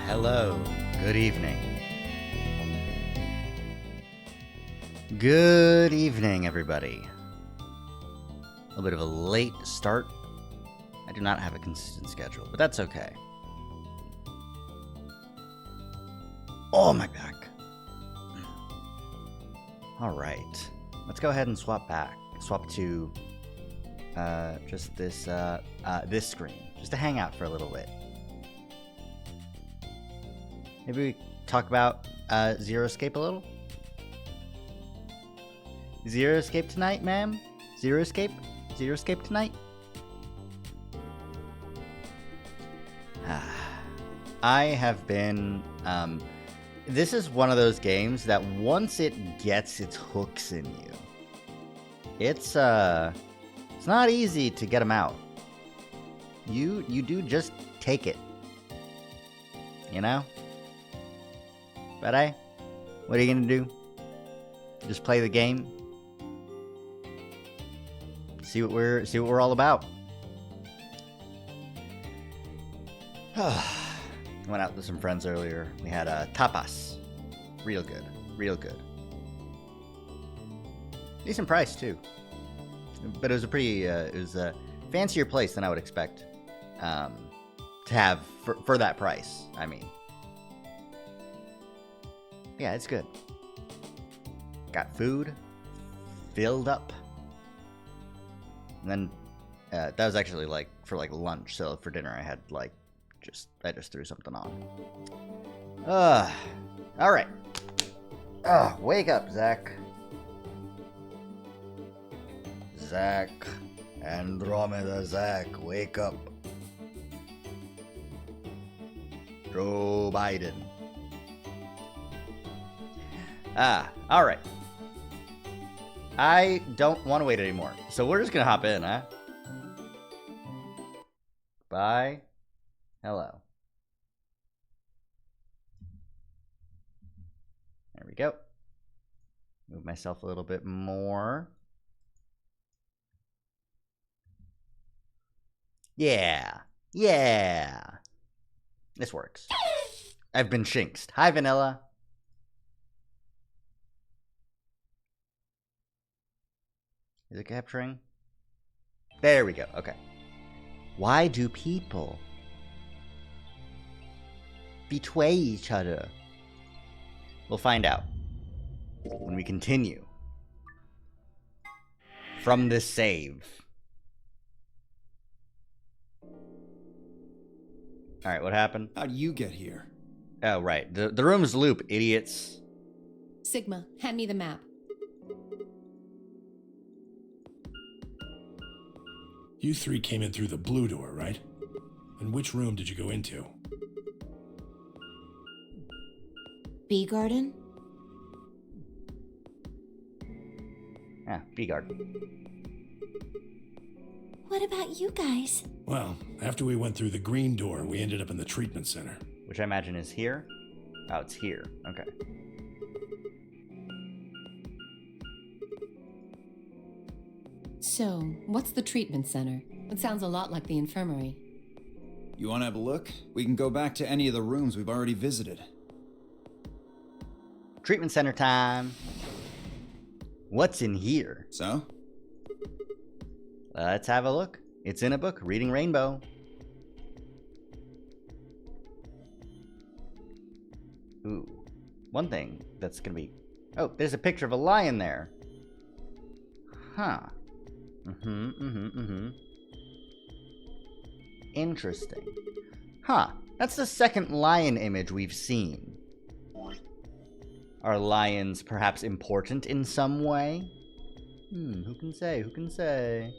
Hello, good evening. Good evening, everybody. A little bit of a late start. I do not have a consistent schedule, but that's okay. Oh, my back. All right, let's go ahead and swap to just this screen, just to hang out for a little bit. Maybe we talk about Zero Escape a little? Zero Escape tonight, ma'am? Zero Escape? Zero Escape tonight? I have been... this is one of those games that once it gets its hooks in you, it's not easy to get them out. You do just take it. You know? But hey, what are you gonna do? Just play the game? See what we're all about. Went out with some friends earlier. We had tapas. Real good. Real good. Decent price too. But it was a pretty it was a fancier place than I would expect to have for that price. I mean. Yeah, it's good. Got food, filled up, and then that was actually for lunch. So for dinner, I had I just threw something on. All right. Wake up, Zach. Zach, Andromeda, Zach, wake up. Joe Biden. All right. I don't want to wait anymore, so we're just gonna hop in, huh? Bye. Hello. There we go. Move myself a little bit more. Yeah. Yeah. This works. I've been shinxed. Hi, Vanilla. Is it capturing? There we go. Okay. Why do people betray each other? We'll find out when we continue from this save. All right, what happened? How'd you get here? Oh, right. The room's loop, idiots. Sigma, hand me the map. You three came in through the blue door, right? And which room did you go into? B garden? B garden. What about you guys? Well, after we went through the green door, we ended up in the treatment center. Which I imagine is here. Oh, it's here. Okay. So, what's the treatment center? It sounds a lot like the infirmary. You want to have a look? We can go back to any of the rooms we've already visited. Treatment center time. What's in here? So? Let's have a look. It's in a book, Reading Rainbow. Ooh. One thing that's gonna be... Oh, there's a picture of a lion there. Huh. Interesting. Huh. That's the second lion image we've seen. Are lions perhaps important in some way? Who can say? Who can say?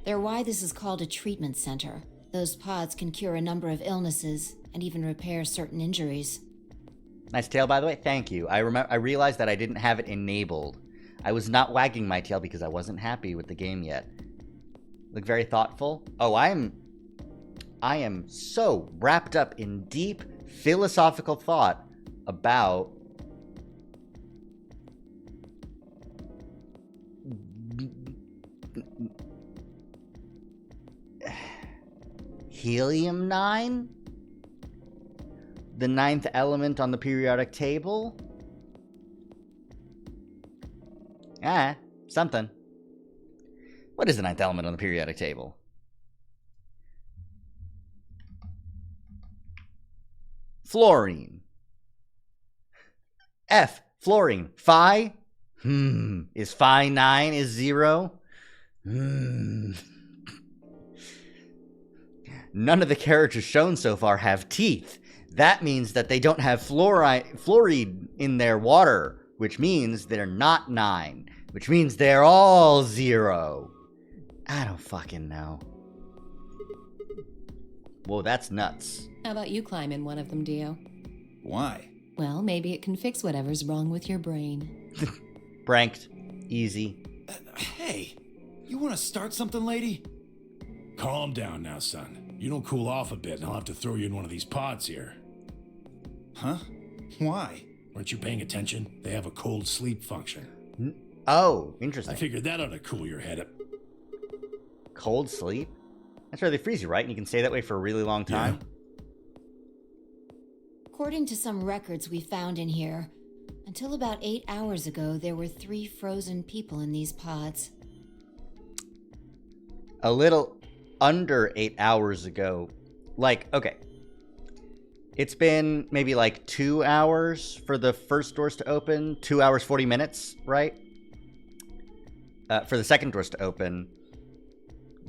They're why this is called a treatment center. Those pods can cure a number of illnesses and even repair certain injuries. Nice tail, by the way. Thank you. I realized that I didn't have it enabled. I was not wagging my tail because I wasn't happy with the game yet. Look very thoughtful. Oh, I am so wrapped up in deep philosophical thought about Helium-9? The ninth element on the periodic table? Something. What is the ninth element on the periodic table? Fluorine. F. Fluorine. Phi? Is Phi 9 is 0? None of the characters shown so far have teeth. That means that they don't have fluoride in their water, which means they're not 9, which means they're all 0. I don't fucking know. Whoa, that's nuts. How about you climb in one of them, Dio? Why? Well, maybe it can fix whatever's wrong with your brain. Pranked. Easy. Hey, you want to start something, lady? Calm down now, son. You don't cool off a bit and I'll have to throw you in one of these pods here. Huh? Why? Weren't you paying attention? They have a cold sleep function. Oh, interesting. I figured that ought to cool your head up. Cold sleep? That's where they freeze you, right? And you can stay that way for a really long time? According to some records we found in here, until about 8 hours ago, there were 3 frozen people in these pods. A little under 8 hours ago. Like, okay. It's been maybe like 2 hours for the first doors to open. 2 hours, 40 minutes, right? For the second doors to open.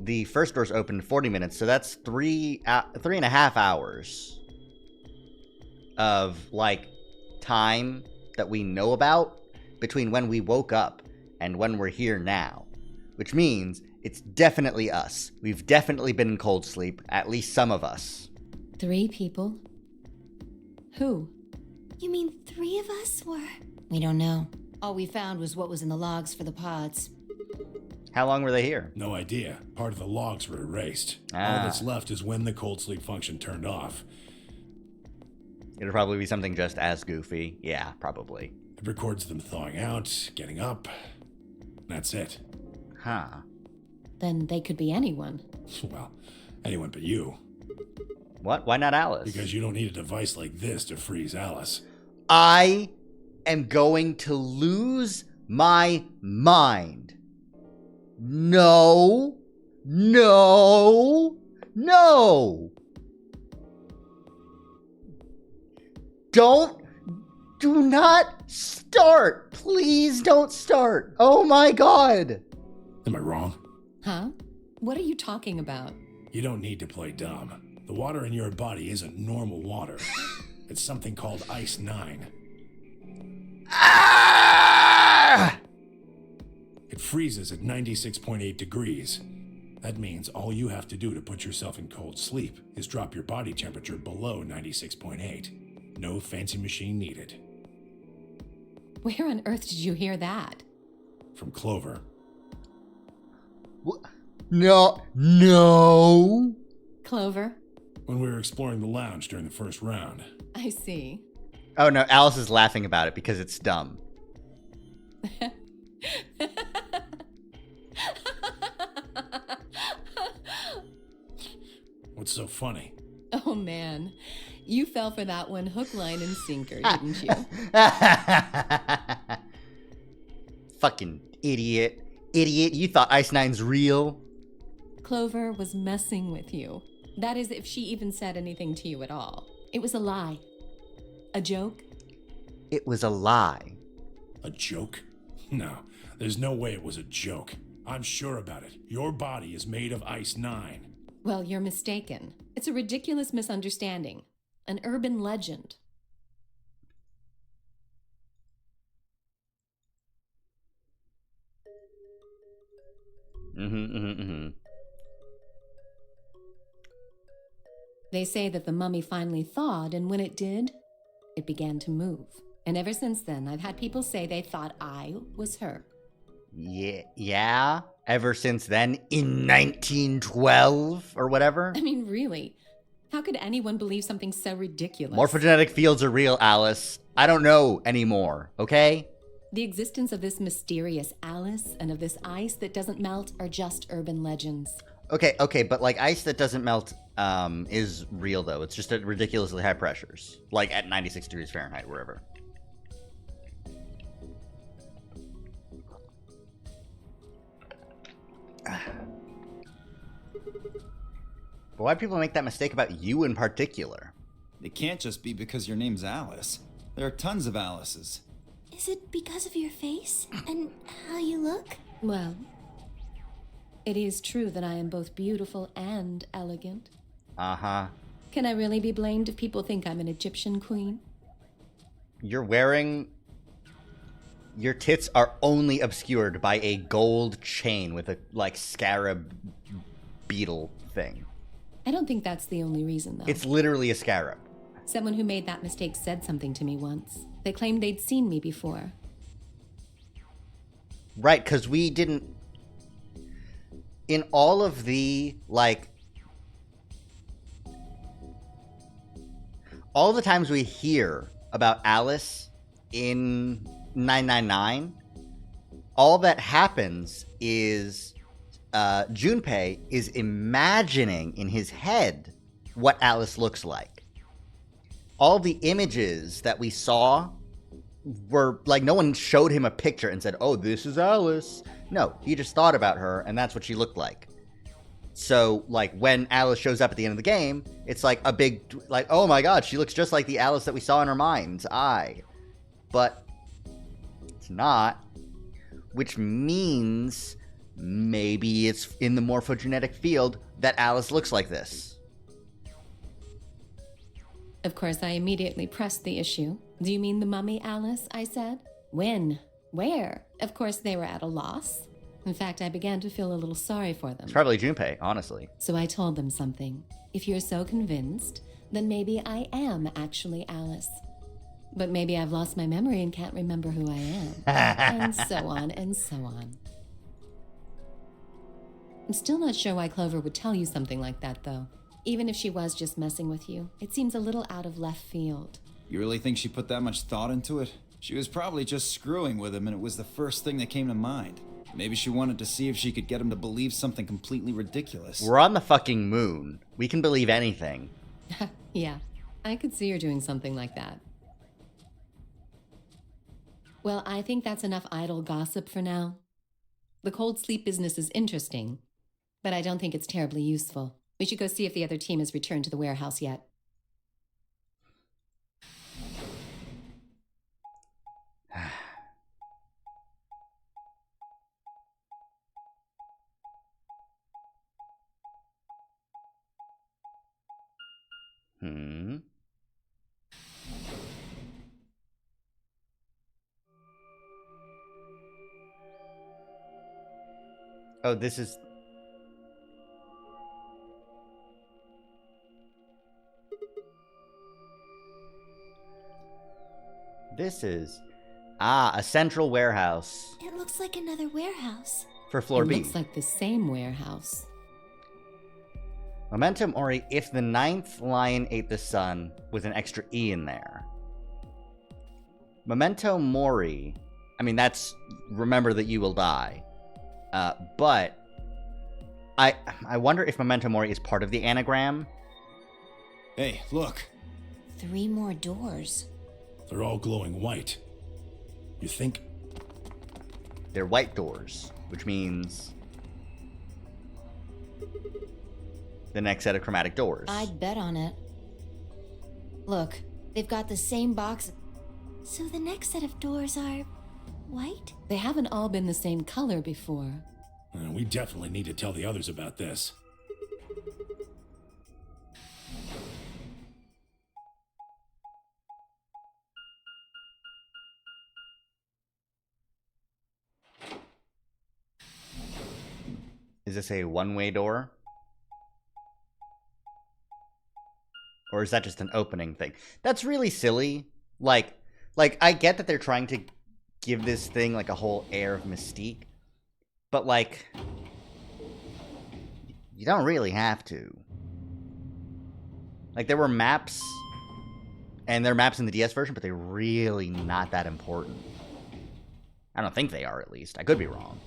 The first doors opened 40 minutes, so that's 3.5 hours of, like, time that we know about between when we woke up and when we're here now. Which means it's definitely us. We've definitely been in cold sleep, at least some of us. 3 people? Who? You mean 3 of us were? We don't know. All we found was what was in the logs for the pods. How long were they here? No idea. Part of the logs were erased. All that's left is when the cold sleep function turned off. It'll probably be something just as goofy. Yeah, probably. It records them thawing out, getting up. That's it. Huh. Then they could be anyone. Well, anyone but you. What? Why not Alice? Because you don't need a device like this to freeze Alice. I am going to lose my mind. No. No. No. Do not start. Please don't start. Oh my God. Am I wrong? Huh? What are you talking about? You don't need to play dumb. The water in your body isn't normal water. It's something called Ice 9. Ah! It freezes at 96.8 degrees. That means all you have to do to put yourself in cold sleep is drop your body temperature below 96.8. No fancy machine needed. Where on earth did you hear that? From Clover. No. No. Clover? When we were exploring the lounge during the first round. I see. Oh no, Alice is laughing about it because it's dumb. What's so funny? Oh man, you fell for that one hook, line, and sinker, didn't you? Fucking idiot. Idiot, you thought Ice 9's real? Clover was messing with you. That is, if she even said anything to you at all. It was a lie. A joke? It was a lie. A joke? No, there's no way it was a joke. I'm sure about it. Your body is made of Ice 9. Well, you're mistaken. It's a ridiculous misunderstanding. An urban legend. They say that the mummy finally thawed, and when it did, it began to move. And ever since then, I've had people say they thought I was her. Yeah? Ever since then? In 1912? Or whatever? I mean, really? How could anyone believe something so ridiculous? Morphogenetic fields are real, Alice. I don't know anymore, okay? The existence of this mysterious Alice and of this ice that doesn't melt are just urban legends. Okay, but like ice that doesn't melt is real though. It's just at ridiculously high pressures, like at 96 degrees Fahrenheit, wherever. But why do people make that mistake about you in particular? It can't just be because your name's Alice. There are tons of Alices. Is it because of your face and how you look? Well, it is true that I am both beautiful and elegant. Uh-huh. Can I really be blamed if people think I'm an Egyptian queen? You're wearing... Your tits are only obscured by a gold chain with a, like, scarab beetle thing. I don't think that's the only reason, though. It's literally a scarab. Someone who made that mistake said something to me once. They claimed they'd seen me before. Right, because we didn't... In all of the, like... All the times we hear about Alice in 999, all that happens is Junpei is imagining in his head what Alice looks like. All the images that we saw were like, no one showed him a picture and said, oh, this is Alice. No, he just thought about her and that's what she looked like. So, like, when Alice shows up at the end of the game, it's like a big, like, oh my god, she looks just like the Alice that we saw in our mind's eye. But it's not, which means maybe it's in the morphogenetic field that Alice looks like this. Of course, I immediately pressed the issue. Do you mean the mummy, Alice? I said. When? Where? Of course, they were at a loss. In fact, I began to feel a little sorry for them. It's probably Junpei, honestly. So I told them something. If you're so convinced, then maybe I am actually Alice. But maybe I've lost my memory and can't remember who I am. And so on and so on. I'm still not sure why Clover would tell you something like that, though. Even if she was just messing with you, it seems a little out of left field. You really think she put that much thought into it? She was probably just screwing with him and it was the first thing that came to mind. Maybe she wanted to see if she could get him to believe something completely ridiculous. We're on the fucking moon. We can believe anything. Yeah, I could see her doing something like that. Well, I think that's enough idle gossip for now. The cold sleep business is interesting, but I don't think it's terribly useful. We should go see if the other team has returned to the warehouse yet. Oh, this is... This is... Ah, a central warehouse. It looks like another warehouse. For floor It B. looks like the same warehouse. Memento Mori, if the ninth lion ate the sun, with an extra E in there. Memento Mori, I mean, that's remember that you will die. But I wonder if Memento Mori is part of the anagram. Hey, look. 3 more doors. They're all glowing white. You think? They're white doors, which means the next set of chromatic doors. I'd bet on it. Look, they've got the same box. So the next set of doors are white? They haven't all been the same color before. We definitely need to tell the others about this. Is this a one-way door? Or is that just an opening thing? That's really silly. Like I get that they're trying to give this thing like a whole air of mystique, but like, you don't really have to. Like, there were maps, and there are maps in the DS version, but they're really not that important. I don't think they are, at least. I could be wrong.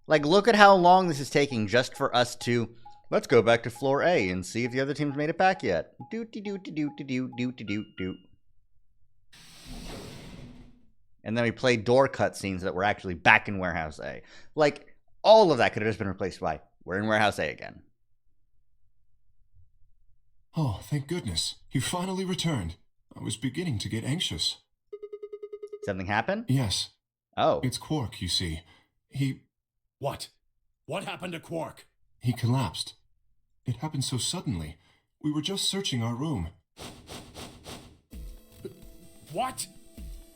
Like, look at how long this is taking just for us to... Let's go back to floor A and see if the other team's made it back yet. Do-de-do-de-do-de-do-de-do-de-do. And then we play door cutscenes that were actually back in Warehouse A. Like, all of that could have just been replaced by, we're in Warehouse A again. Oh, thank goodness. You finally returned. I was beginning to get anxious. Something happened? Yes. Oh. It's Quark, you see. What? What happened to Quark? He collapsed. It happened so suddenly. We were just searching our room. What?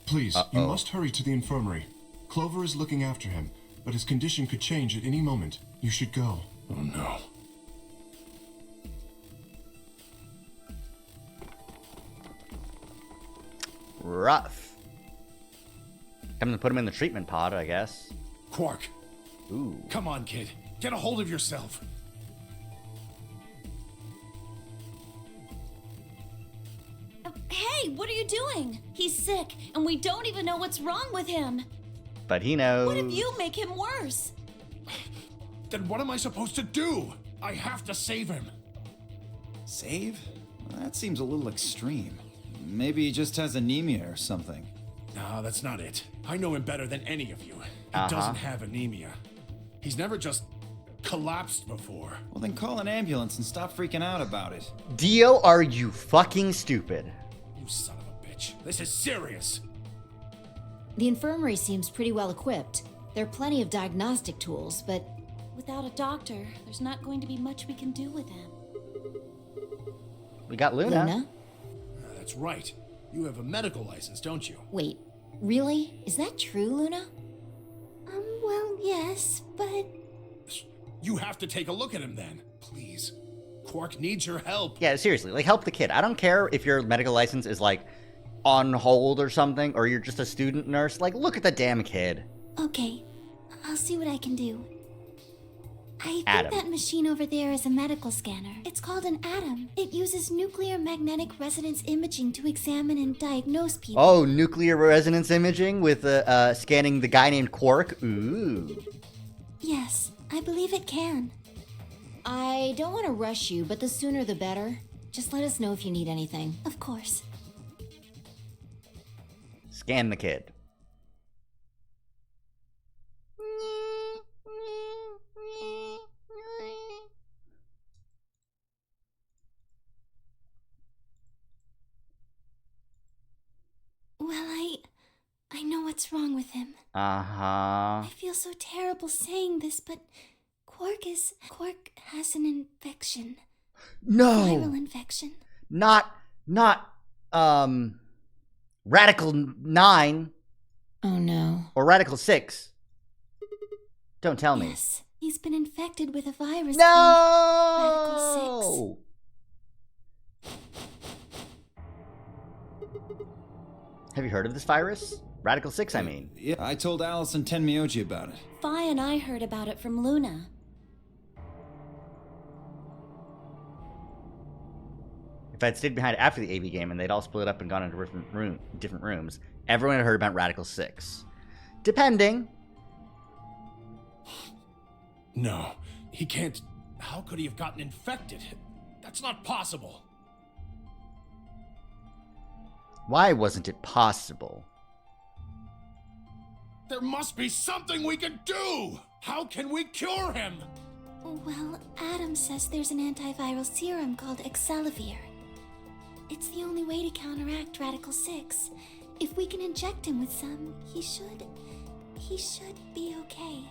Please, you must hurry to the infirmary. Clover is looking after him, but his condition could change at any moment. You should go. Oh no. Rough. Time to put him in the treatment pod, I guess. Quark. Ooh. Come on, kid. Get a hold of yourself. Hey, what are you doing? He's sick, and we don't even know what's wrong with him. But he knows. What if you make him worse? Then what am I supposed to do? I have to save him. Save? That seems a little extreme. Maybe he just has anemia or something. No, that's not it. I know him better than any of you. He doesn't have anemia. He's never just collapsed before. Well, then call an ambulance and stop freaking out about it. Dio, are you fucking stupid? You son of a bitch. This is serious. The infirmary seems pretty well equipped. There are plenty of diagnostic tools, but Without a doctor, there's not going to be much we can do with him. We got Luna. Luna? That's right. You have a medical license, don't you? Wait, really? Is that true, Luna? Well, yes, but... You have to take a look at him then. Please. Quark needs your help. Yeah, seriously, like, help the kid. I don't care if your medical license is, like, on hold or something, or you're just a student nurse. Like, look at the damn kid. Okay, I'll see what I can do. I think Atom. that machine over there is a medical scanner. It's called an Atom. It uses nuclear magnetic resonance imaging to examine and diagnose people. Oh, nuclear resonance imaging with scanning the guy named Quark. Ooh. Yes, I believe it can. I don't want to rush you, but the sooner the better. Just let us know if you need anything. Of course. Scan the kid. Well, I know what's wrong with him. Uh-huh. I feel so terrible saying this, but Quark has an infection. No! Viral infection. Not, Radical 9 Oh no. or Radical 6. Don't tell me. Yes, he's been infected with a virus called Radical 6. No! Have you heard of this virus? Radical 6, I mean. Yeah, I told Alice and Tenmyoji about it. Fi and I heard about it from Luna. If I'd stayed behind after the AV game and they'd all split up and gone into different rooms, everyone had heard about Radical 6. Depending. No, he can't. How could he have gotten infected? That's not possible. Why wasn't it possible? There must be something we can do! How can we cure him? Well, Adam says there's an antiviral serum called Excelavir. It's the only way to counteract Radical 6. If we can inject him with some, he should be okay.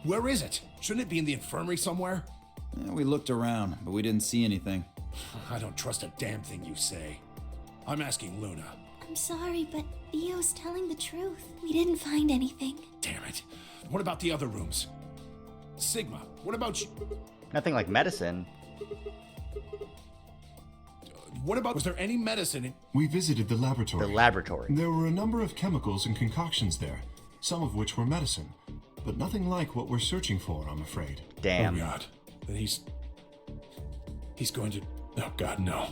Where is it? Shouldn't it be in the infirmary somewhere? Yeah, we looked around, but we didn't see anything. I don't trust a damn thing you say. I'm asking Luna. I'm sorry, but Theo's telling the truth. We didn't find anything. Damn it. What about the other rooms? Sigma, what about you? Nothing like medicine. What about, was there any medicine in... We visited the laboratory. The laboratory. There were a number of chemicals and concoctions there, some of which were medicine, but nothing like what we're searching for, I'm afraid. Damn. Oh God. Then he's going to... Oh God, no.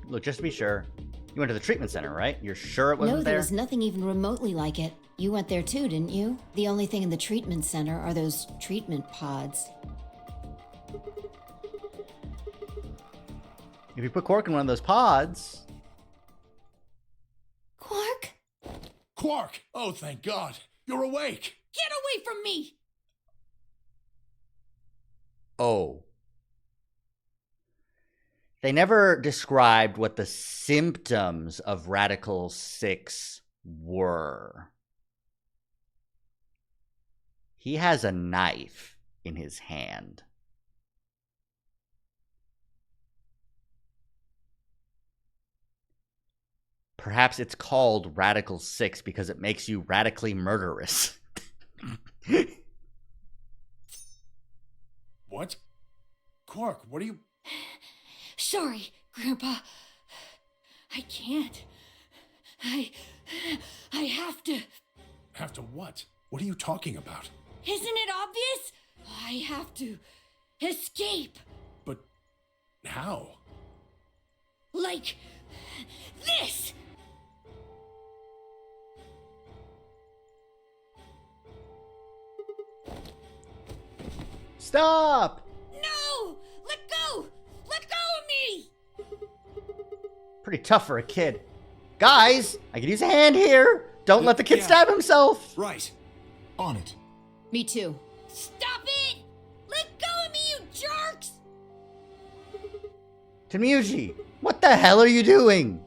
Look, just to be sure, You went to the treatment center, right? You're sure it wasn't No, there there? was nothing even remotely like it. You went there too, didn't you? The only thing in the treatment center are those treatment pods. If you put Quark in one of those pods... Quark? Quark! Oh, thank God. You're awake. Get away from me! Oh. They never described what the symptoms of Radical 6 were. He has a knife in his hand. Perhaps it's called Radical 6 because it makes you radically murderous. What? Quark, what are you... Sorry, Grandpa. I can't. I have to. Have to what? What are you talking about? Isn't it obvious? I have to escape. But how? Like this. Stop! No! Let go! Let go of me! Pretty tough for a kid. Guys, I could use a hand here. Don't let the kid Yeah. stab himself. Right. On it. Me too. Stop it! Let go of me, you jerks! Tenmyuji, what the hell are you doing?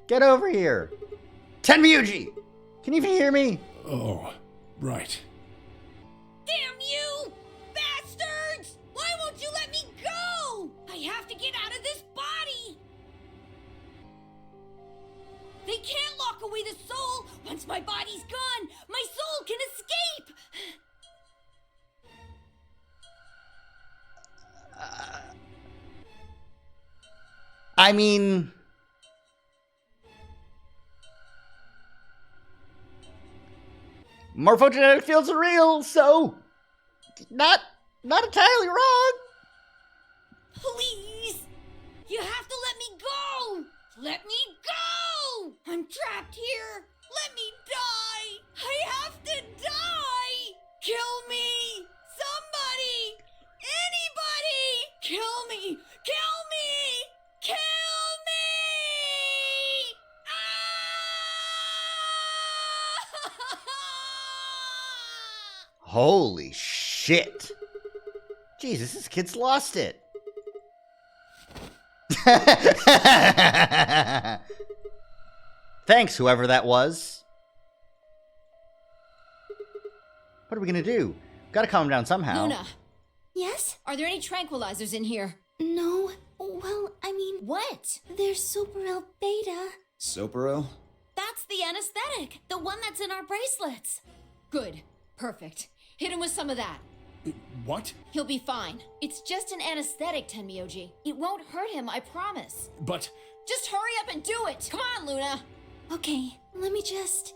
Get over here. Tenmyuji! Can you even hear me? Oh, right. Damn you! Bastards! Why won't you let me go? I have to get out of this body! They can't lock away the soul! Once my body's gone, my soul can escape! I mean... morphogenetic fields are real, so... Not entirely wrong. Please! You have to let me go! Let me go! I'm trapped here! Let me die! I have to die! Kill me! Somebody! Anybody! Kill me! Kill me! Kill me! Ah! Holy shit. Jesus, this kid's lost it. Thanks, whoever that was. What are we gonna do? Gotta calm him down somehow. Luna, Yes? are there any tranquilizers in here? No. Well, I mean, What? there's Superel Beta. Soperil? That's the anesthetic. The one that's in our bracelets. Good. Perfect. Hit him with some of that. What? He'll be fine. It's just an anesthetic, Tenmyoji. It won't hurt him, I promise. But... Just hurry up and do it. Come on, Luna. Okay, let me just...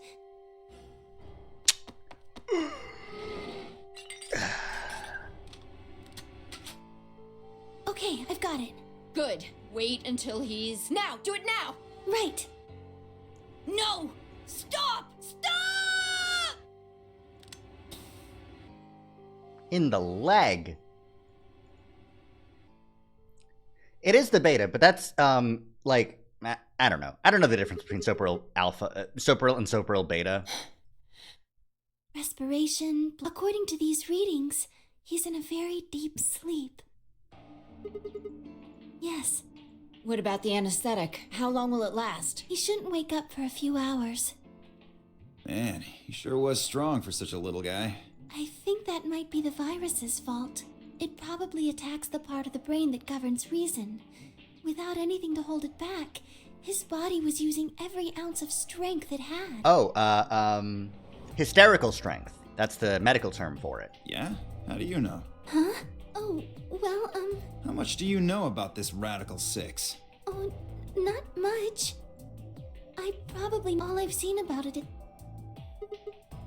Okay, I've got it. Good. Wait until he's... Now! Do it now! Right. No! Stop! Stop! In the leg. It is the beta, but that's, like, I don't know. I don't know the difference between Soperil Alpha, Soperil and Soperil Beta. Respiration. According to these readings, he's in a very deep sleep. Yes, What about the anesthetic? How long will it last? he shouldn't wake up for a few hours. Man, he sure was strong for such a little guy. I think that might be the virus's fault. It probably attacks the part of the brain that governs reason. Without anything to hold it back, his body was using every ounce of strength it had. Oh, hysterical strength. That's the medical term for it. Yeah? How do you know? Huh? Oh, well, How much do you know about this Radical 6? oh, not much. All I've seen about it.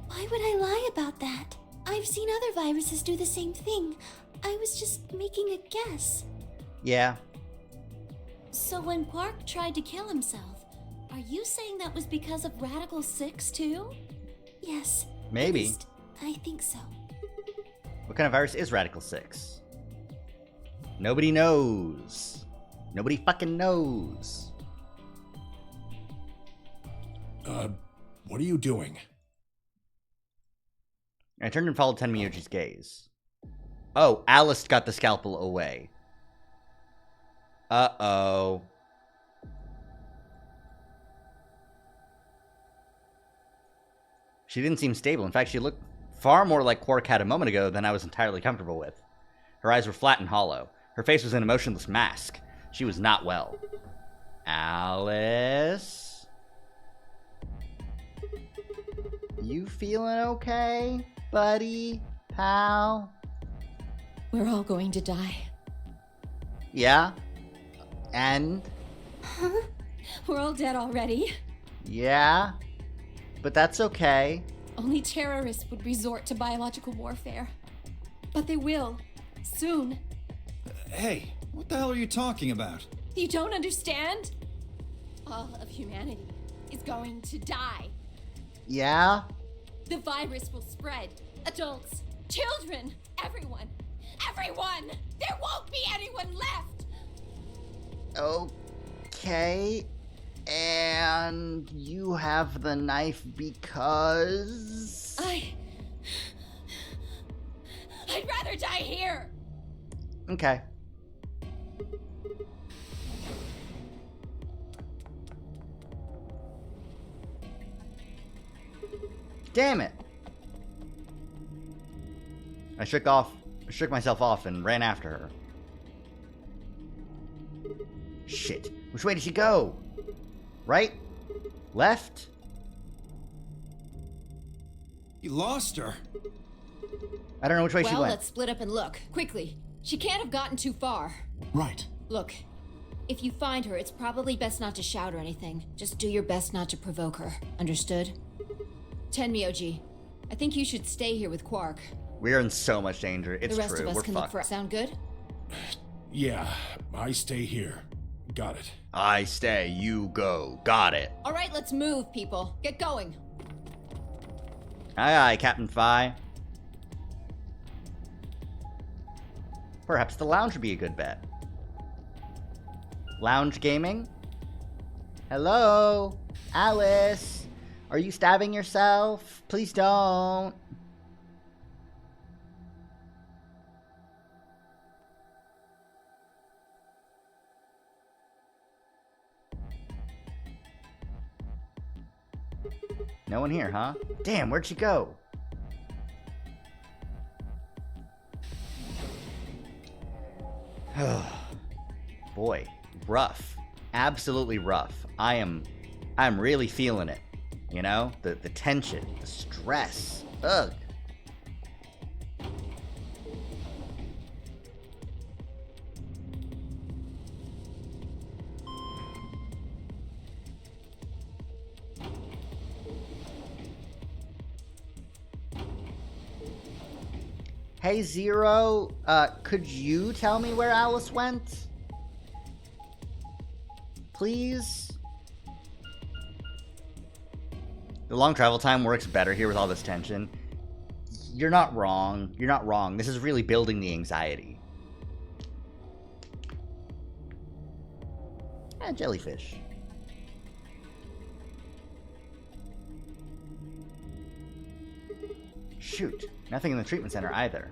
Why would I lie about that? I've seen other viruses do the same thing. I was just making a guess. Yeah. So when Quark tried to kill himself, are you saying that was because of Radical 6 too? Yes. Maybe. At least, I think so. What kind of virus is Radical 6? Nobody knows. Nobody fucking knows. What are you doing? I turned and followed Tenmyuji's gaze. Oh, Alice got the scalpel away. Uh-oh. She didn't seem stable. In fact, she looked far more like Quark had a moment ago than I was entirely comfortable with. Her eyes were flat and hollow. Her face was an emotionless mask. She was not well. Alice? You feeling okay, buddy? Pal? We're all going to die. Yeah? And? Huh? We're all dead already. Yeah? But that's okay. Only terrorists would resort to biological warfare. But they will. Soon. Hey, what the hell are you talking about? You don't understand? All of humanity is going to die. Yeah? The virus will spread. Adults, children, everyone. Everyone! There won't be anyone left! Okay. And you have the knife because... I'd rather die here! Okay. Damn it! I shook myself off and ran after her. Shit. Which way did she go? Right? Left? You lost her. I don't know which way she Well, went. let's split up and look. Quickly. She can't have gotten too far. Right. Look, if you find her, it's probably best not to shout or anything. Just do your best not to provoke her. Understood? Tenmyoji, I think you should stay here with Quark. We're in so much danger. It's the rest true. of us We're can fucked. look for. Sound good? Yeah, I stay here. Got it. I stay, you go. Got it. All right, let's move, people. Get going. Aye, aye, Captain Phi. Perhaps the lounge would be a good bet. Lounge gaming? Hello? Alice? Are you stabbing yourself? Please don't. No one here, huh? Damn, where'd she go? Boy, rough. Absolutely rough. I'm really feeling it. You know? The tension, the stress. Ugh. Hey, Zero, could you tell me where Alice went? Please? The long travel time works better here with all this tension. You're not wrong. You're not wrong. This is really building the anxiety. Jellyfish. Shoot. Nothing in the treatment center either.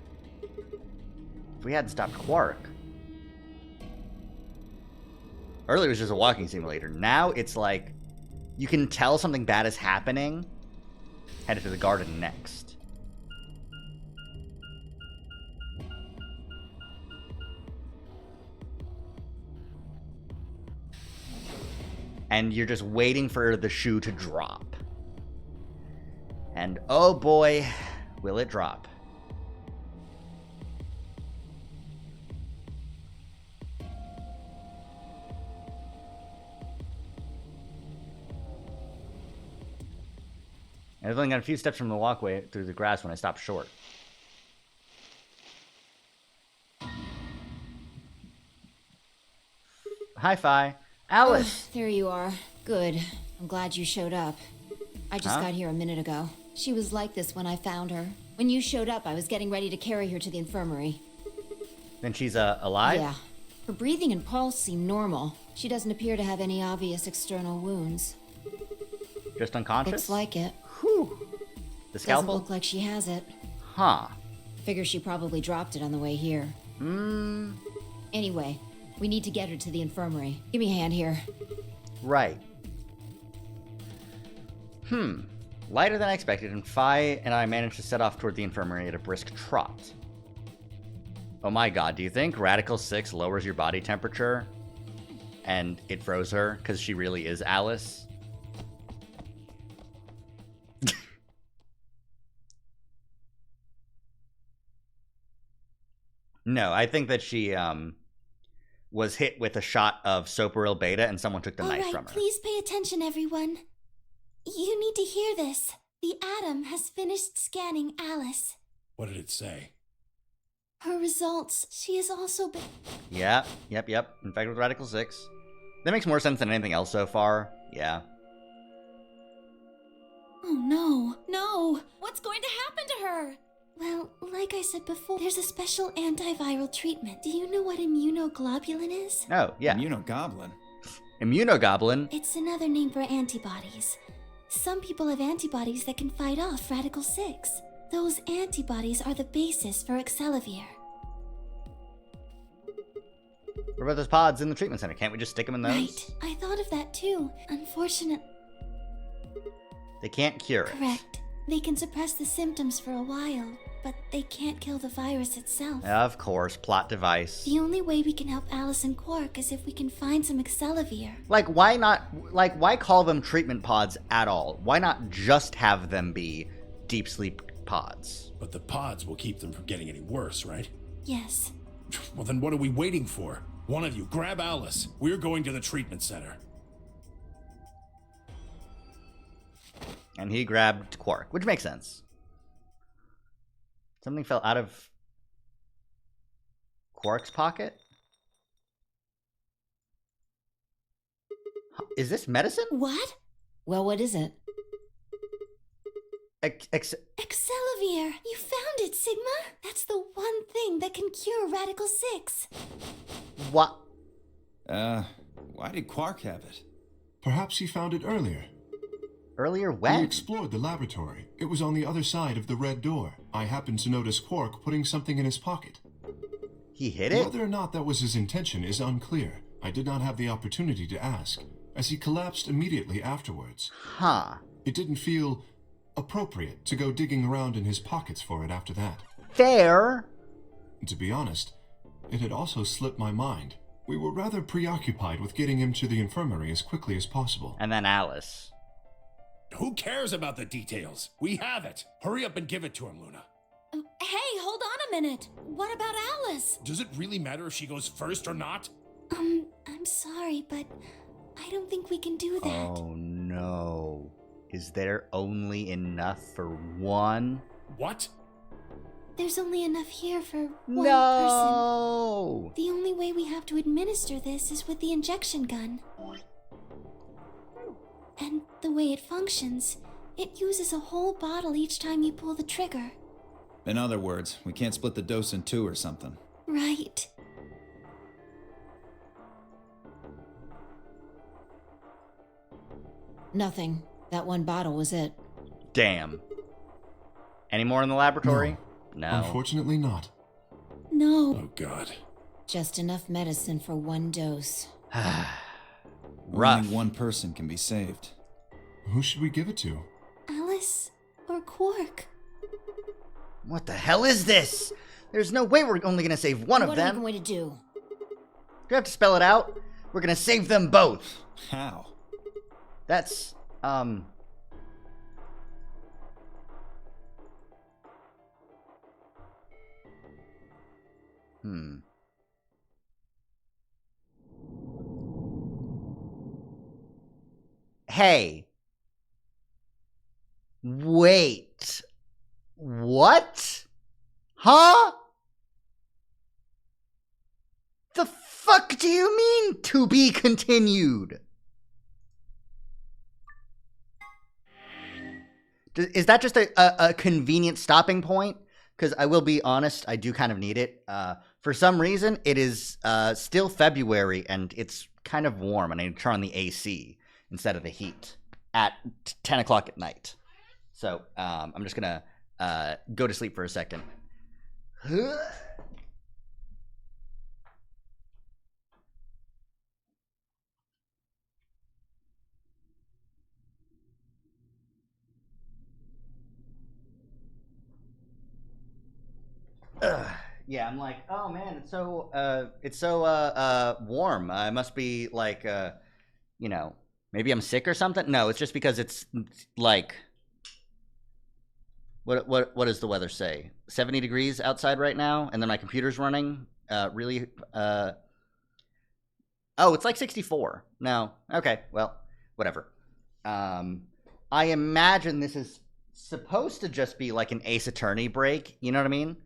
If we hadn't stopped Quark. Earlier it was just a walking simulator. Now it's like you can tell something bad is happening. Headed to the garden next. And you're just waiting for the shoe to drop. And oh boy, will it drop. I was only got a few steps from the walkway through the grass when I stopped short. hi-fi. Alice! There you are. Good. I'm glad you showed up. I just got here a minute ago. She was like this when I found her. When you showed up, I was getting ready to carry her to the infirmary. Then she's alive? Yeah. Her breathing and pulse seem normal. She doesn't appear to have any obvious external wounds. Just unconscious? Looks like it. Whew. The Doesn't scalpel? look like she has it. Huh. Figure she probably dropped it on the way here. Anyway, we need to get her to the infirmary. Give me a hand here. Right. Lighter than I expected, and Fi and I managed to set off toward the infirmary at a brisk trot. Oh my god, do you think Radical 6 lowers your body temperature? And it froze her, because she really is Alice? No, I think that she, was hit with a shot of Soparil Beta and someone took the knife from her. Please pay attention, everyone. You need to hear this. The Atom has finished scanning Alice. What did it say? Her results, she has also been... Yep. Infected with Radical 6. That makes more sense than anything else so far. Yeah. Oh no. What's going to happen to her? Well, like I said before, there's a special antiviral treatment. Do you know what immunoglobulin is? Oh, yeah. Immunogoblin. Immunogoblin? It's another name for antibodies. Some people have antibodies that can fight off Radical 6. Those antibodies are the basis for Excelivir. What about those pods in the treatment center? Can't we just stick them in those? Right. I thought of that too. Unfortunately. They can't cure it. Correct. They can suppress the symptoms for a while, but they can't kill the virus itself. Of course, plot device. The only way we can help Alice and Quark is if we can find some Excelivir. Why call them treatment pods at all? Why not just have them be deep sleep pods? But the pods will keep them from getting any worse, right? Yes. Well, then what are we waiting for? One of you, grab Alice. We're going to the treatment center. And he grabbed Quark, which makes sense. Something fell out of Quark's pocket? Is this medicine? What? Well, what is it? Excelivir! You found it, Sigma! That's the one thing that can cure Radical 6. What? Why did Quark have it? Perhaps he found it earlier. Earlier We when? explored the laboratory. It was on the other side of the red door. I happened to notice Quark putting something in his pocket. He hid it? Whether or not that was his intention is unclear. I did not have the opportunity to ask, as he collapsed immediately afterwards. Huh. It didn't feel appropriate to go digging around in his pockets for it after that. Fair. To be honest, it had also slipped my mind. We were rather preoccupied with getting him to the infirmary as quickly as possible. And then Alice. Who cares about the details? We have it. Hurry up and give it to him, Luna. Hey, hold on a minute. What about Alice? Does it really matter if she goes first or not? I'm sorry, but I don't think we can do that. Oh no. Is there only enough for one? What? There's only enough here for one No! person. The only way we have to administer this is with the injection gun. And the way it functions, it uses a whole bottle each time you pull the trigger. In other words, we can't split the dose in two or something. Right. Nothing. That one bottle was it. Damn. Any more in the laboratory? No. Unfortunately not. No. Oh, God. Just enough medicine for one dose. Rough. Only one person can be saved. Who should we give it to? Alice or Quark? What the hell is this? There's no way we're only gonna save one of What are them. we going to do? Do you have to spell it out? We're gonna save them both. How? That's, Hey. Wait. What? Huh? The fuck do you mean to be continued? Is that just a convenient stopping point? Because I will be honest, I do kind of need it. For some reason, it is still February, and it's kind of warm, and I need to turn on the AC instead of the heat at 10 o'clock at night. So I'm just going to go to sleep for a second. Yeah, I'm like, oh man, it's so warm. I must be like, you know, maybe I'm sick or something. No, it's just because it's like, what does the weather say? 70 degrees outside right now, and then my computer's running. Really, oh, it's like 64. No, okay, well, whatever. I imagine this is supposed to just be like an Ace Attorney break. You know what I mean?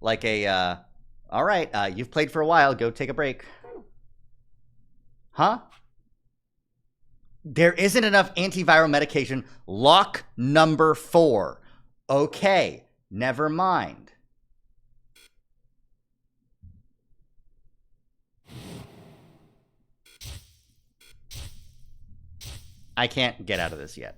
Like a, all right, you've played for a while, go take a break. Huh? There isn't enough antiviral medication. Lock number 4. Okay, never mind. I can't get out of this yet.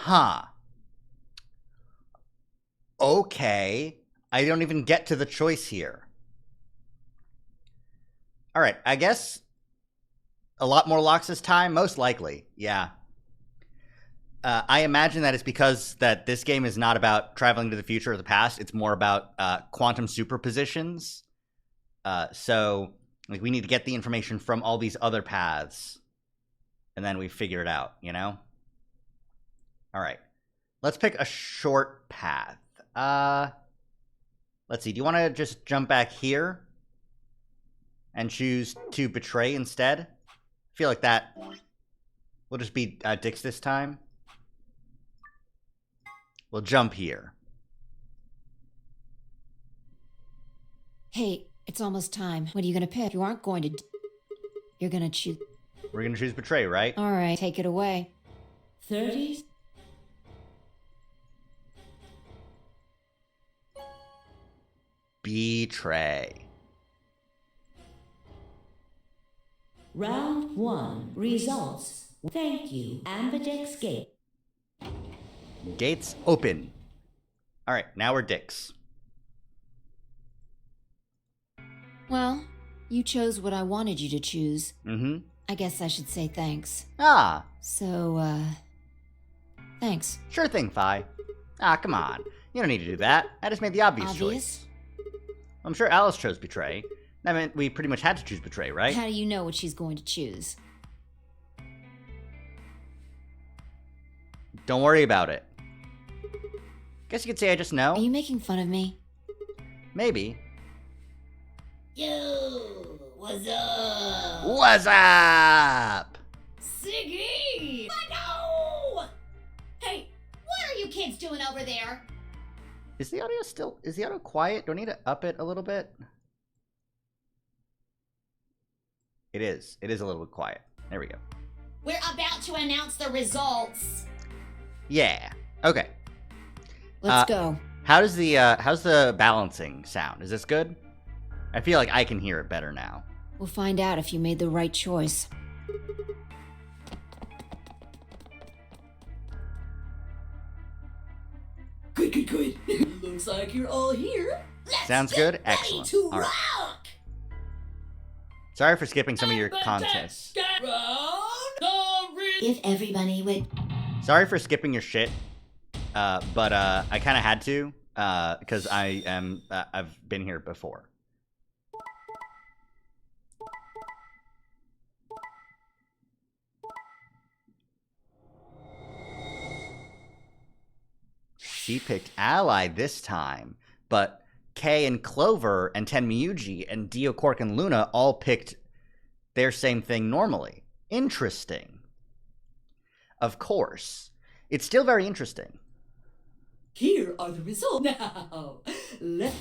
Huh. Okay. I don't even get to the choice here. All right, I guess a lot more locks this time, most likely. Yeah. I imagine that it's because that this game is not about traveling to the future or the past. It's more about quantum superpositions. So, like, we need to get the information from all these other paths, and then we figure it out, you know? All right. Let's pick a short path. Let's see. Do you want to just jump back here and choose to betray instead? I feel like that will just be dicks this time. We'll jump here. Hey, it's almost time. What are you gonna pick? You aren't going to... You're gonna choose... We're gonna choose betray, right? All right, take it away. 30. Betray. Round 1. Results. Thank you. Ambidex Gate. Gates open. All right, now we're dicks. Well, you chose what I wanted you to choose. Mm-hmm. I guess I should say thanks. Ah, So, thanks. sure thing, Phi. Ah, come on. You don't need to do that. I just made the obvious Obvious? choice. I'm sure Alice chose betray. That meant we pretty much had to choose betray, right? How do you know what she's going to choose? Don't worry about it. Guess you could say I just know. Are you making fun of me? Maybe. Yo, what's up? What's up? Siggy! No! Hey, what are you kids doing over there? Is the audio quiet? Do I need to up it a little bit? It is. It is a little bit quiet. There we go. We're about to announce the results. Yeah. Okay. Let's go. How's the balancing sound? Is this good? I feel like I can hear it better now. We'll find out if you made the right choice. Good. Looks like you're all here. Let's Sounds get good? ready Excellent. to All right. rock. Sorry for skipping some of your contests. If everybody would... Sorry for skipping your shit. But I kind of had to because I've been here before. She picked Ally this time, but Kay and Clover and Tenmyuji and Dio, Quark, and Luna all picked their same thing normally. Interesting. Of course. It's still very interesting. Here are the results. Now, let...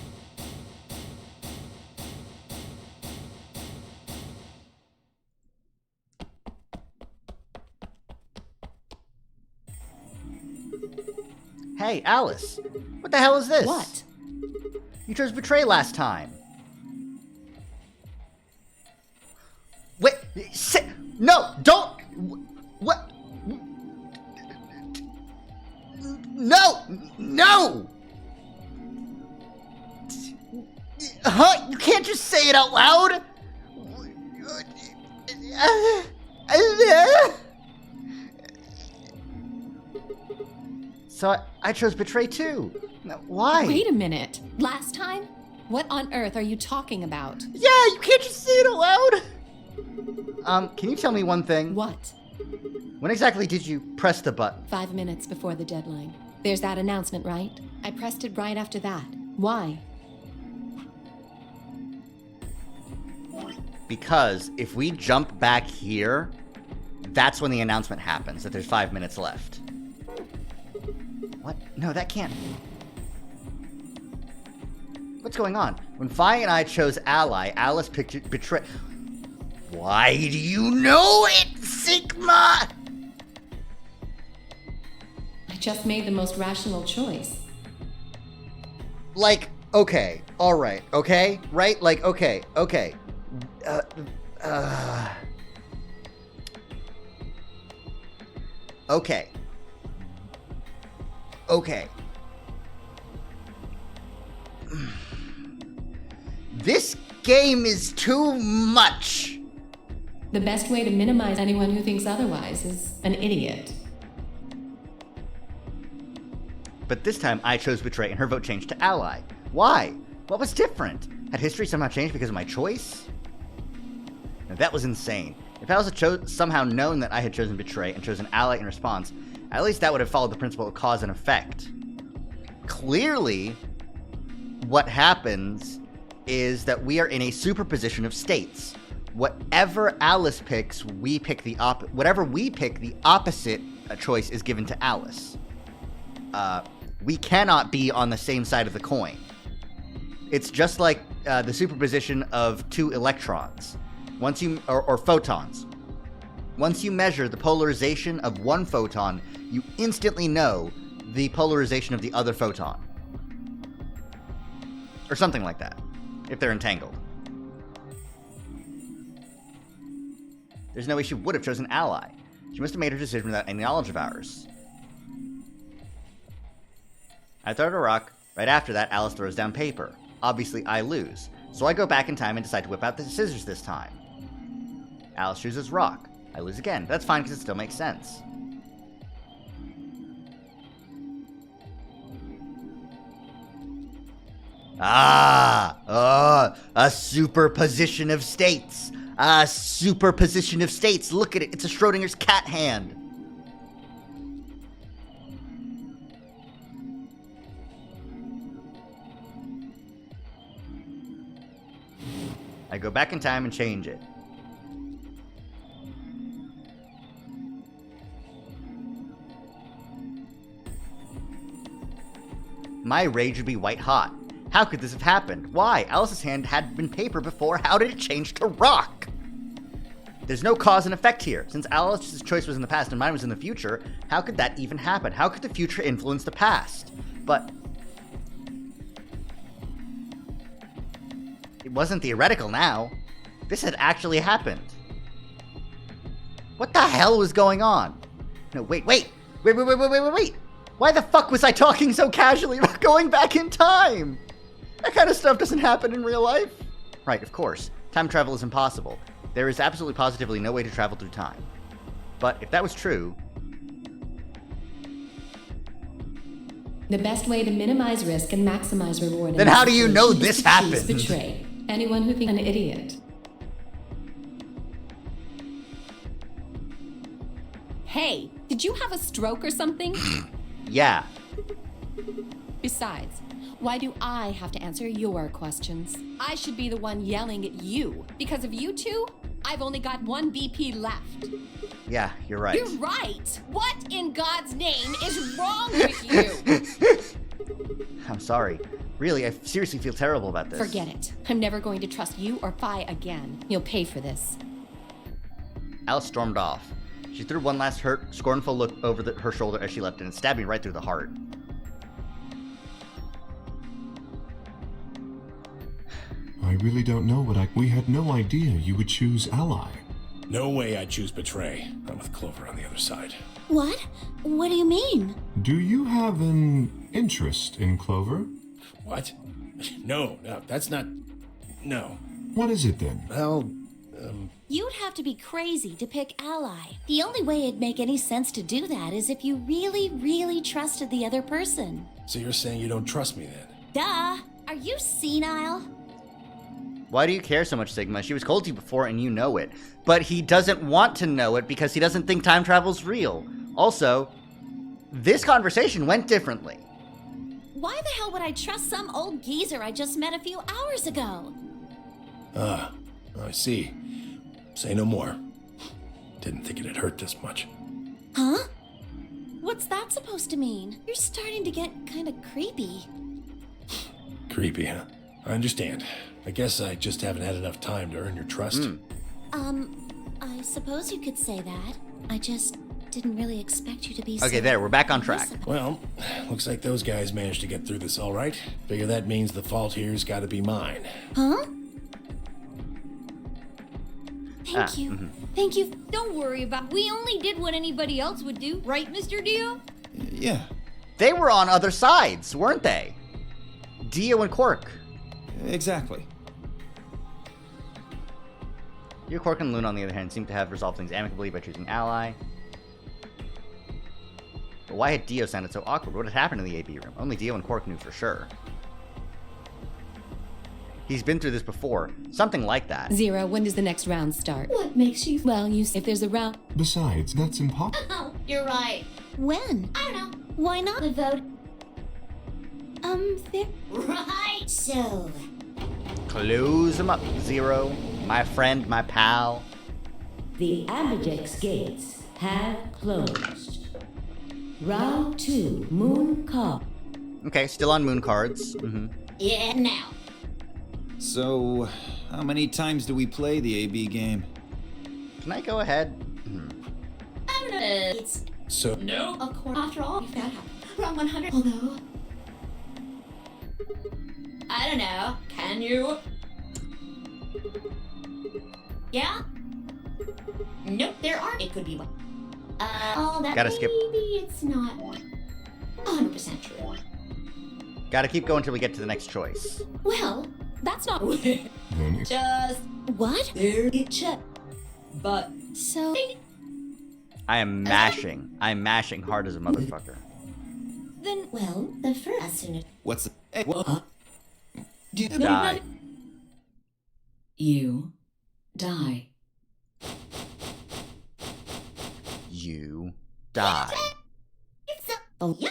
Hey, Alice. What the hell is this? What? You chose betray last time. Wait, no, don't. What? No, no. Huh? You can't just say it out loud. So I chose betray too. Why? Wait a minute. Last time? What on earth are you talking about? Yeah, you can't just say it out loud. Can you tell me one thing? What? When exactly did you press the button? 5 minutes before the deadline. There's that announcement, right? I pressed it right after that. Why? Because if we jump back here, that's when the announcement happens, that there's 5 minutes left. What? No, that can't. What's going on? When Fi and I chose ally, Alice picked betray. Why do you know it, Sigma? I just made the most rational choice. Like, okay, alright, okay, right? Like, okay. Okay. This game is too much. The best way to minimize anyone who thinks otherwise is an idiot. But this time I chose betray and her vote changed to ally. Why? What was different? Had history somehow changed because of my choice? Now, that was insane. If Alice had somehow known that I had chosen betray and chosen ally in response, at least that would have followed the principle of cause and effect. Clearly, what happens is that we are in a superposition of states. Whatever Alice picks, we pick the whatever we pick, the opposite choice is given to Alice. We cannot be on the same side of the coin. It's just like the superposition of two electrons, or photons. Once you measure the polarization of one photon, you instantly know the polarization of the other photon. Or something like that, if they're entangled. There's no way she would have chosen ally. She must have made her decision without any knowledge of ours. I throw a rock. Right after that, Alice throws down paper. Obviously, I lose. So I go back in time and decide to whip out the scissors this time. Alice chooses rock. I lose again. That's fine because it still makes sense. A superposition of states. A superposition of states. Look at it. It's a Schrodinger's cat hand. I go back in time and change it. My rage would be white hot. How could this have happened? Why? Alice's hand had been paper before. How did it change to rock? There's no cause and effect here. Since Alice's choice was in the past and mine was in the future, how could that even happen? How could the future influence the past? But it wasn't theoretical now. This had actually happened. What the hell was going on? No, wait. Why the fuck was I talking so casually about going back in time? That kind of stuff doesn't happen in real life. Right, of course. Time travel is impossible. There is absolutely positively no way to travel through time. But if that was true... The best way to minimize risk and maximize reward... Then how do you know this happened? Betray anyone who thinks an idiot. Hey, did you have a stroke or something? Yeah. Besides, why do I have to answer your questions? I should be the one yelling at you. Because of you two, I've only got one BP left. Yeah, you're right. You're right. What in God's name is wrong with you? I'm sorry. Really, I seriously feel terrible about this. Forget it. I'm never going to trust you or Phi again. You'll pay for this. Alice stormed off. She threw one last scornful look over her shoulder as she left, and it stabbed me right through the heart. I really don't know what we had no idea you would choose ally. No way I'd choose betray. I'm with Clover on the other side. What? What do you mean? Do you have an interest in Clover? What? No, that's not... No. What is it then? Well, You'd have to be crazy to pick ally. The only way it'd make any sense to do that is if you really, really trusted the other person. so you're saying you don't trust me then? Duh! Are you senile? Why do you care so much, Sigma? She was cold to you before and you know it. But he doesn't want to know it because he doesn't think time travel's real. Also, this conversation went differently. Why the hell would I trust some old geezer I just met a few hours ago? I see. Say no more. Didn't think it'd hurt this much. Huh? What's that supposed to mean? You're starting to get kind of creepy. Creepy, huh? I understand. I guess I just haven't had enough time to earn your trust. I suppose you could say that. I just didn't really expect you to be Okay, there, we're back on track. Well, looks like those guys managed to get through this all right. Figure that means the fault here's got to be mine. Huh? Thank you. Thank you. Don't worry about it. We only did what anybody else would do, right, Mr. Dio? Yeah, They were on other sides, weren't they? Dio and Quark. exactly. You, Quark, and Luna, on the other hand, seem to have resolved things amicably by choosing ally. But why had Dio sounded so awkward? What had happened in the AB room? Only Dio and Quark knew for sure. He's been through this before. Something like that. Zero, when does the next round start? What makes you... Well, if there's a round... Besides, that's impossible. Oh, you're right. When? I don't know. Why not? The vote. There. Right, so. Close him up, Zero. My friend, my pal. The Ambigex gates have closed. Round 2, Moon Call. Okay, still on moon cards. Yeah, now. So, how many times do we play the AB game? Can I go ahead? I don't know. It's So, no, of course. After all, if that happened, wrong 100. Although, I don't know. Can you? Yeah. Nope, there aren't. It could be one. Oh, that Gotta maybe skip. it's not 100% true. Gotta keep going till we get to the next choice. Well, That's not... Then it's just What? There it check. But So. I am mashing. I'm mashing hard as a motherfucker. then, well, the first as soon as What's the... Hey, what? Die. You die. You die. it's a Oh. yeah.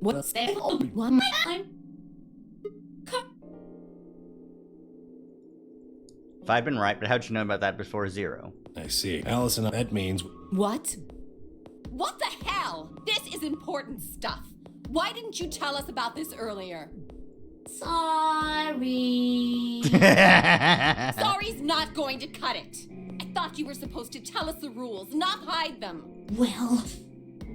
What's that? What? If I'd been right, but how'd you know about that before Zero? I see. Allison, that means... What? What the hell? This is important stuff. Why didn't you tell us about this earlier? Sorry. Sorry's not going to cut it. I thought you were supposed to tell us the rules, not hide them. Well,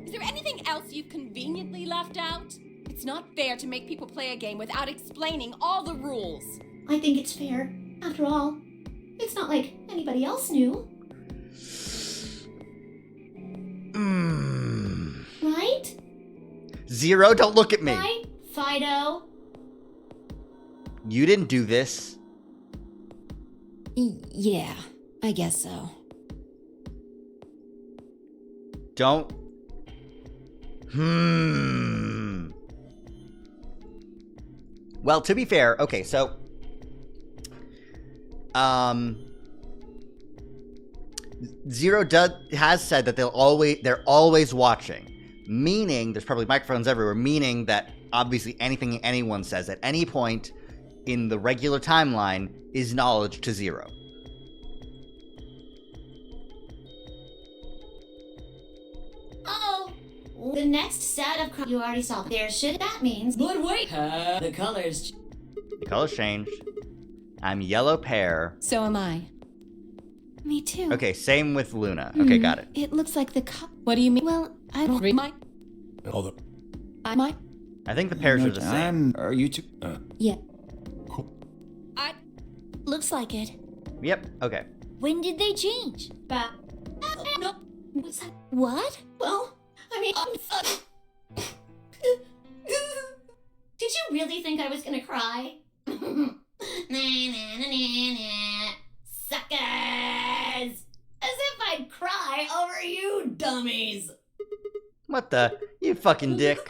Is there anything else you've conveniently left out? It's not fair to make people play a game without explaining all the rules. I think it's fair. After all, it's not like anybody else knew, right? Zero, don't look at me. Right, Fido? You didn't do this. Yeah, I guess so. Don't. Well, to be fair, okay, so Zero has said that they're always watching, meaning there's probably microphones everywhere, meaning that obviously anything anyone says at any point in the regular timeline is knowledge to 0. Oh, the next set of you already saw. There should. That means. But wait, the colors. The colors changed. I'm yellow pear. So am I. Me too. Okay, same with Luna. Okay, got it. It looks like the cup. What do you mean? Well, I don't. Read my. Although, I might. I think the pairs are the same. Are you two? Yeah. Looks like it. Yep, okay. When did they change? No. What? Well, I mean, did you really think I was gonna cry? Suckers! As if I'd cry over you dummies. What the? You fucking dick.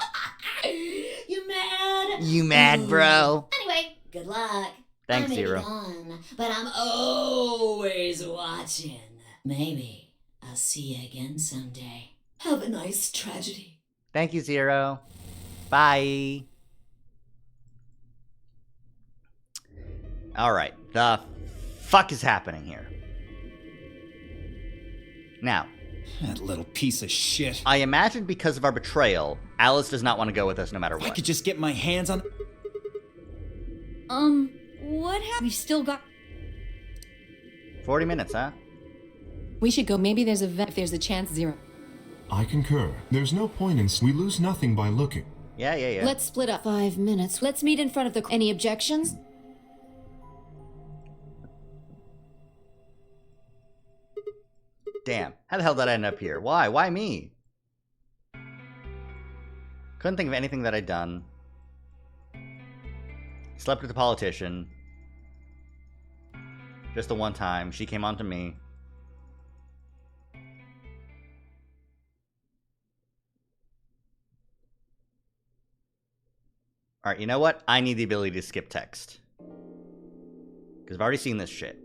You mad? You mad, bro? Anyway, good luck. Thanks, I may be Zero. gone, but I'm always watching. Maybe I'll see you again someday. Have a nice tragedy. Thank you, Zero. Bye. Alright, the fuck is happening here? Now, That little piece of shit. I imagine because of our betrayal, Alice does not want to go with us no matter If I what. could just get my hands on. What happened? We've still got. 40 minutes, huh? We should go. Maybe there's a vent if there's a chance 0. I concur. There's no point in. We lose nothing by looking. Yeah. Let's split up. 5 minutes. Let's meet in front of the. Any objections? Damn. How the hell did I end up here? Why? Why me? Couldn't think of anything that I'd done. Slept with a politician. Just the one time. She came on to me. Alright, you know what? I need the ability to skip text. Because I've already seen this shit.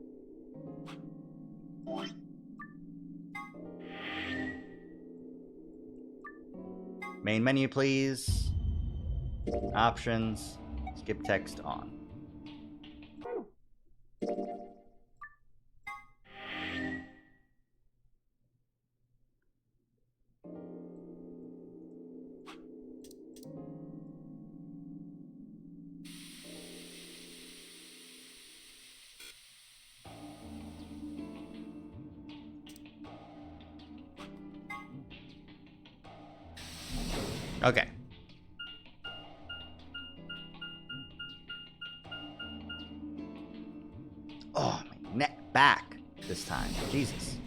Main menu, please. Options. Skip text on. Okay. Oh, my neck back this time. Jesus.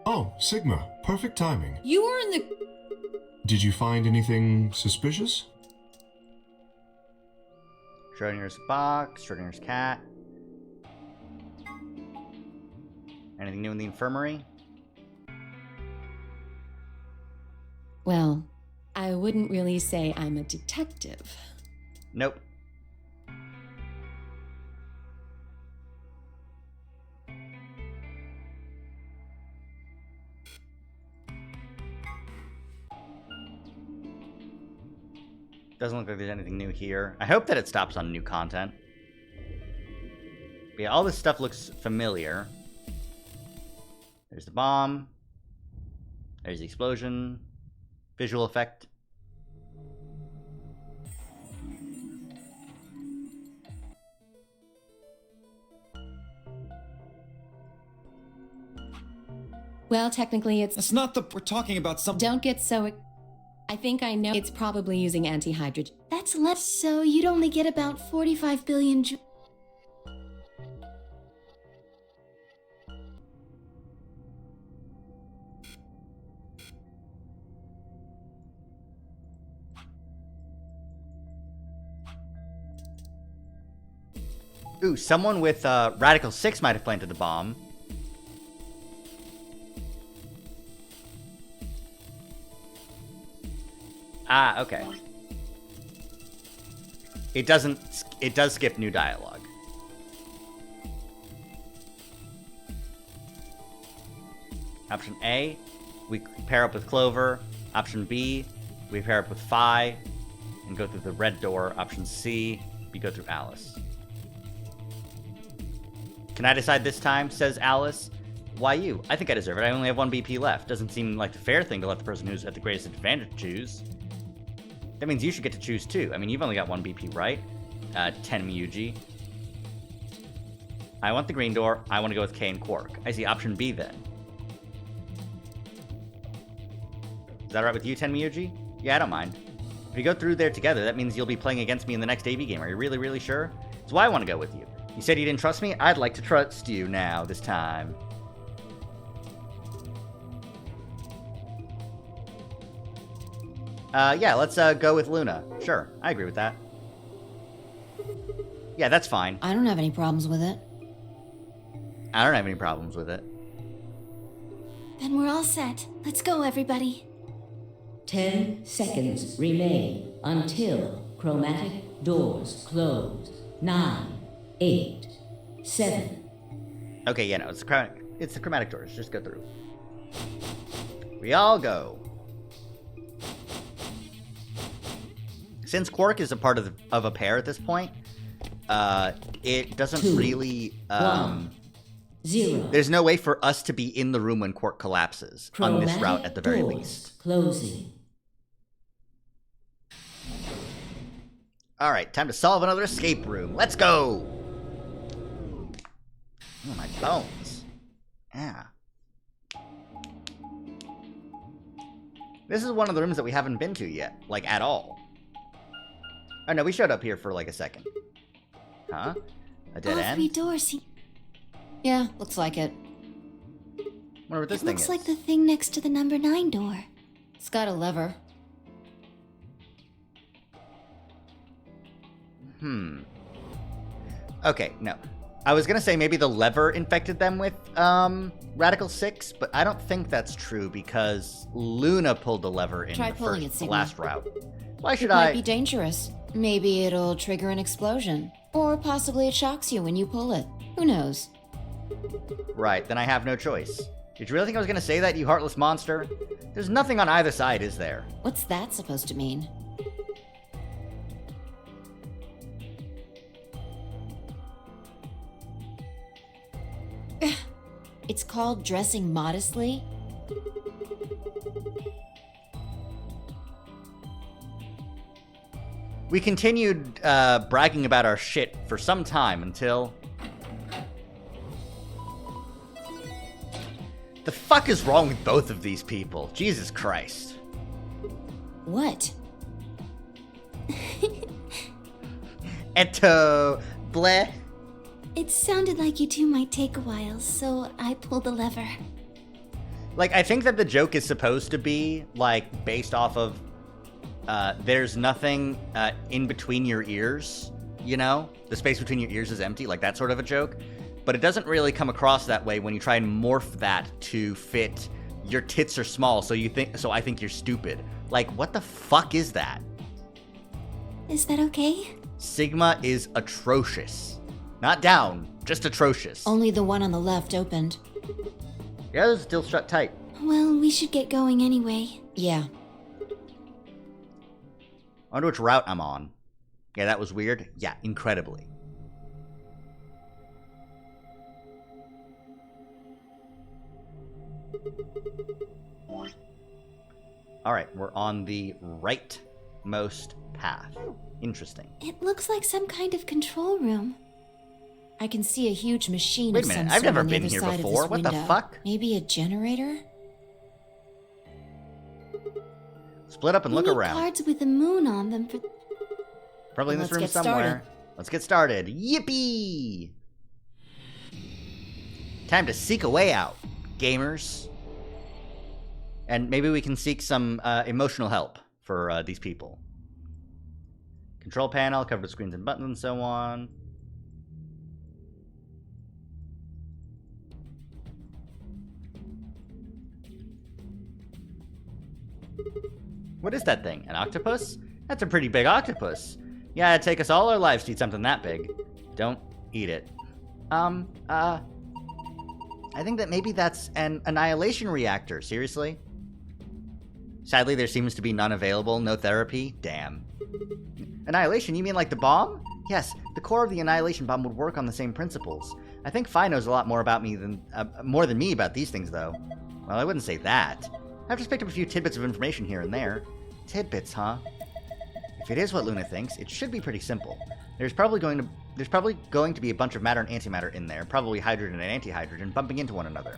Oh, Sigma. Perfect timing. You were in the. Did you find anything suspicious? Schrodinger's box, Schrodinger's cat. Anything new in the infirmary? Well, I wouldn't really say I'm a detective. Nope. Doesn't look like there's anything new here. I hope that it stops on new content. But yeah, all this stuff looks familiar. There's the bomb. There's the explosion. Visual effect. Well, technically it's. That's not the. We're talking about something. Don't get so. I think I know. It's probably using antihydrogen. That's less, so you'd only get about 45 billion. Ooh, someone with Radical 6 might have planted the bomb. Ah, okay. It doesn't... It does skip new dialogue. Option A, we pair up with Clover. Option B, we pair up with Phi and go through the red door. Option C, we go through Alice. Can I decide this time, says Alice. Why you? I think I deserve it. I only have 1 BP left. Doesn't seem like the fair thing to let the person who's at the greatest advantage choose. That means you should get to choose too. I mean, you've only got 1 BP, right? 10 Miyuji. I want the green door. I want to go with K and Quark. I see option B then. Is that alright with you, 10 Miyuji? Yeah, I don't mind. If you go through there together, that means you'll be playing against me in the next AV game. Are you really, really sure? That's why I want to go with you. You said you didn't trust me? I'd like to trust you now, this time. Yeah, let's go with Luna. Sure, I agree with that. Yeah, that's fine. I don't have any problems with it. I don't have any problems with it. Then we're all set. Let's go, everybody. 10 seconds remain until chromatic doors close. 9, 8, 7. Okay, yeah, no, it's the chromatic doors. Just go through. We all go. Since Quark is a part of a pair at this point, it doesn't 2, really. 1, 0. There's no way for us to be in the room when Quark collapses on this route at the very least. Closing. All right, time to solve another escape room. Let's go. Oh, my bones. Yeah. This is one of the rooms that we haven't been to yet, like at all. Oh no, we showed up here for like a second. Huh? A dead all end? 3 doors. Yeah, looks like it. Wonder what this It thing looks is. like the thing next to the number 9 door. It's got a lever. Okay, no. I was gonna say maybe the lever infected them with Radical 6, but I don't think that's true because Luna pulled the lever in Try the pulling first, it, the Sigma. last route. Why should It might I? be dangerous. Maybe it'll trigger an explosion. Or possibly it shocks you when you pull it. Who knows? Right, then I have no choice. Did you really think I was gonna say that, you heartless monster? There's nothing on either side, is there? What's that supposed to mean? It's called dressing modestly? We continued bragging about our shit for some time until... The fuck is wrong with both of these people? Jesus Christ. What? Eto... bleh. It sounded like you two might take a while, so I pulled the lever. Like, I think that the joke is supposed to be, like, based off of, there's nothing in between your ears, you know? The space between your ears is empty, like that sort of a joke. But it doesn't really come across that way when you try and morph that to fit your tits are small, so I think you're stupid. Like, what the fuck is that? Is that okay? Sigma is atrocious. Not down, just atrocious. Only the one on the left opened. The others still shut tight. Well, we should get going anyway. Yeah. I wonder which route I'm on. Yeah, that was weird. Yeah, incredibly. Alright, we're on the rightmost path. Interesting. It looks like some kind of control room. I can see a huge machine Wait of a some minute, I've sort never on the been other here side of before. this What the window. fuck? Maybe a generator? Split up and look We need around. cards with a moon on them for... Probably in Then this let's room get somewhere. started. Let's get started. Yippee! Time to seek a way out, gamers. And maybe we can seek some emotional help for these people. Control panel, covered with screens and buttons and so on. What is that thing? An octopus? That's a pretty big octopus. Yeah, it'd take us all our lives to eat something that big. Don't eat it. I think that maybe that's an annihilation reactor. Seriously? Sadly, there seems to be none available. No therapy. Damn. Annihilation? You mean like the bomb? Yes, the core of the annihilation bomb would work on the same principles. I think Phi knows a lot more about me than more than me about these things, though. Well, I wouldn't say that. I've just picked up a few tidbits of information here and there. Tidbits, huh? If it is what Luna thinks, it should be pretty simple. There's probably going to be a bunch of matter and antimatter in there, probably hydrogen and antihydrogen, bumping into one another.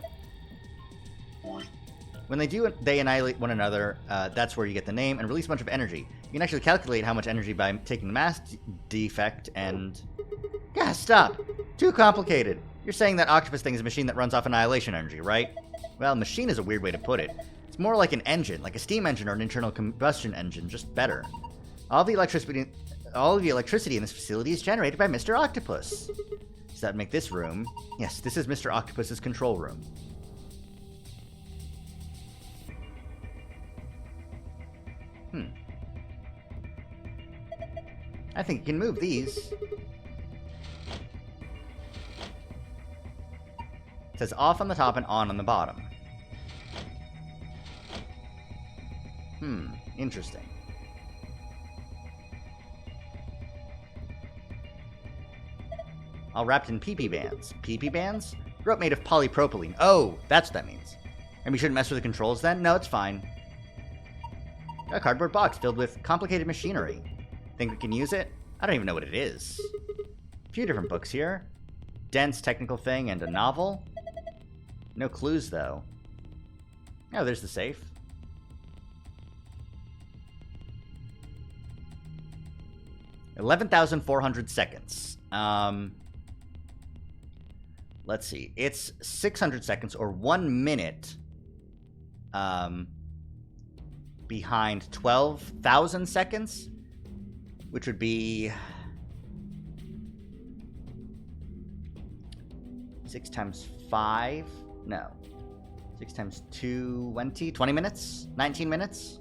When they annihilate one another, that's where you get the name and release a bunch of energy. You can actually calculate how much energy by taking the mass defect and... Yeah, stop! Too complicated. You're saying that octopus thing is a machine that runs off annihilation energy, right? Well, machine is a weird way to put it. It's more like an engine, like a steam engine or an internal combustion engine, just better. All of the electricity in this facility is generated by Mr. Octopus. Does that make this room? Yes, this is Mr. Octopus's control room. I think you can move these. It says off on the top and on the bottom. Interesting. All wrapped in PP bands. PP bands? Rope made of polypropylene. Oh, that's what that means. And we shouldn't mess with the controls then? No, it's fine. A cardboard box filled with complicated machinery. Think we can use it? I don't even know what it is. A few different books here. Dense technical thing and a novel. No clues, though. Oh, there's the safe. $11,400 seconds. Let's see. It's 600 seconds or 1 minute behind 12,000 seconds, which would be 6 times 5. No. 6 times 2, 20 minutes? 19 minutes?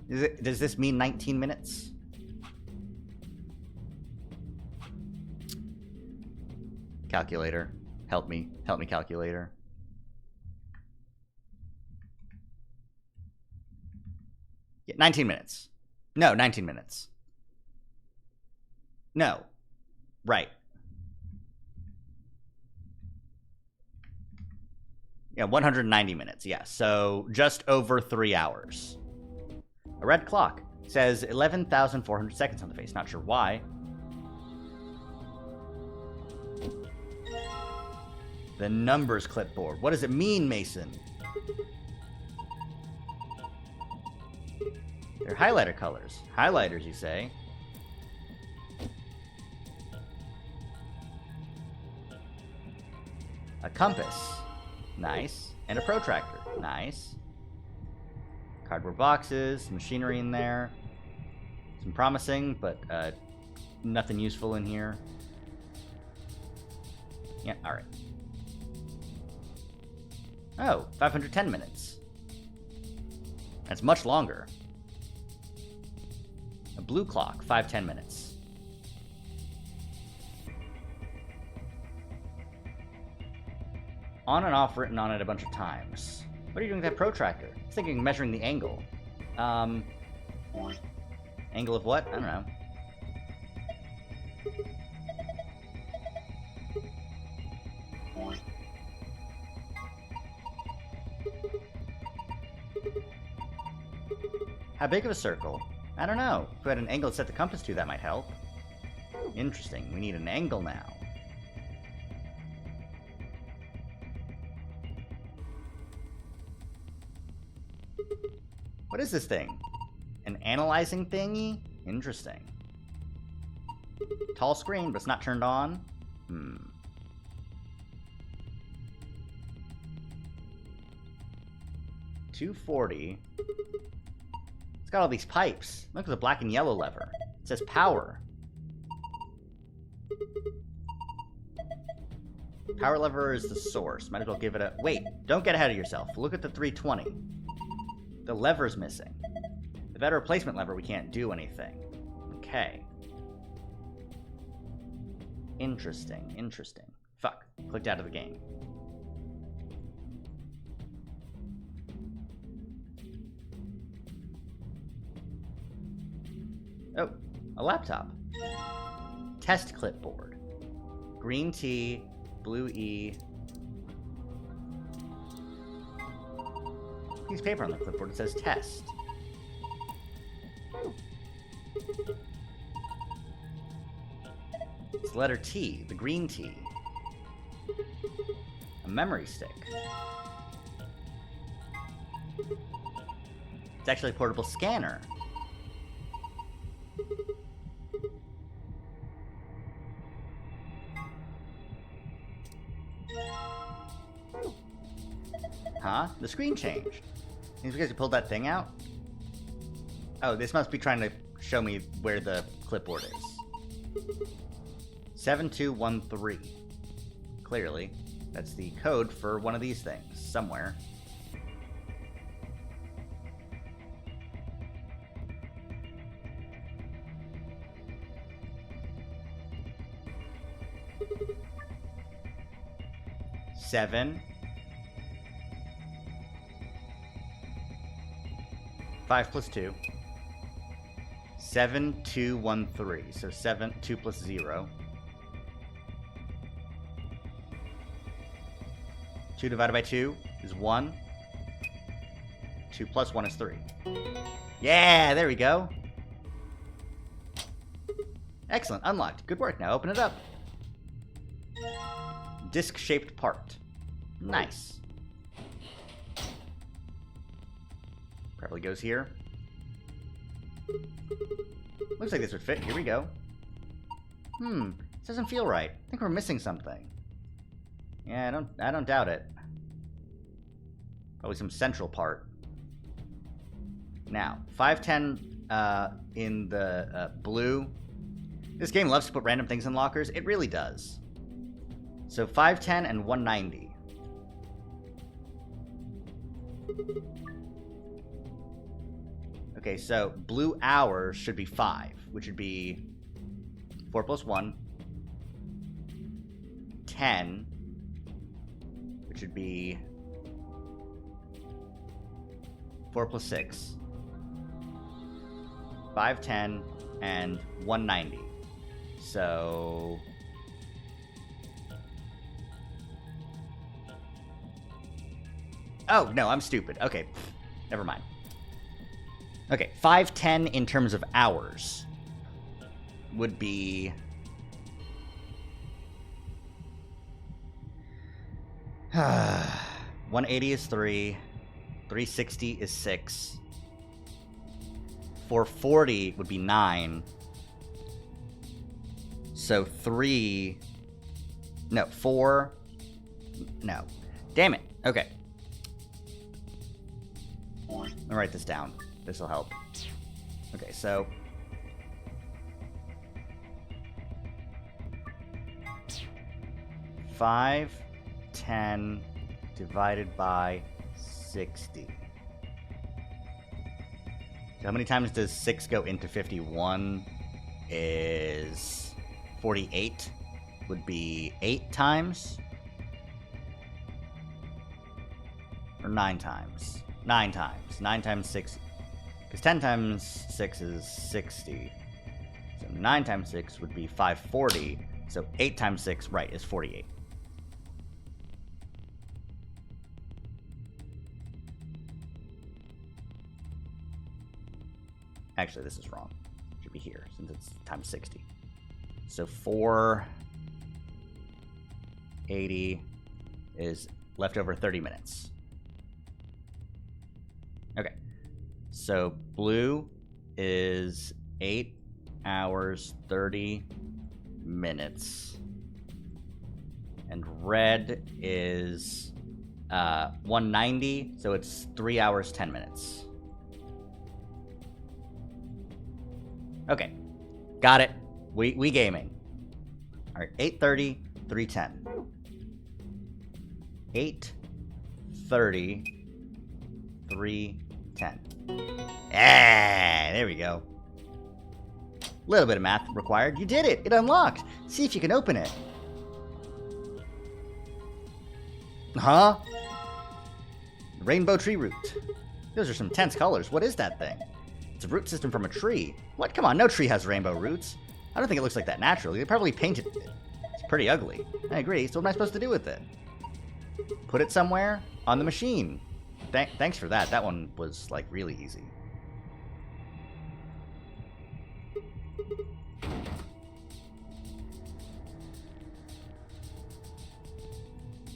Does this mean 19 minutes? Calculator. Help me. Help me, calculator. Yeah, 19 minutes. No, 19 minutes. No. Right. Yeah, 190 minutes. Yeah, so just over 3 hours. A red clock says 11,400 seconds on the face. Not sure why. The numbers clipboard. What does it mean, Mason? They're highlighter colors. Highlighters, you say? A compass. Nice. And a protractor. Nice. Cardboard boxes, machinery in there. Some promising, but nothing useful in here. Yeah, alright. Oh, 510 minutes. That's much longer. A blue clock, 510 minutes. On and off written on it a bunch of times. What are you doing with that protractor? I was thinking measuring the angle. Angle of what? I don't know. How big of a circle? I don't know. If we had an angle to set the compass to, that might help. Interesting. We need an angle now. What is this thing? An analyzing thingy? Interesting. Tall screen, but it's not turned on? 240. It's got all these pipes. Look at the black and yellow lever. It says power. Power lever is the source. Might as well give it a... Wait, don't get ahead of yourself. Look at the 320. The lever's missing. Without a replacement lever, we can't do anything. Okay. Interesting, interesting. Fuck. Clicked out of the game. Oh, a laptop. Test clipboard. Green T, blue E. Piece of paper on the clipboard. It says test. It's letter T, the green T. A memory stick. It's actually a portable scanner. Huh? The screen changed. It's because you pulled that thing out? Oh, this must be trying to show me where the clipboard is. 7213. Clearly, that's the code for one of these things, somewhere. Seven. 5 plus 2. 7213. So 2 plus 0. 2 divided by 2 is 1. 2 plus 1 is 3. Yeah, there we go. Excellent, unlocked. Good work. Now open it up. Disc-shaped part. Nice. Probably goes here. Looks like this would fit. Here we go. This doesn't feel right. I think we're missing something. Yeah, I don't doubt it. Probably some central part. Now, 510 in the blue. This game loves to put random things in lockers. It really does. So 510 and 190. Okay, so blue hours should be 5, which would be 4 plus 1. 10, which would be 4 plus 6. 510 and 190. So oh, no, I'm stupid. Okay, never mind. Okay, 510 in terms of hours would be 180 is 3, 360 is 6, 440 would be 9, so 3, no, 4, no, damn it, okay. Let me write this down. This will help. Okay, so 510 divided by 60. So how many times does 6 go into 51? Is 48. Would be 8 times? Or 9 times? 9 times. 9 times 6. Because 10 times 6 is 60. So 9 times 6 would be 540. So 8 times 6, right, is 48. Actually, this is wrong. It should be here, since it's times 60. So 480 is left over 30 minutes. Okay. So blue is 8 hours, 30 minutes. And red is 190, so it's 3 hours, 10 minutes. Okay. Got it. We gaming. All right, 8:30, 3:10. 8:30, 3:10. There we go. Little bit of math required. You did it. It unlocked. See if you can open it. Huh? Rainbow tree root. Those are some tense colors. What is that thing? It's a root system from a tree. What? Come on, no tree has rainbow roots. I don't think it looks like that naturally. They probably painted it. It's pretty ugly. I agree. So what am I supposed to do with it? Put it somewhere? On the machine. Thanks for that. That one was, like, really easy.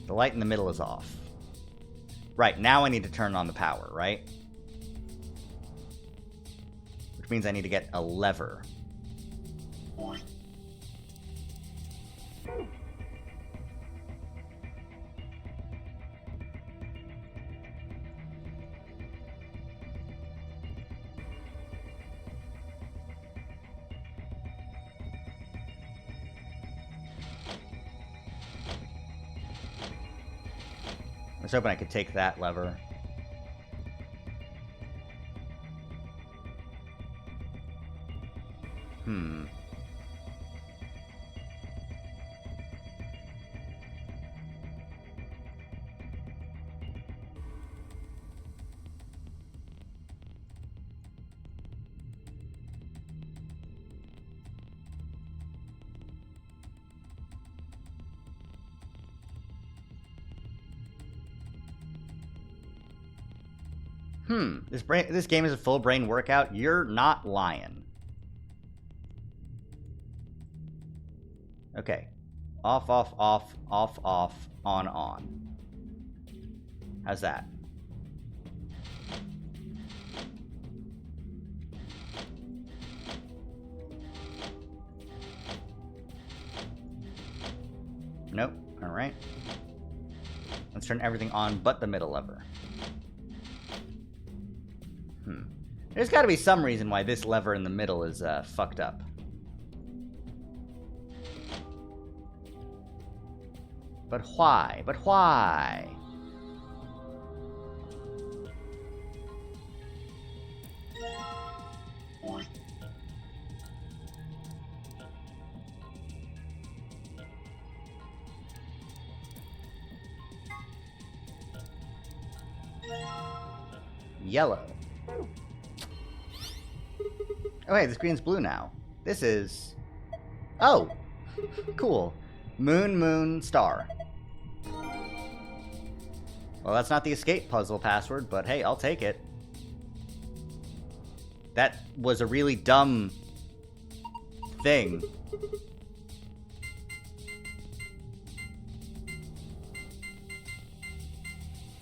The light in the middle is off. Right, now I need to turn on the power, right? Which means I need to get a lever. I was hoping I could take that lever. This game is a full brain workout. You're not lying. Okay. Off, off, off, off, off, on. How's that? Nope. Alright. Let's turn everything on but the middle lever. There's got to be some reason why this lever in the middle is fucked up. But why? But why? Yellow. Oh, hey, the screen's blue now. This is... Oh! Cool. Moon, star. Well, that's not the escape puzzle password, but hey, I'll take it. That was a really dumb thing.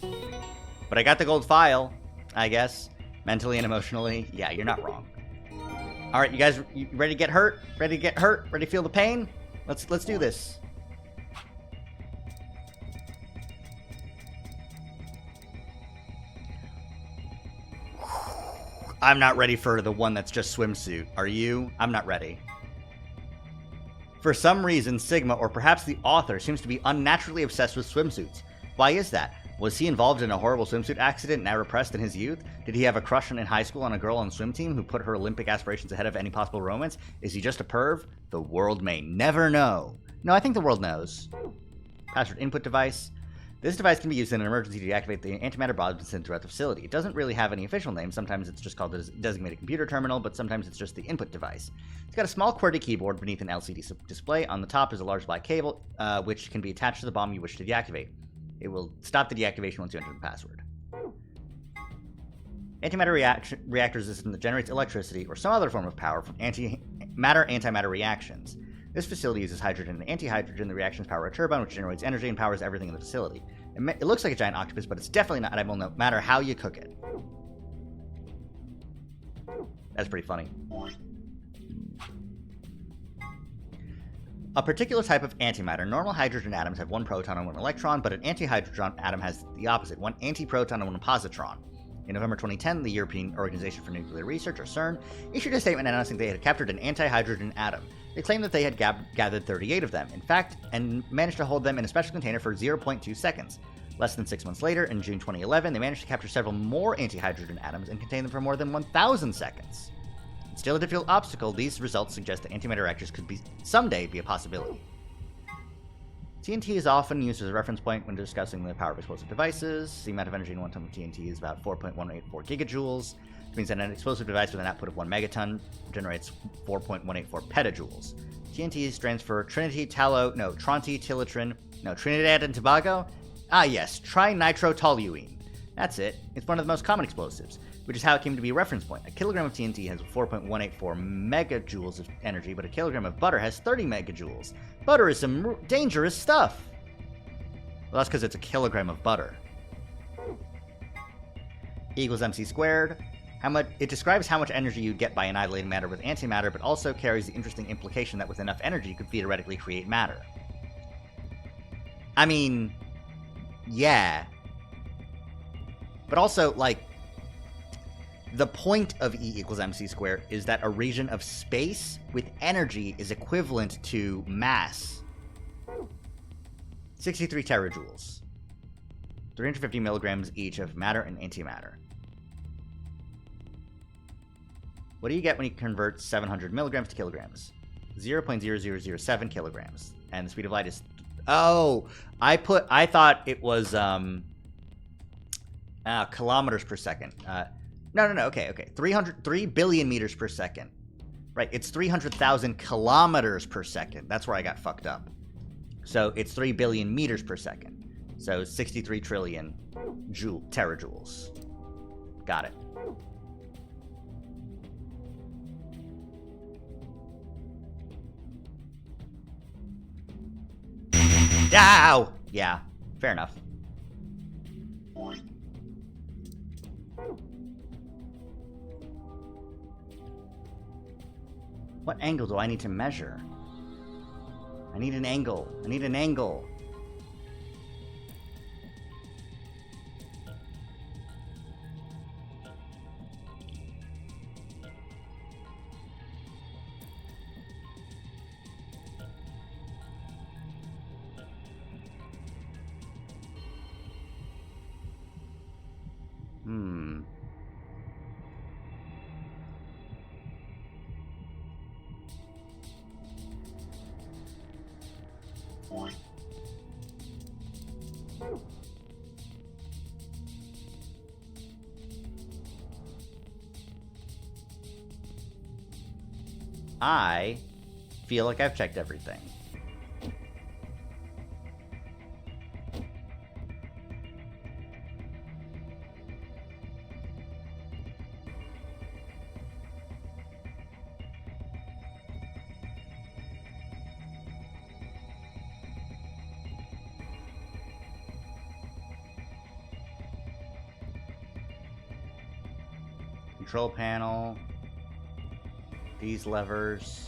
But I got the gold file, I guess. Mentally and emotionally. Yeah, you're not wrong. Alright, you guys you ready to get hurt? Ready to get hurt? Ready to feel the pain? Let's do this. I'm not ready for the one that's just swimsuit. Are you? I'm not ready. For some reason, Sigma, or perhaps the author, seems to be unnaturally obsessed with swimsuits. Why is that? Was he involved in a horrible swimsuit accident now repressed in his youth? Did he have a crush in high school on a girl on the swim team who put her Olympic aspirations ahead of any possible romance? Is he just a perv? The world may never know. No, I think the world knows. Password input device. This device can be used in an emergency to deactivate the antimatter bombs sent throughout the facility. It doesn't really have any official name. Sometimes it's just called a designated computer terminal, but sometimes it's just the input device. It's got a small QWERTY keyboard beneath an LCD display. On the top is a large black cable, which can be attached to the bomb you wish to deactivate. It will stop the deactivation once you enter the password. Antimatter reactor system that generates electricity or some other form of power from antimatter reactions. This facility uses hydrogen and antihydrogen. The reactions power a turbine, which generates energy and powers everything in the facility. It looks like a giant octopus, but it's definitely not edible no matter how you cook it. That's pretty funny. A particular type of antimatter. Normal hydrogen atoms have one proton and one electron, but an antihydrogen atom has the opposite, one antiproton and one positron. In November 2010, the European Organization for Nuclear Research, or CERN, issued a statement announcing they had captured an antihydrogen atom. They claimed that they had gathered 38 of them, in fact, and managed to hold them in a special container for 0.2 seconds. Less than 6 months later, in June 2011, they managed to capture several more antihydrogen atoms and contain them for more than 1,000 seconds. Still a difficult obstacle, these results suggest that antimatter reactors could someday be a possibility. TNT is often used as a reference point when discussing the power of explosive devices. The amount of energy in 1 ton of TNT is about 4.184 gigajoules, which means that an explosive device with an output of 1 megaton generates 4.184 petajoules. TNT stands for Trinidad and Tobago? Ah yes, trinitrotoluene. That's it. It's one of the most common explosives, which is how it came to be a reference point. A kilogram of TNT has 4.184 megajoules of energy, but a kilogram of butter has 30 megajoules. Butter is some dangerous stuff. Well, that's because it's a kilogram of butter. E equals mc squared. It describes how much energy you'd get by annihilating matter with antimatter, but also carries the interesting implication that with enough energy, you could theoretically create matter. I mean, yeah. But also, like, the point of E equals mc squared is that a region of space with energy is equivalent to mass. 63 terajoules. 350 milligrams each of matter and antimatter. What do you get when you convert 700 milligrams to kilograms? 0.0007 kilograms. And the speed of light is... Oh! I thought it was, kilometers per second. No, okay. 3 billion meters per second. Right, it's 300,000 kilometers per second. That's where I got fucked up. So it's 3 billion meters per second. So 63 trillion terajoules. Got it. Ow! Yeah, fair enough. What angle do I need to measure? I need an angle. I feel like I've checked everything. Control panel. These levers.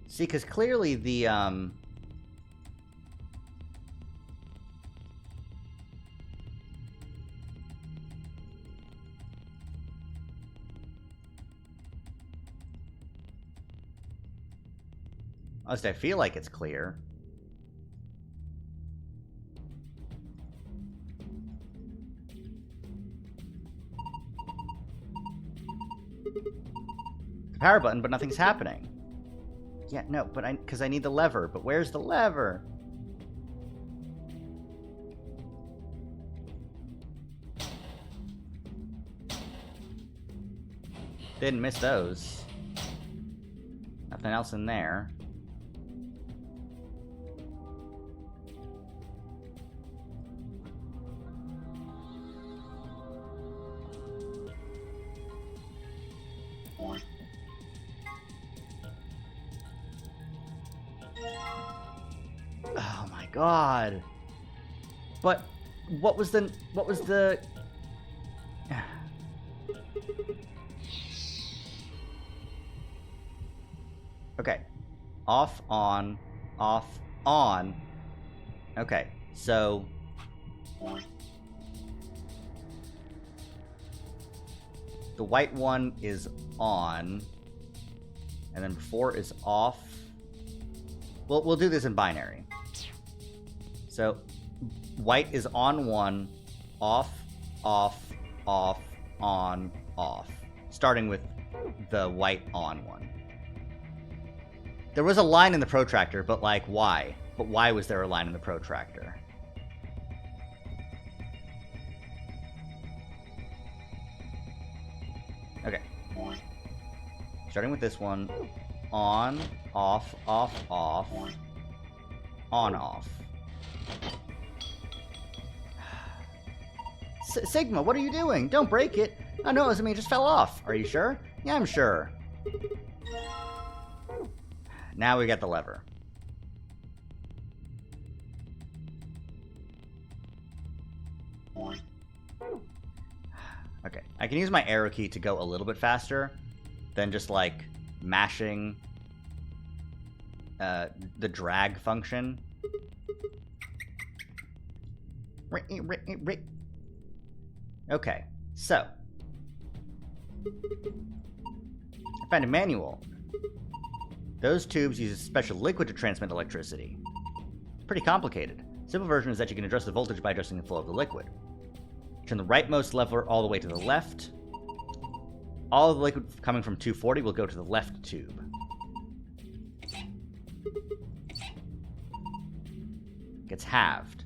See, because clearly the, at least I feel like it's clear. The power button, but nothing's happening. Yeah, no, but because I need the lever. But where's the lever? Didn't miss those. Nothing else in there. Oh my god. But what was the Okay. Off, on, off, on. Okay. So the white one is on, and then before is off. We'll do this in binary. So white is on 1, off, off, off, on, off. Starting with the white on 1. There was a line in the protractor, but like, why? But why was there a line in the protractor? Okay. Starting with this one. On, off, off, off. On, off. Sigma, what are you doing? Don't break it. Oh, no, it just fell off. Are you sure? Yeah, I'm sure. Now we got the lever. Okay, I can use my arrow key to go a little bit faster than just, like, mashing the drag function. Okay, so. I found a manual. Those tubes use a special liquid to transmit electricity. It's pretty complicated. Simple version is that you can adjust the voltage by adjusting the flow of the liquid. Turn the rightmost lever all the way to the left. All of the liquid coming from 240 will go to the left tube. Gets halved.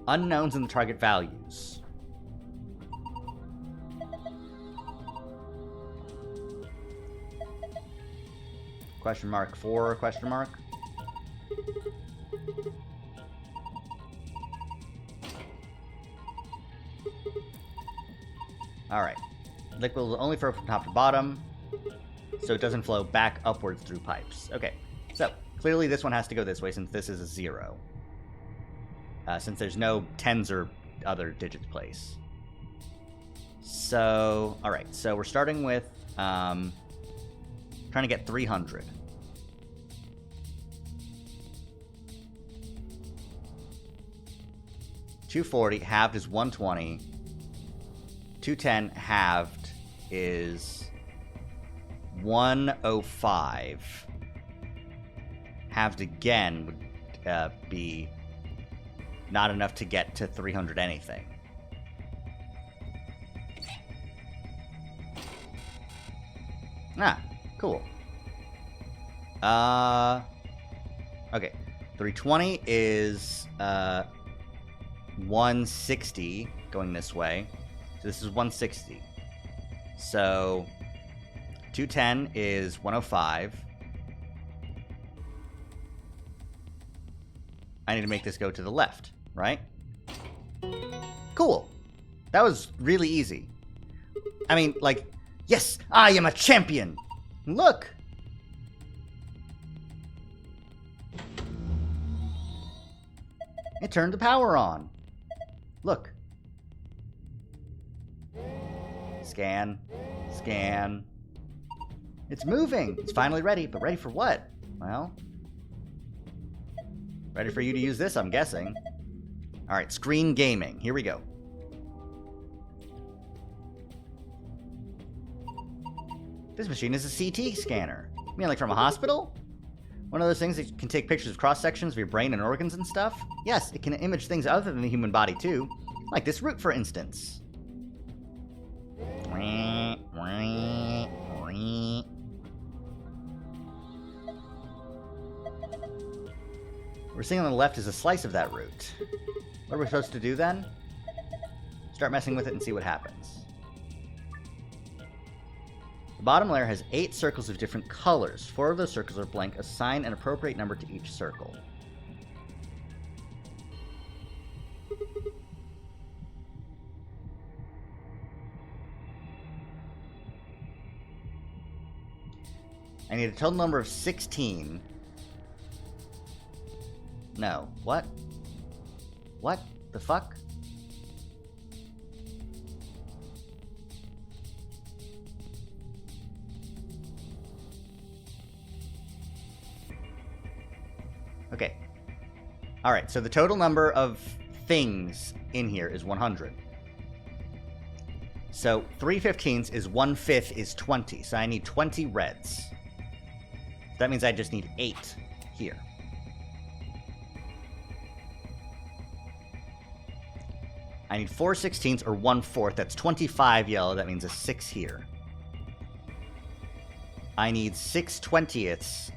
Unknowns in the target values. Question mark 4, question mark. Alright. Liquid will only flow from top to bottom, so it doesn't flow back upwards through pipes. Okay, so clearly this one has to go this way since this is a 0. Since there's no tens or other digits place. So, alright, so we're starting with trying to get 300. $240 halved is 120. 210 halved is 105. Halved again would be not enough to get to 300 anything. Ah, cool. Okay. 320 is 160 going this way. So this is 160. So 210 is 105. I need to make this go to the left, right? Cool. That was really easy. I mean, like, yes, I am a champion. Look. It turned the power on. Look. Scan. Scan. It's moving. It's finally ready, but ready for what? Well, ready for you to use this, I'm guessing. Alright, screen gaming. Here we go. This machine is a CT scanner. You mean like from a hospital? One of those things that can take pictures of cross-sections of your brain and organs and stuff? Yes, it can image things other than the human body too. Like this root, for instance. We're seeing on the left is a slice of that root. What are we supposed to do then? Start messing with it and see what happens. The bottom layer has 8 circles of different colors. 4 of those circles are blank. Assign an appropriate number to each circle. I need a total number of 16. No. What? What the fuck? Okay. Alright, so the total number of things in here is 100. So 3/15 is 1/5 is 20. So I need 20 reds. That means I just need 8 here. I need 4/16 or 1/4. That's 25 yellow. That means a 6 here. I need 6/20ths,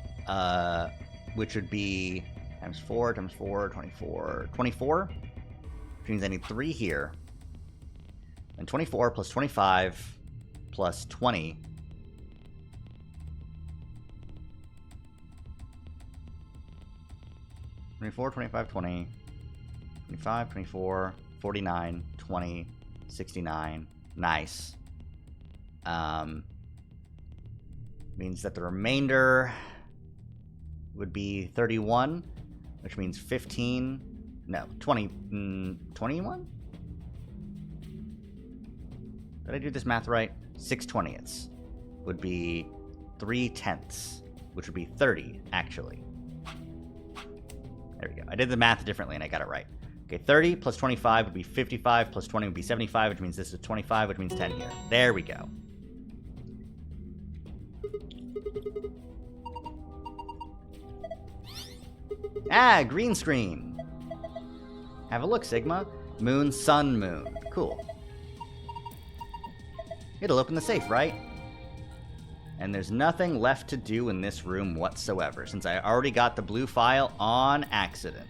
which would be times 4, 24. 24, which means I need 3 here. And 24 plus 25 plus 20. (24, 25, 20, 25, 24, 49, 20, 69. Nice. Means that the remainder would be 31, which means 15. No, 20. 21? Did I do this math right? 6/20ths would be 3/10ths, which would be 30, actually. There we go. I did the math differently and I got it right. Okay, 30 plus 25 would be 55, plus 20 would be 75, which means this is 25, which means 10 here. There we go. Ah, green screen. Have a look, Sigma. Moon, sun, moon. Cool. It'll open the safe, right? And there's nothing left to do in this room whatsoever, since I already got the blue file on accident.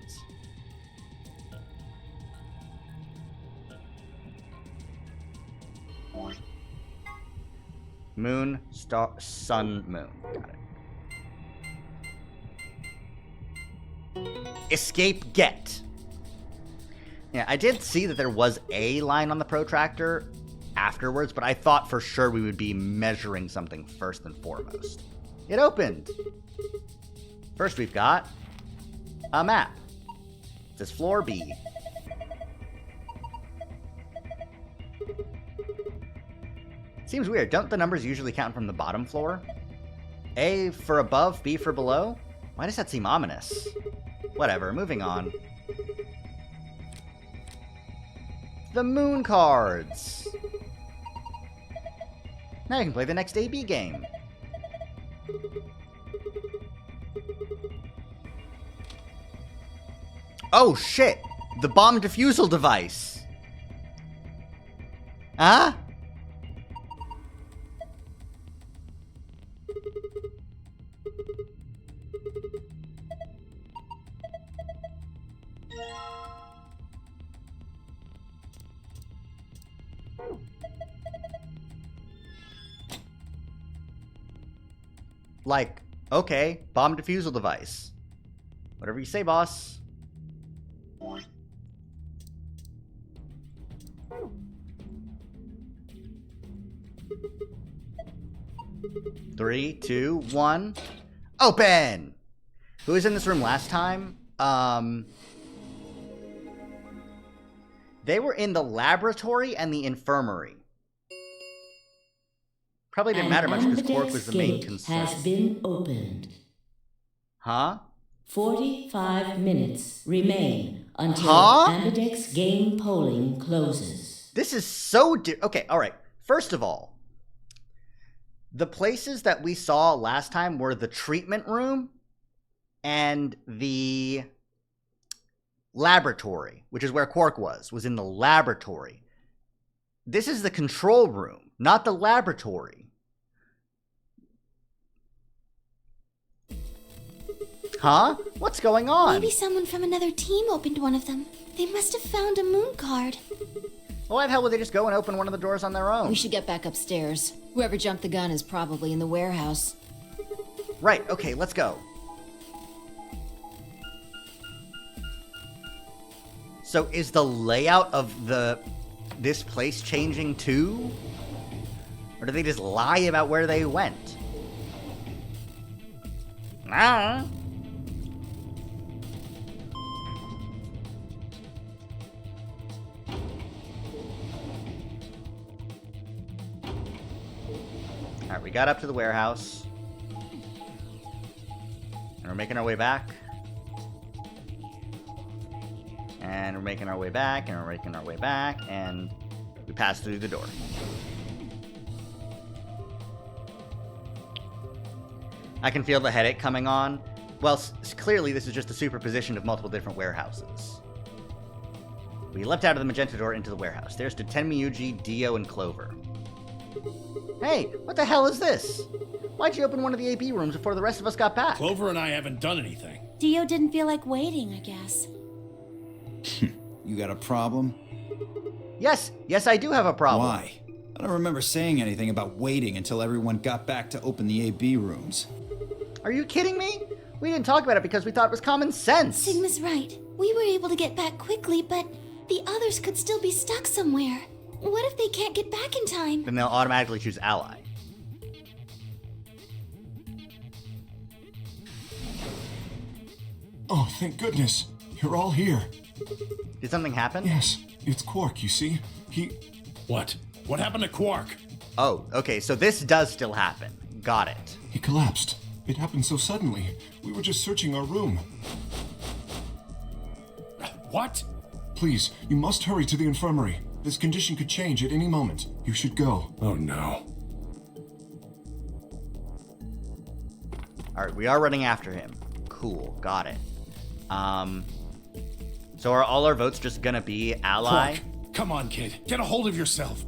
Moon, star, sun, moon. Got it. Escape, get. Yeah, I did see that there was a line on the protractor afterwards, but I thought for sure we would be measuring something first and foremost. It opened. First we've got a map. It says floor B. Seems weird. Don't the numbers usually count from the bottom floor? A for above, B for below? Why does that seem ominous? Whatever, moving on. The moon cards! Now you can play the next AB game. Oh shit! The bomb defusal device! Huh? Like, okay, bomb defusal device. Whatever you say, boss. Three, 2, 1. Open! Who was in this room last time? They were in the laboratory and the infirmary. Probably didn't matter much because Quark was the main concern. Has been opened. Huh? 45 minutes remain until Ambidex game polling closes. This is so okay, alright. First of all, the places that we saw last time were the treatment room and the laboratory, which is where Quark was in the laboratory. This is the control room, not the laboratory. Huh? What's going on? Maybe someone from another team opened one of them. They must have found a moon card. Well, why the hell would they just go and open one of the doors on their own? We should get back upstairs. Whoever jumped the gun is probably in the warehouse. Right, okay, let's go. So is the layout of this place changing too? Or do they just lie about where they went? Ah. Alright, we got up to the warehouse. And we're making our way back. And we're making our way back, and we're making our way back, and we pass through the door. I can feel the headache coming on. Well, clearly this is just a superposition of multiple different warehouses. We leapt out of the magenta door into the warehouse. There stood Tenmyuji, Dio, and Clover. Hey, what the hell is this? Why'd you open one of the AB rooms before the rest of us got back? Clover and I haven't done anything. Dio didn't feel like waiting, I guess. You got a problem? Yes, I do have a problem. Why? I don't remember saying anything about waiting until everyone got back to open the AB rooms. Are you kidding me? We didn't talk about it because we thought it was common sense. Sigma's right. We were able to get back quickly, but the others could still be stuck somewhere. What if they can't get back in time? Then they'll automatically choose ally. Oh, thank goodness. You're all here. Did something happen? Yes, it's Quark, you see? He... What? What happened to Quark? Oh, okay, so this does still happen. Got it. He collapsed. It happened so suddenly. We were just searching our room. What? Please, you must hurry to the infirmary. This condition could change at any moment. You should go. Oh no. Alright, we are running after him. Cool, got it. So are all our votes just gonna be ally? Quark, come on, kid. Get a hold of yourself.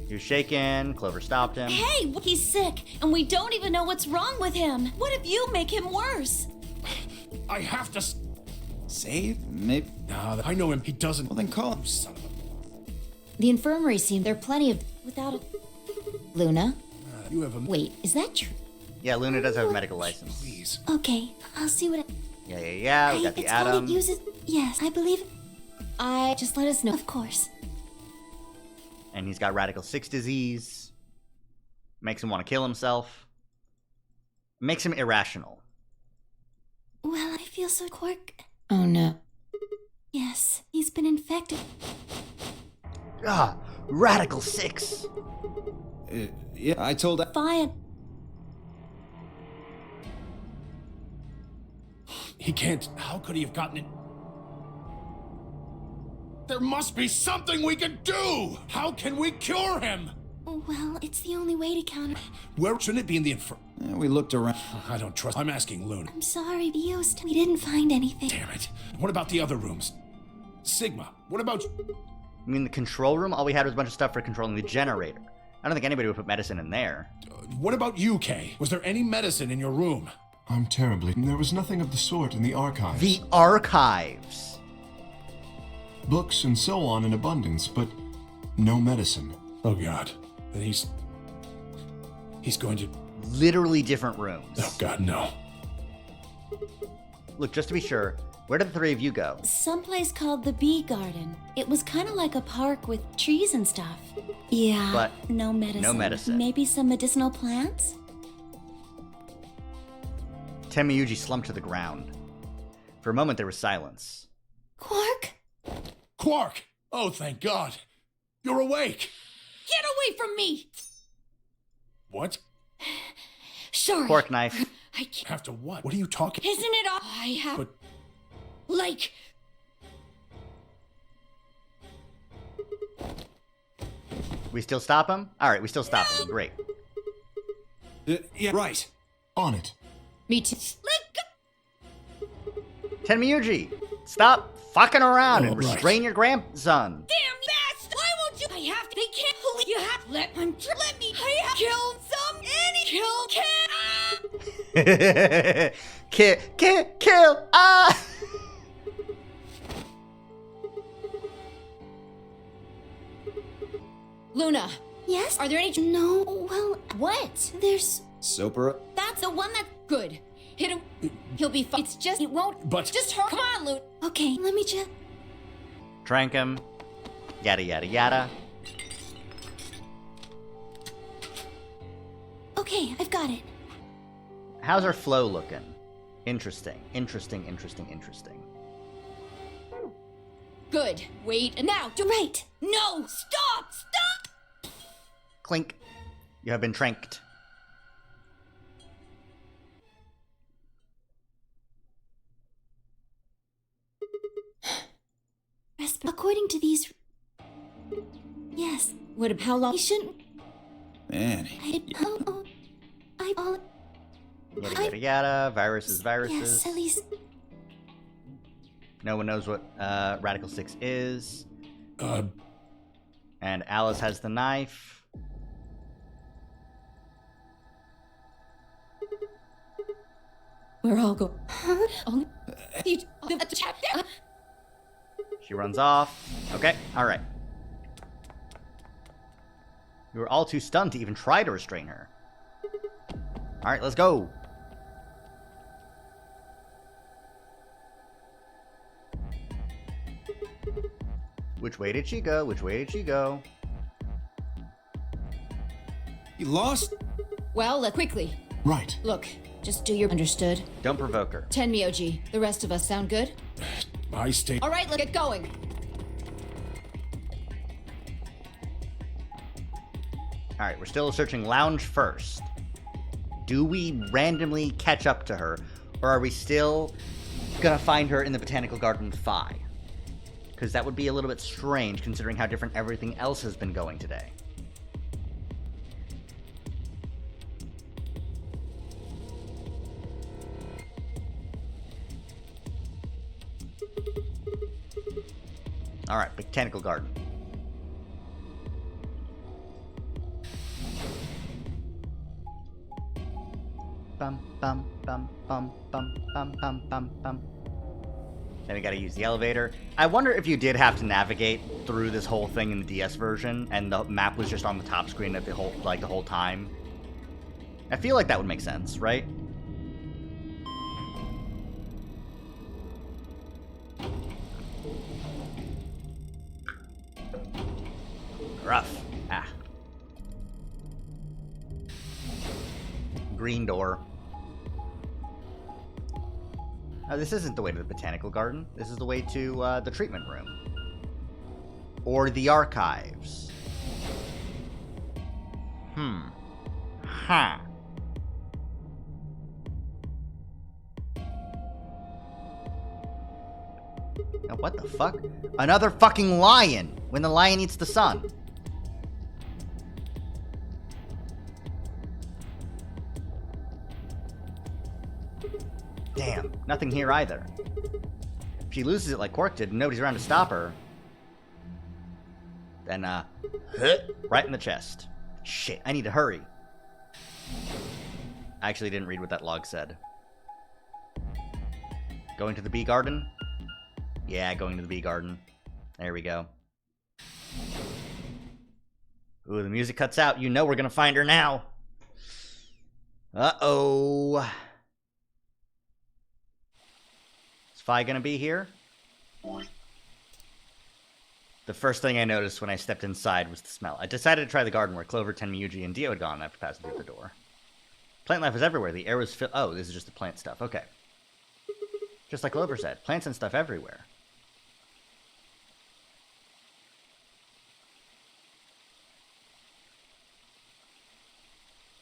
He was shaken, Clover stopped him. Hey, he's sick, and we don't even know what's wrong with him. What if you make him worse? I have to... Save? Maybe. Nah, I know him. He doesn't... Well, then call him. Son of a... The infirmary seemed there are plenty of without a Luna. You have a... Wait, is that true? Yeah, Luna does have a medical license. Please. Okay, I'll see what Yeah, we got the it's Atom. called it uses. Yes, I believe. Just let us know. Of course. And he's got Radical 6 disease. Makes him want to kill himself. Makes him irrational. Well, I feel so Quark. Oh no. Yes, he's been infected. Ah, Radical 6! Yeah, I told... Fine. He can't... How could he have gotten it? There must be something we can do! How can we cure him? Well, it's the only way to counter. Where shouldn't it be in the We looked around. I don't trust... I'm asking Luna. I'm sorry, Dios. We didn't find anything. Damn it. What about the other rooms? Sigma, what about... I mean, the control room, all we had was a bunch of stuff for controlling the generator. I don't think anybody would put medicine in there. What about you, Kay? Was there any medicine in your room? I'm terribly... There was nothing of the sort in the archives. The archives! Books and so on in abundance, but no medicine. Oh God. Then he's going to... Literally different rooms. Oh God, no. Look, just to be sure, where did the three of you go? Someplace called the Bee Garden. It was kind of like a park with trees and stuff. Yeah, But no medicine. no medicine. Maybe some medicinal plants? Tenmyuji slumped to the ground. For a moment, there was silence. Quark? Quark! Oh, thank God. You're awake. Get away from me! What? Sorry. Quark knife. I can't. Have to what? What are you talking... Isn't it all I have? But... Like... We still stop him? Alright, we still stop him. Great. Yeah, right. On it. Me too. Let go! Tenmyuji, stop fucking around and Oh, right. restrain your grandson. Damn bastard! Why won't you? I have to. They can't believe you have to let him. Let me. I have killed some. Any kill can. Kill! Ah! Luna, Yes? are there any? No, well, What? there's. Sopra? That's the one that's good. Hit him. He'll be fine. It's just it won't. But... Just her. Come on, Luna. Okay, let me just. Trank him. Yada yada yada. Okay, I've got it. How's our flow looking? Interesting. Good. Wait. And now. Right. No. Stop. Stop. Clink. You have been tranked. According to these. Yes, What? How long? he shouldn't. Man. Yada yada yada. Viruses. Yes, at least. No one knows what Radical 6 is. Uh, And Alice has the knife. We're all going. Only the chapter. She runs off. Okay, alright. We were all too stunned to even try to restrain her. Alright, let's go. Which way did she go? Which way did she go? You lost? Well, quickly. Right. Look, just do your understood. Don't provoke her. 10 Myoji. The rest of us sound good? I stay. All right, let's get going. Alright, we're still searching lounge first. Do we randomly catch up to her? Or are we still gonna find her in the Botanical Garden 5? Because that would be a little bit strange considering how different everything else has been going today. Alright, Botanical Garden. Bum bum bum bum bum bum bum bum bum. Then we gotta use the elevator. I wonder if you did have to navigate through this whole thing in the DS version, and the map was just on the top screen at the whole time. I feel like that would make sense, right? Rough. Ah. Green door. Oh, this isn't the way to the Botanical Garden. This is the way to the treatment room. Or the archives. Huh. Now, what the fuck? Another fucking lion! When the lion eats the sun. Damn, nothing here either. If she loses it like Quark did and nobody's around to stop her, then, right in the chest. Shit, I need to hurry. I actually didn't read what that log said. Going to the bee garden? Yeah, going to the bee garden. There we go. Ooh, the music cuts out. You know we're gonna find her now. Uh-oh. Is Fi gonna be here? The first thing I noticed when I stepped inside was the smell. I decided to try the garden where Clover, Tenmyuji, and Dio had gone after passing through the door. Plant life was everywhere. The air was filled. Oh, this is just the plant stuff. Okay. Just like Clover said, plants and stuff everywhere.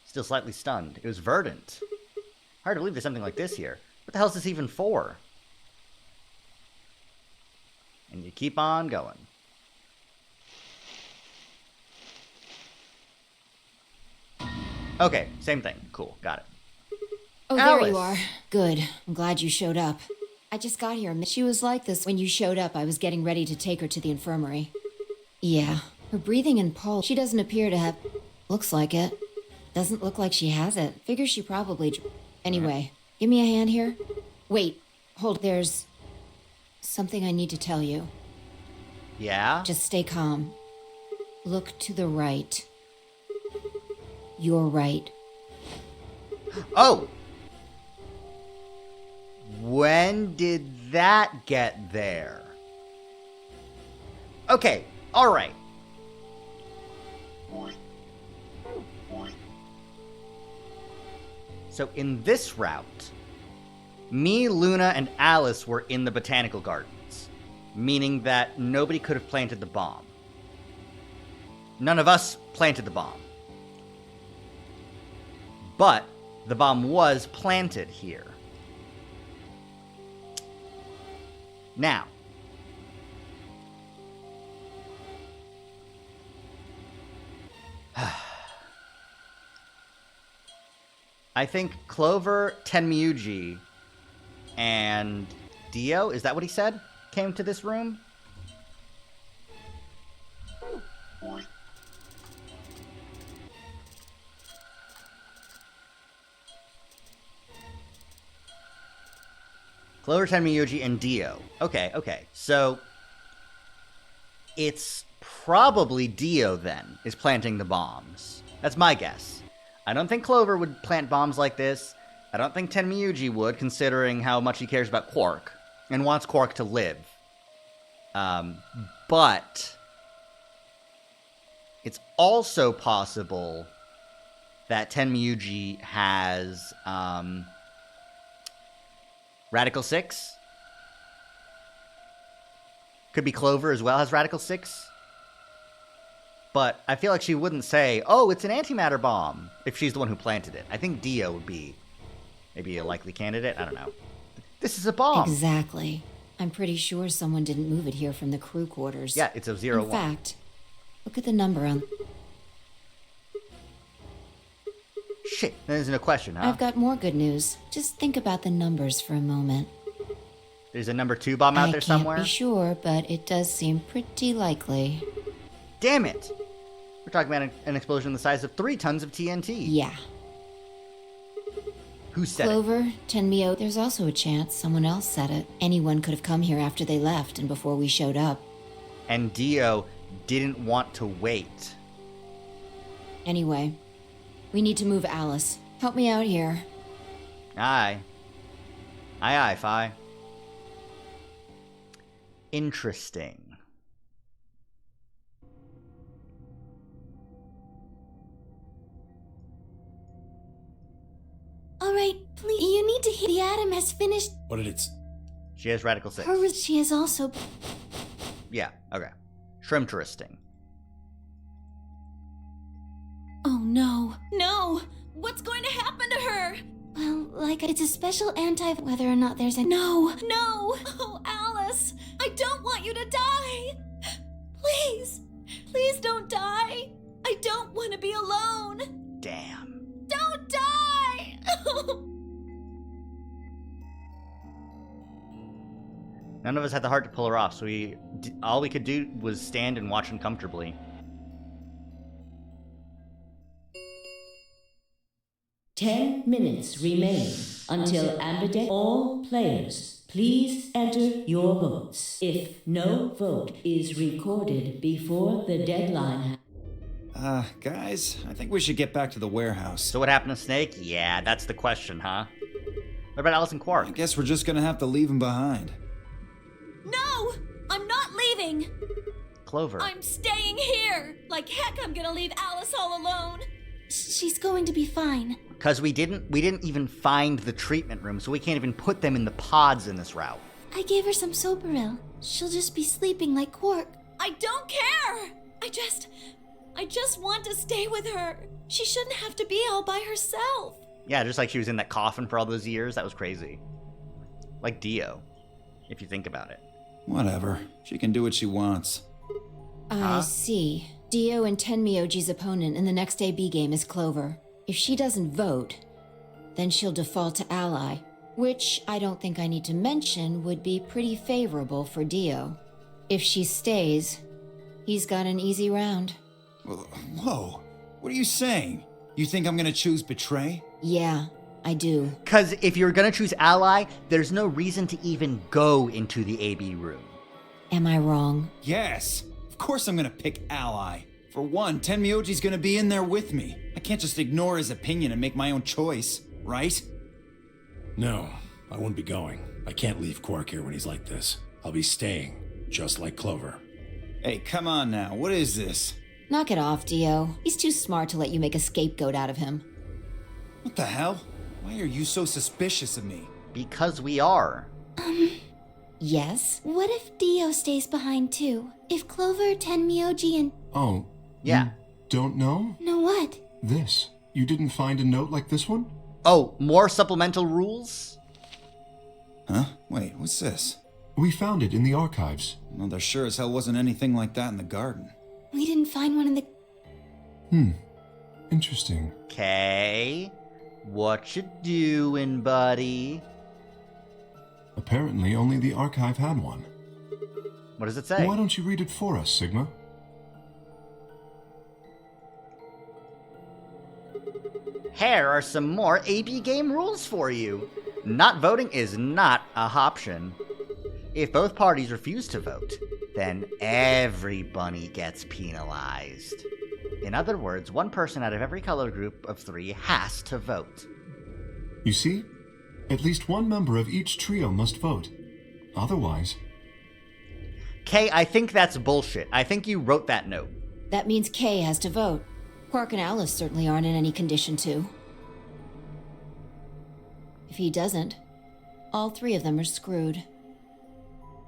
Still slightly stunned. It was verdant. Hard to believe there's something like this here. What the hell is this even for? And you keep on going. Okay, same thing. Cool, got it. Oh, Alice. there you are. Good. I'm glad you showed up. I just got here. She was like this when you showed up. I was getting ready to take her to the infirmary. Yeah. Her breathing and pulse. She doesn't appear to have... Looks like it. Doesn't look like she has it. Figures she probably... Anyway, give me a hand here. Wait. Hold. There's... something I need to tell you. Yeah? Just stay calm. Look to the right. You're right. Oh! When did that get there? Okay, alright. So in this route, me, Luna, and Alice were in the Botanical Gardens, meaning that nobody could have planted the bomb. None of us planted the bomb. But the bomb was planted here. Now, I think Clover, Tenmyuji, and Dio, is that what he said? came to this room? Clover, Tenmyuji, and Dio. Okay. So, it's probably Dio, then, is planting the bombs. That's my guess. I don't think Clover would plant bombs like this. I don't think Tenmyuji would, considering how much he cares about Quark, and wants Quark to live. But it's also possible that Tenmyuji has, Radical 6? Could be Clover as well has Radical 6. But I feel like she wouldn't say, oh, it's an antimatter bomb, if she's the one who planted it. I think Dio would be maybe a likely candidate. I don't know. This is a bomb. Exactly. I'm pretty sure someone didn't move it here from the crew quarters. Yeah, it's a 0-1. In fact, look at the number on... Shit, that isn't a question, huh? I've got more good news. Just think about the numbers for a moment. There's a number 2 bomb out there somewhere? I can't be sure, but it does seem pretty likely. Damn it! We're talking about an explosion the size of 3 tons of TNT. Yeah. Who said Clover, it? Tenmyo, there's also a chance someone else said it. Anyone could have come here after they left and before we showed up. And Dio didn't want to wait. Anyway, we need to move Alice. Help me out here. Aye. Aye, Fi. Interesting. Alright, please. You need to hit. The atom has finished. What did it... She has Radical 6. She has also... Yeah, okay. Shrimteristing. Oh no. No! What's going to happen to her? Well, it's a special whether or not there's a... No! No! Oh, Alice! I don't want you to die! Please! Please don't die! I don't want to be alone! Damn. Don't die! None of us had the heart to pull her off, so all we could do was stand and watch uncomfortably. Ten minutes remain until ambidex. All players, please enter your votes. If no vote is recorded before the deadline. Guys, I think we should get back to the warehouse. So what happened to Snake? Yeah, that's the question, huh? What about Alice and Quark? I guess we're just gonna have to leave him behind. No! I'm not leaving! Clover. I'm staying here! Like heck, I'm gonna leave Alice all alone! She's going to be fine. Because we didn't even find the treatment room, so we can't even put them in the pods in this route. I gave her some Soparil. She'll just be sleeping like Quark. I don't care! I just want to stay with her. She shouldn't have to be all by herself. Yeah, just like she was in that coffin for all those years. That was crazy. Like Dio, if you think about it. Whatever. She can do what she wants. I see. Dio and Tenmyoji's opponent in the next AB game is Clover. If she doesn't vote, then she'll default to ally, which I don't think I need to mention would be pretty favorable for Dio. If she stays, he's got an easy round. Whoa. What are you saying? You think I'm gonna choose Betray? Yeah, I do. Because if you're gonna choose ally, there's no reason to even go into the AB room. Am I wrong? Yes. Of course I'm gonna pick Ally. For one, Tenmyoji's gonna be in there with me. I can't just ignore his opinion and make my own choice, right? No, I wouldn't be going. I can't leave Quark here when he's like this. I'll be staying, just like Clover. Hey, come on now. What is this? Knock it off, Dio. He's too smart to let you make a scapegoat out of him. What the hell? Why are you so suspicious of me? Because we are. Yes? What if Dio stays behind too? If Clover, Tenmyoji, and... Oh. Yeah. You don't know? Know what? This. You didn't find a note like this one? Oh, more supplemental rules? Huh? Wait, what's this? We found it in the archives. Well, there sure as hell wasn't anything like that in the garden. We didn't find one in the... Interesting. Okay. What you doing, buddy? Apparently only the archive had one. What does it say? Why don't you read it for us, Sigma? Here are some more AB game rules for you. Not voting is not a option. If both parties refuse to vote, then everybody gets penalized. In other words, one person out of every color group of 3 has to vote. You see? At least one member of each trio must vote. Otherwise... Kay, I think that's bullshit. I think you wrote that note. That means Kay has to vote. Quark and Alice certainly aren't in any condition to. If he doesn't, all 3 of them are screwed.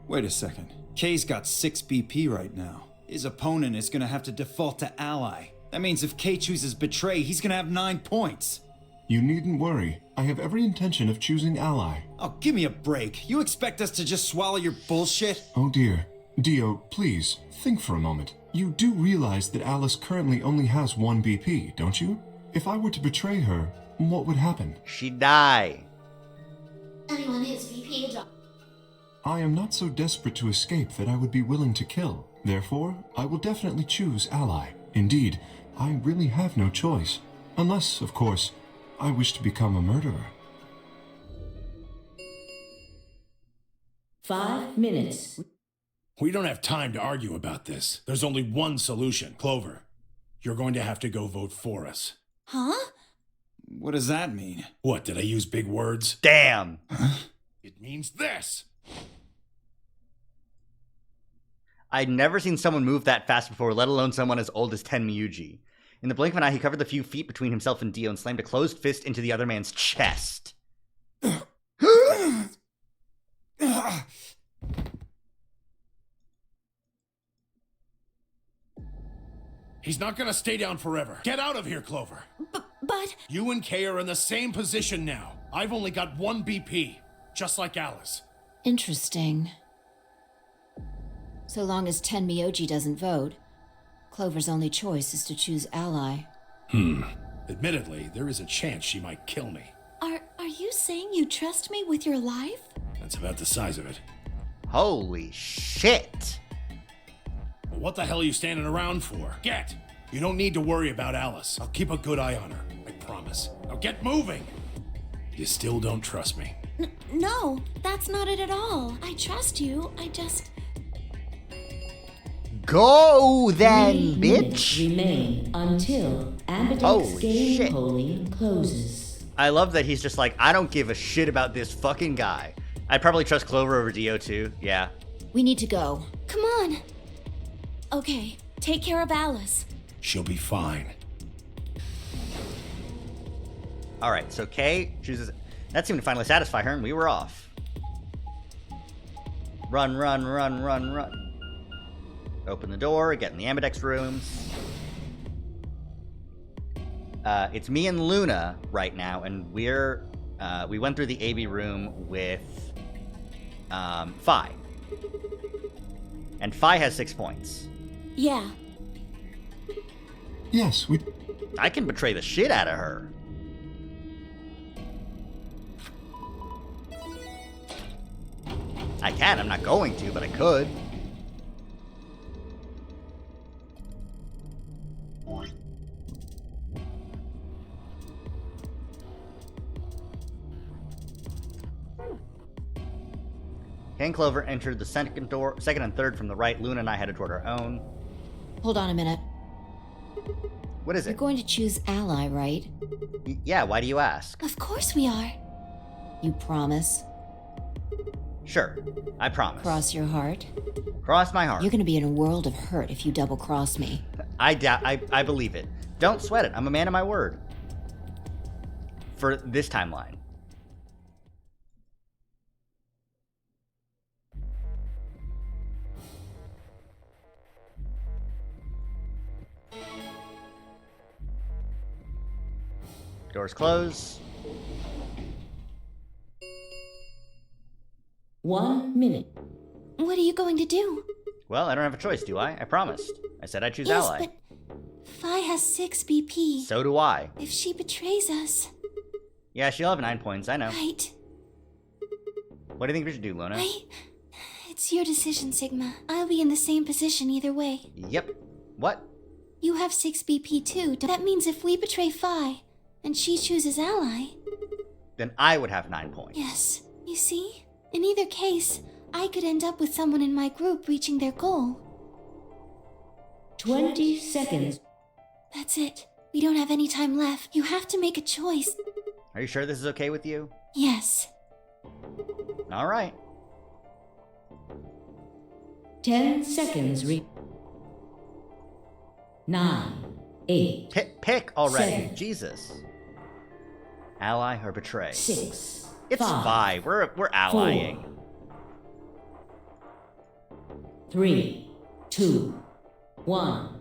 Wait a second. Kay's got 6 BP right now. His opponent is gonna have to default to ally. That means if Kay chooses betray, he's gonna have 9 points. You needn't worry. I have every intention of choosing ally. Oh, give me a break. You expect us to just swallow your bullshit? Oh dear. Dio, please, think for a moment. You do realize that Alice currently only has 1 BP, don't you? If I were to betray her, what would happen? She'd die. Anyone hits VP drop. I am not so desperate to escape that I would be willing to kill. Therefore, I will definitely choose ally. Indeed, I really have no choice. Unless, of course, I wish to become a murderer. 5 minutes. We don't have time to argue about this. There's only one solution. Clover, you're going to have to go vote for us. Huh? What does that mean? What, did I use big words? Damn. It means this. I'd never seen someone move that fast before, let alone someone as old as Ten Miyuji. In the blink of an eye, he covered the few feet between himself and Dio and slammed a closed fist into the other man's chest. He's not gonna stay down forever. Get out of here, Clover. But... You and Kay are in the same position now. I've only got 1 BP, just like Alice. Interesting. So long as Ten Myoji doesn't vote, Clover's only choice is to choose ally. Admittedly, there is a chance she might kill me. Are you saying you trust me with your life? That's about the size of it. Holy shit. Well, what the hell are you standing around for? Get! You don't need to worry about Alice. I'll keep a good eye on her. I promise. Now get moving! You still don't trust me. No, that's not it at all. I trust you. I just... Go then, 3 minutes bitch! remain until Ambidex's Holy game shit. polling closes. I love that he's just like, I don't give a shit about this fucking guy. I'd probably trust Clover over Dio too, yeah. We need to go. Come on. Okay, take care of Alice. She'll be fine. Alright, so Kay chooses... That seemed to finally satisfy her, and we were off. Run, run, run, run, run. Open the door, get in the Ambidex rooms. It's me and Luna right now, and we went through the AB room with Phi. And Phi has 6 points. Yeah. Yes, we... I can betray the shit out of her. I can, I'm not going to, but I could. Kay and Clover entered the second and third from the right. Luna and I headed toward our own. Hold on a minute. What is You're it? going to choose ally, right? Yeah, why do you ask? Of course we are. You promise? Sure, I promise. Cross your heart? Cross my heart. You're gonna be in a world of hurt if you double-cross me. I believe it. Don't sweat it. I'm a man of my word. For this timeline. Doors close. 1 minute. What are you going to do? Well, I don't have a choice, do I? I promised. I said I'd choose Yes, ally. but Phi has 6 BP. So do I. If she betrays us... Yeah, she'll have 9 points, I know. Right. What do you think we should do, Luna? It's It's your decision, Sigma. I'll be in the same position either way. Yep. What? You have 6 BP too. That means if we betray Phi, and she chooses Ally... Then I would have 9 points. Yes. You see? In either case, I could end up with someone in my group reaching their goal. 20 seconds. That's it. We don't have any time left. You have to make a choice. Are you sure this is okay with you? Yes. All right. 10 seconds. 9, 8. Pick already. 7, Jesus. Ally or betray? 6. It's 5. Phi. We're allying. 3, 2, 1.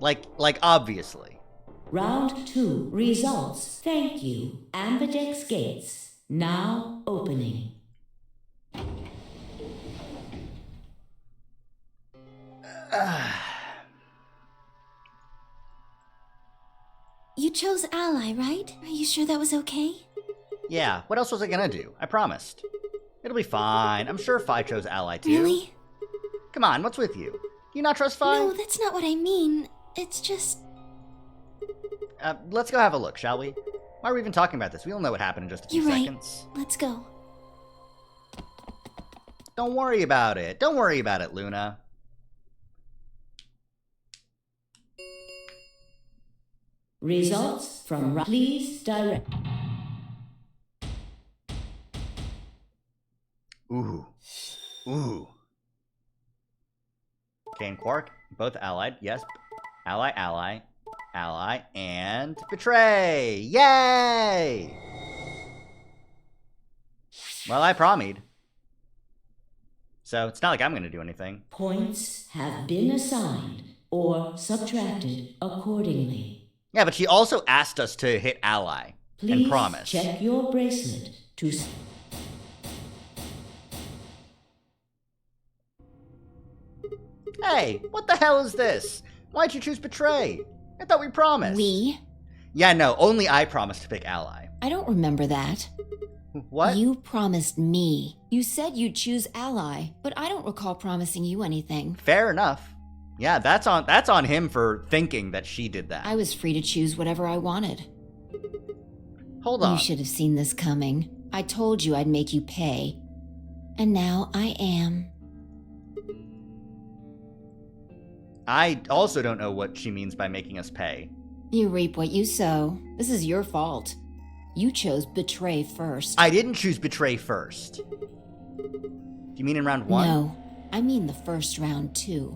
Like obviously. Round 2 results. Thank you. Ambidex gates now opening. You chose Ally, right? Are you sure that was okay? Yeah, what else was I gonna do? I promised. It'll be fine. I'm sure Phi chose Ally too. Really? Come on, what's with you? You not trust Phi? No, that's not what I mean. It's just... Let's go have a look, shall we? Why are we even talking about this? We'll know what happened in just a few You're right. seconds. Let's go. Don't worry about it. Don't worry about it, Luna. Results from please direct. Ooh. Ooh. Okay, and Quark, both allied. Yes. Ally, ally, ally, and betray! Yay! Well, I promied. So it's not like I'm going to do anything. Points have been assigned or subtracted accordingly. Yeah, but she also asked us to hit ally Please and promise. check your bracelet to... Hey, what the hell is this? Why'd you choose betray? I thought we promised. We? Yeah, no, only I promised to pick ally. I don't remember that. What? You promised me. You said you'd choose Ally, but I don't recall promising you anything. Fair enough. Yeah, that's on him for thinking that she did that. I was free to choose whatever I wanted. Hold on. You should have seen this coming. I told you I'd make you pay. And now I am. I also don't know what she means by making us pay. You reap what you sow. This is your fault. You chose betray first. I didn't choose betray first. Do you mean in round 1? No, I mean the first round too.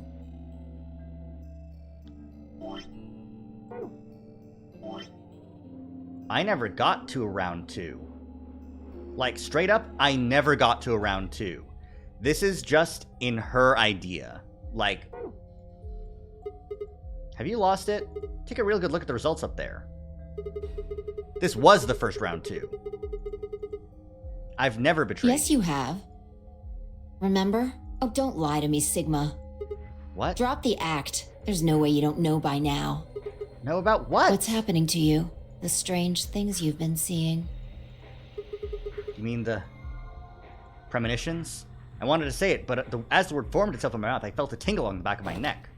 I never got to a round 2. Like, straight up, I never got to a round 2. This is just in her idea. Like, have you lost it? Take a real good look at the results up there. This was the first round 2. I've never betrayed. Yes, you have. Remember? Oh, don't lie to me, Sigma. What? Drop the act. There's no way you don't know by now. Know about what? What's happening to you? The strange things you've been seeing. You mean the premonitions? I wanted to say it, but as the word formed itself in my mouth, I felt a tingle along the back of my neck.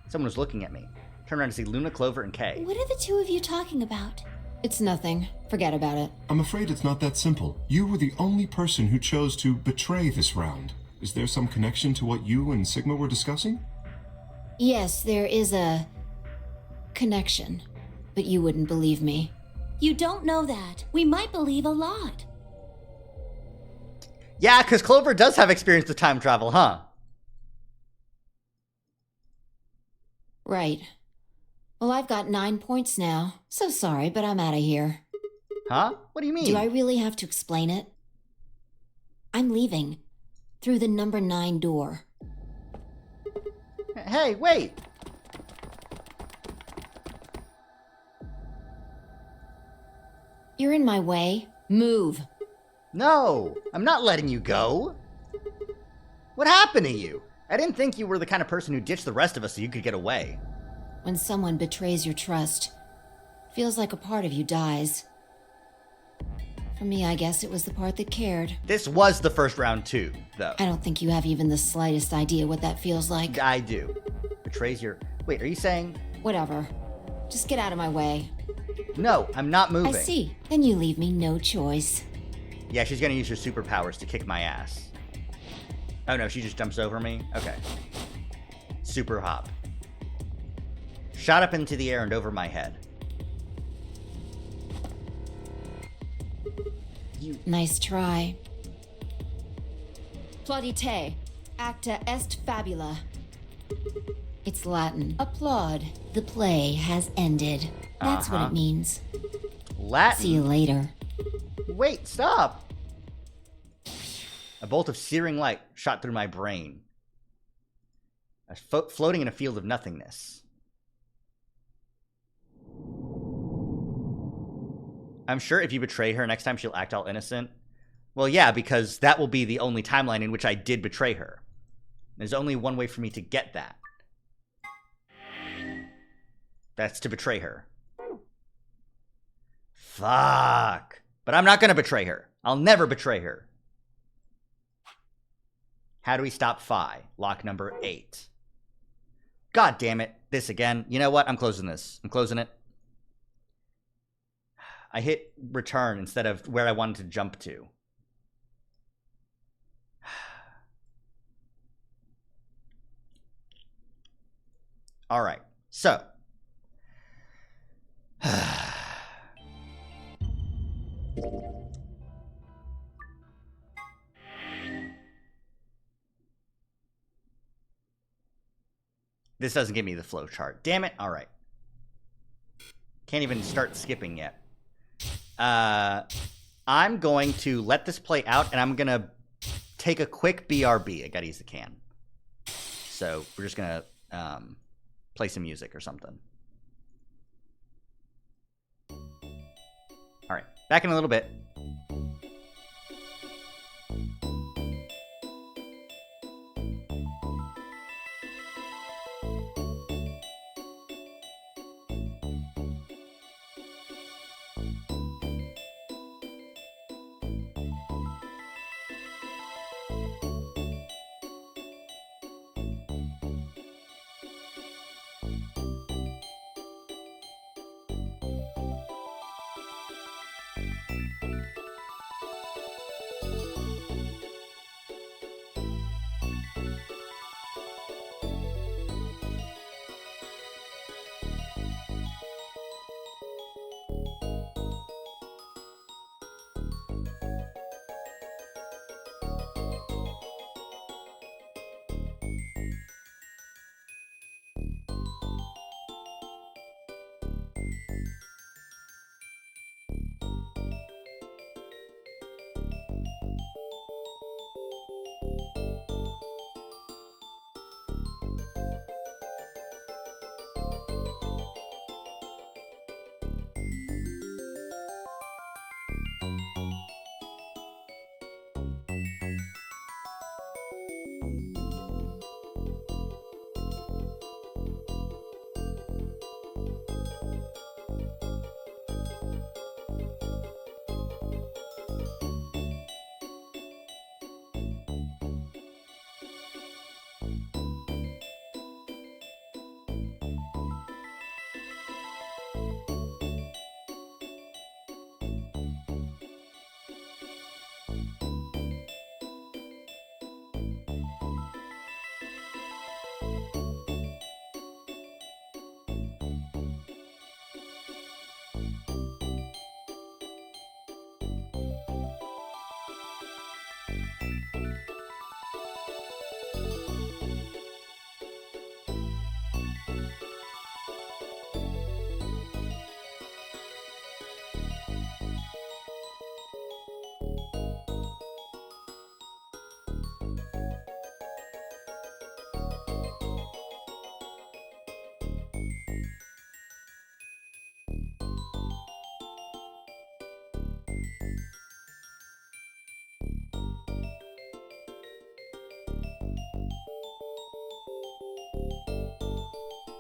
Someone was looking at me. Turned around to see Luna, Clover, and Kay. What are the two of you talking about? It's nothing. Forget about it. I'm afraid it's not that simple. You were the only person who chose to betray this round. Is there some connection to what you and Sigma were discussing? Yes, there is a connection, but you wouldn't believe me. You don't know that. We might believe a lot. Yeah, because Clover does have experience with time travel, huh? Right. Well, I've got 9 points now. So sorry, but I'm out of here. Huh? What do you mean? Do I really have to explain it? I'm leaving. Through the number 9 door. Hey, wait! You're in my way. Move. No! I'm not letting you go! What happened to you? I didn't think you were the kind of person who ditched the rest of us so you could get away. When someone betrays your trust, feels like a part of you dies. For me, I guess it was the part that cared. This was the first round too, though. I don't think you have even the slightest idea what that feels like. I do. Betrays your... Wait, are you saying... Whatever. Just get out of my way. No, I'm not moving. I see. Then you leave me no choice. Yeah, she's gonna use her superpowers to kick my ass. Oh no, she just jumps over me? Okay. Super hop. Shot up into the air and over my head. Nice try. Plaudite, acta est fabula. It's Latin. Applaud. The play has ended. That's what it means. Latin? See you later. Wait, stop! A bolt of searing light shot through my brain. I was floating in a field of nothingness. I'm sure if you betray her, next time she'll act all innocent. Well, yeah, because that will be the only timeline in which I did betray her. There's only one way for me to get that. That's to betray her. Fuck. But I'm not gonna betray her. I'll never betray her. How do we stop Phi? Lock number 8. God damn it. This again. You know what? I'm closing this. I'm closing it. I hit return instead of where I wanted to jump to. All right. So. This doesn't give me the flow chart. Damn it. All right. Can't even start skipping yet. I'm going to let this play out, and I'm going to take a quick BRB. I got to use the can. So we're just going to play some music or something. All right. Back in a little bit.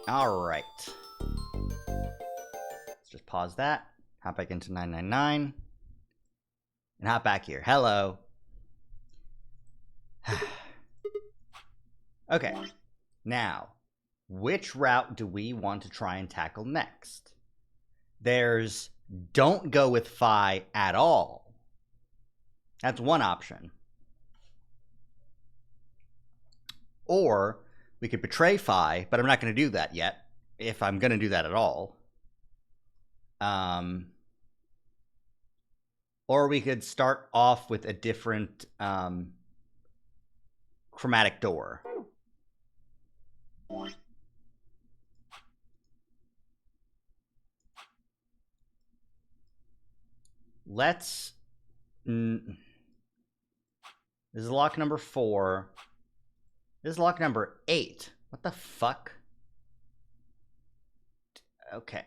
All right. Let's just pause that. Hop back into 999. and hop back here. Hello. Okay. Now, which route do we want to try and tackle next? There's don't go with Phi at all. That's one option. Or we could betray Phi, but I'm not going to do that yet, if I'm going to do that at all. Or we could start off with a different chromatic door. Let's... This is lock number 4. This is lock number 8. What the fuck? Okay.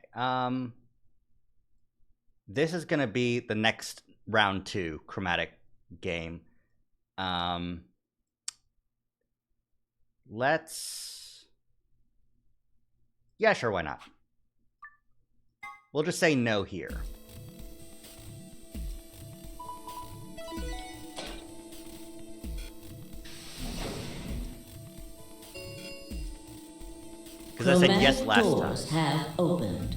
This is gonna be the next round 2 chromatic game. Let's... Yeah, sure, why not? We'll just say no here. Because I said yes last doors time. have opened.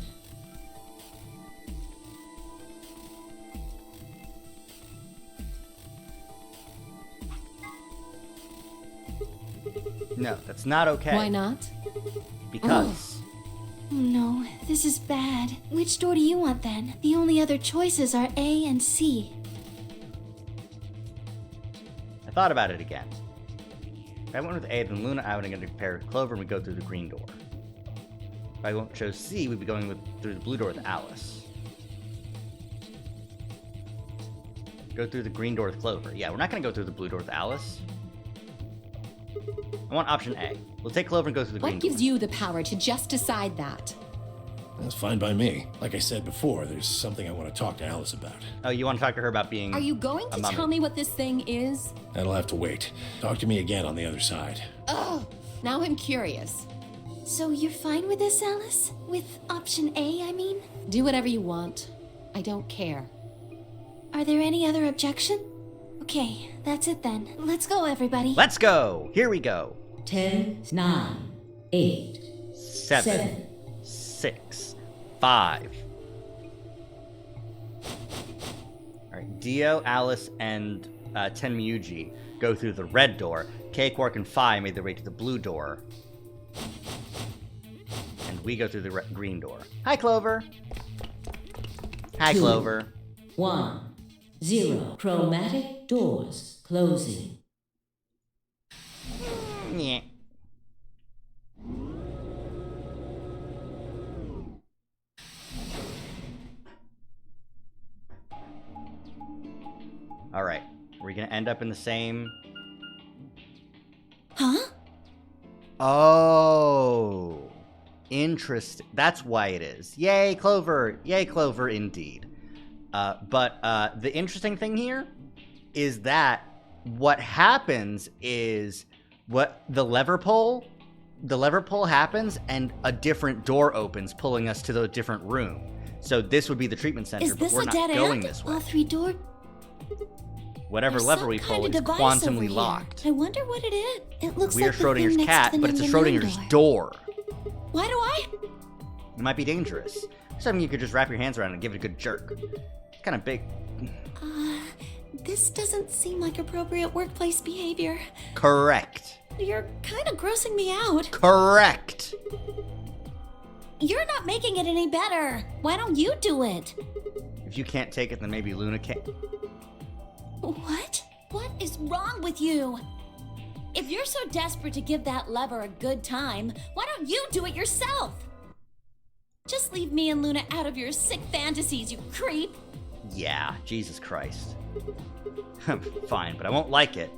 No, that's not okay. Why not? Because... Oh no, this is bad. Which door do you want then? The only other choices are A and C. I thought about it again. If I went with A, then Luna, I would have to pair with Clover, and we go through the green door. If I chose C, we'd be going through the blue door with Alice. Go through the green door with Clover. Yeah, we're not going to go through the blue door with Alice. I want option A. We'll take Clover and go through the green What door. gives you the power to just decide that? That's fine by me. Like I said before, there's something I want to talk to Alice about. Oh, you want to talk to her about being Are you going a to mummy? tell me what this thing is? That'll have to wait. Talk to me again on the other side. Oh, now I'm curious. So you're fine with this, Alice? With option A, I mean? Do whatever you want. I don't care. Are there any other objection? Okay, that's it then. Let's go, everybody. Let's go! Here we go. 10, 9, 8, 7, 6, 5. Alright, Dio, Alice, and Tenmyuji go through the red door. K-Quark and Phi made their way to the blue door. And we go through the green door. Hi, Clover! Hi, 2, Clover. 1, 0. Chromatic doors closing. Yeah. Alright, we're gonna end up in the same... Huh? Oh, interesting. That's why it is. Yay, Clover! Yay, Clover, indeed. But the interesting thing here is that what happens is what the lever pull happens and a different door opens, pulling us to the different room. So this would be the treatment center, Is but this we're a not dead going end? this way. All 3 doors? Whatever There's lever some we kind pull of is device quantumly over here. locked. I wonder what it is. It looks We're like the thing Schrodinger's next cat, to the but it's a number 9 Schrodinger's door. Why do I? It might be dangerous. Something you could just wrap your hands around and give it a good jerk. It's kind of big. This doesn't seem like appropriate workplace behavior. Correct. You're kind of grossing me out. Correct. You're not making it any better. Why don't you do it? If you can't take it, then maybe Luna can. What? What is wrong with you? If you're so desperate to give that lever a good time, why don't you do it yourself? Just leave me and Luna out of your sick fantasies, you creep. Yeah, Jesus Christ. Fine, but I won't like it.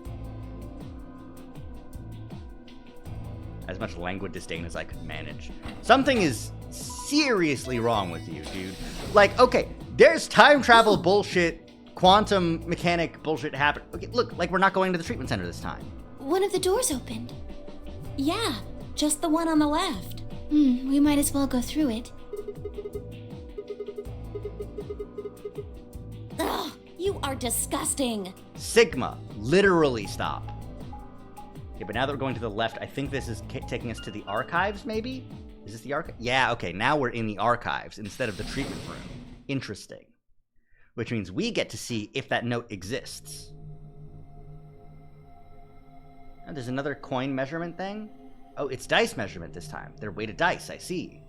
As much languid disdain as I could manage. Something is seriously wrong with you, dude. Like, okay, there's time travel bullshit, quantum mechanic bullshit happen. Okay, look, like we're not going to the treatment center this time. One of the doors opened. Yeah, just the one on the left. We might as well go through it. Ugh, you are disgusting. Sigma, literally stop. Okay, but now that we're going to the left, I think this is taking us to the archives, maybe? Is this the archive? Yeah, okay, now we're in the archives instead of the treatment room. Interesting. Which means we get to see if that note exists. Oh, there's another coin measurement thing? Oh, it's dice measurement this time. They're weighted dice, I see.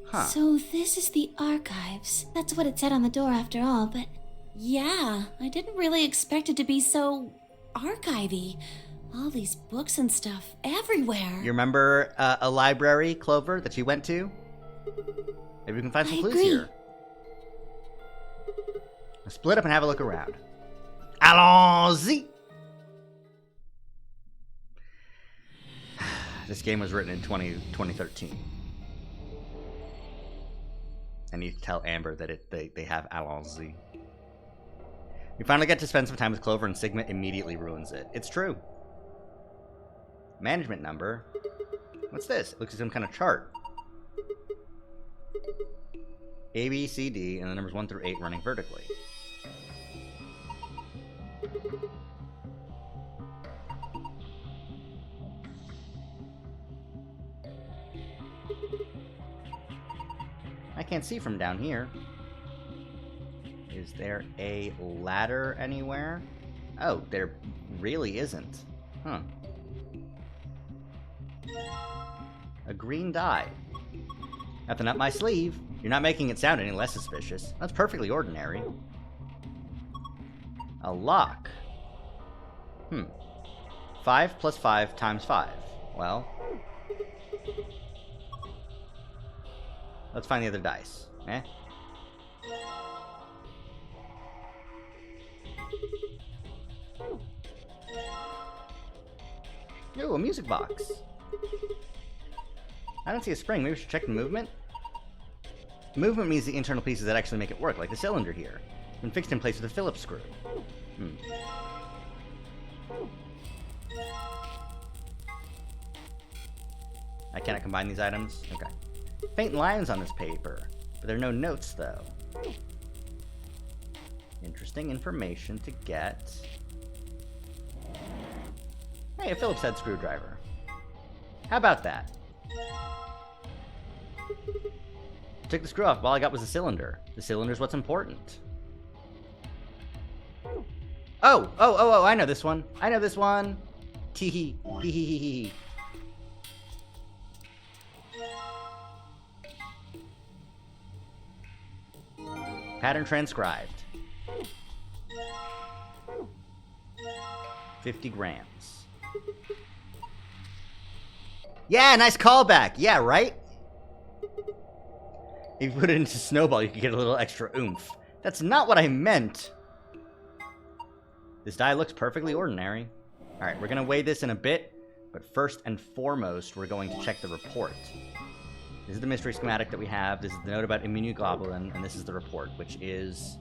Huh. So this is the archives. That's what it said on the door after all, but... Yeah, I didn't really expect it to be so archivy. All these books and stuff everywhere. You remember a library, Clover, that you went to? Maybe we can find some clues agree. here. Let's split up and have a look around. Allons-y! This game was written in 2013. I need to tell Amber that they have allons-y. We finally get to spend some time with Clover, and Sigma immediately ruins it. It's true. Management number. What's this? It looks like some kind of chart. A, B, C, D, and the numbers 1 through 8 running vertically. I can't see from down here. Is there a ladder anywhere? Oh, there really isn't. Huh. A green die. Nothing up my sleeve. You're not making it sound any less suspicious. That's perfectly ordinary. A lock. 5 plus 5 times 5. Well, let's find the other dice. Eh? Ooh, a music box. I don't see a spring. Maybe we should check the movement? Movement means the internal pieces that actually make it work, like the cylinder here. Been fixed in place with a Phillips screw. I cannot combine these items? Okay. Faint lines on this paper, but there are no notes, though. Interesting information to get. Hey, a Phillips head screwdriver. How about that? Took the screw off. All I got was the cylinder. The cylinder's what's important. Oh, I know this one. I know this one. Tee hee. Hee hee hee hee. Pattern transcribed. 50 grams. Yeah, nice callback. Yeah, right? If you put it into Snowball, you could get a little extra oomph. That's not what I meant. This die looks perfectly ordinary. Alright, we're going to weigh this in a bit, but first and foremost, we're going to check the report. This is the mystery schematic that we have. This is the note about immunoglobulin, and this is the report, which is...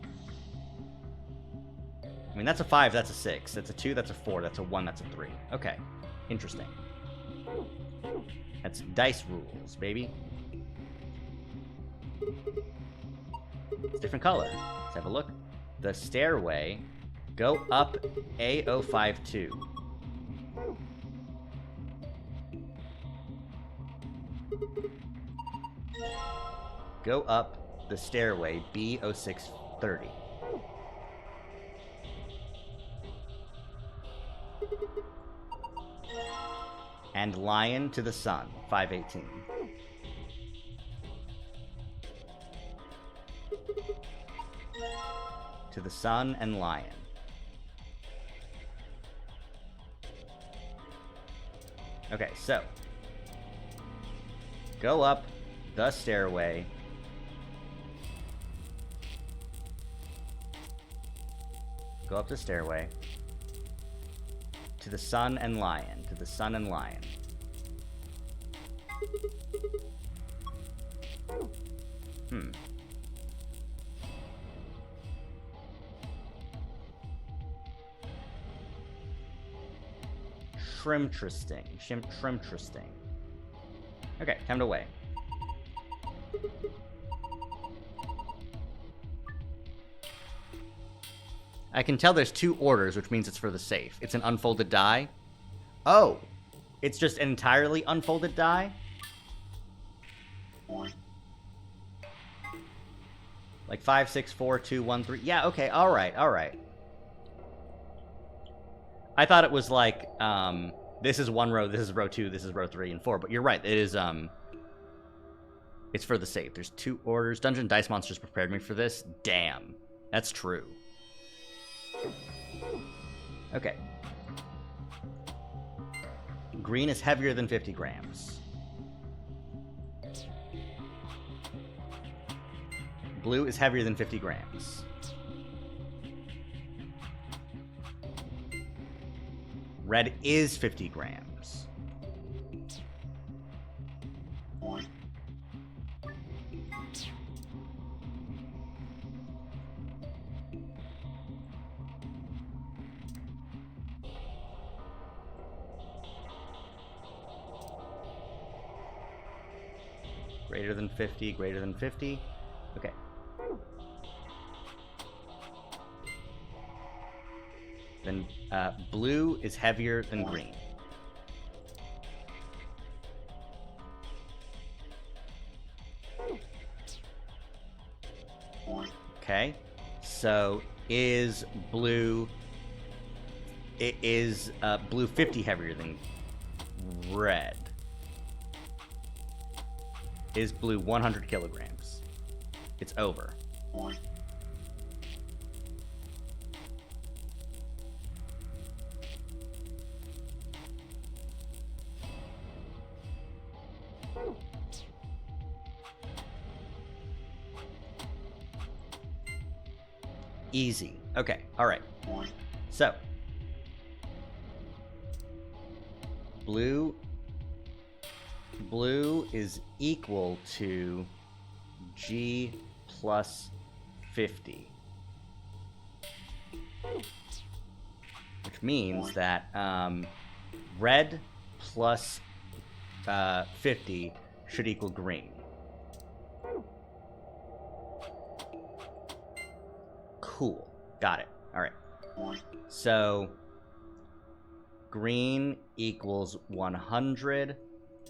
I mean, that's a 5, that's a 6. That's a 2, that's a 4, that's a 1, that's a 3. Okay, interesting. That's dice rules, baby. It's a different color. Let's have a look. The stairway. Go up A052. Go up the stairway B0630. And lion to the sun, 518. To the sun and lion. Okay, so go up the stairway. Go up the stairway. To the sun and lion. To the sun and lion. Shrimtristing. Shrimtristing. Okay, time to weigh. I can tell there's 2 orders, which means it's for the safe. It's an unfolded die. Oh, it's just an entirely unfolded die? Like 5, 6, 4, 2, 1, 3. Yeah, okay, alright, alright. I thought it was like, this is 1 row, this is row 2, this is row 3 and 4, but you're right, it is, it's for the safe. There's 2 orders. Dungeon Dice Monsters prepared me for this. Damn. That's true. Okay. Green is heavier than 50 grams. Blue is heavier than 50 grams. Red is 50 grams. Greater than 50, greater than 50. Okay. Then blue is heavier than green. Okay. So is blue... Is blue 50 heavier than red? Is blue 100 kilograms? It's over. Easy. Okay, alright. So, blue is equal to G plus 50. Which means that red plus 50 should equal green. Cool. Got it. Alright. So, green equals 100,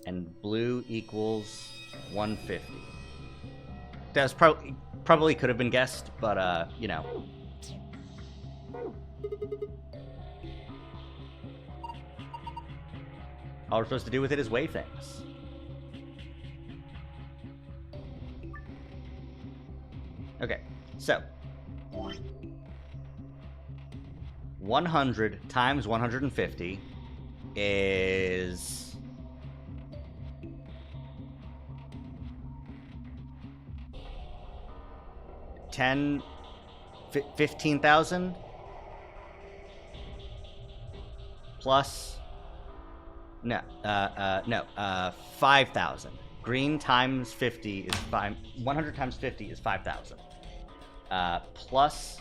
and blue equals 150. That was probably could have been guessed, but, you know. All we're supposed to do with it is weigh things. Okay, so 100 times 150 is 15,000 plus 5,000. Green times 50 is 100 times 50 is 5,000. Plus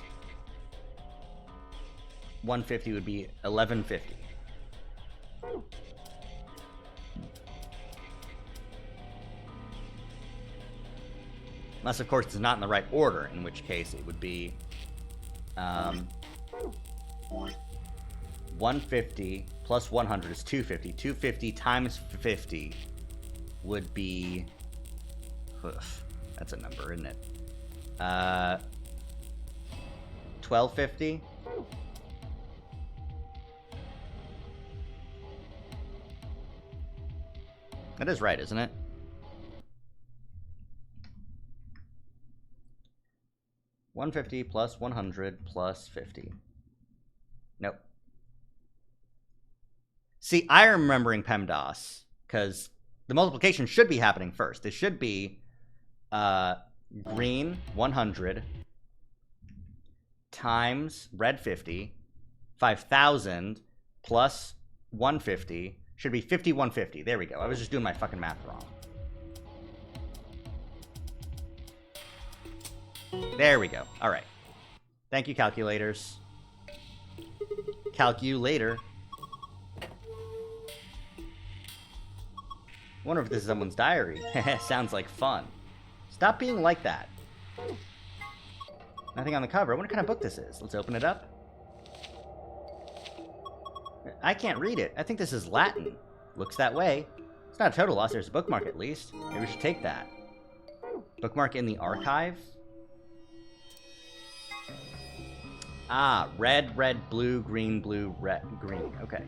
150 would be 1150. Unless, of course, it's not in the right order, in which case it would be 150 plus 100 is 250. 250 times 50 would be... that's a number, isn't it? 1250? That is right, isn't it? $150 plus 100 plus 50. Nope. See, I am remembering PEMDAS, because the multiplication should be happening first. It should be green 100 times red 50, 5,000 plus 150 should be 5150. There we go. I was just doing my fucking math wrong. There we go. All right. Thank you, calculators. Calculator. Wonder if this is someone's diary. Sounds like fun. Stop being like that. Nothing on the cover. I wonder what kind of book this is. Let's open it up. I can't read it. I think this is Latin. Looks that way. It's not a total loss. There's a bookmark at least. Maybe we should take that. Bookmark in the archive? Ah, red, red, blue, green, red, green. Okay.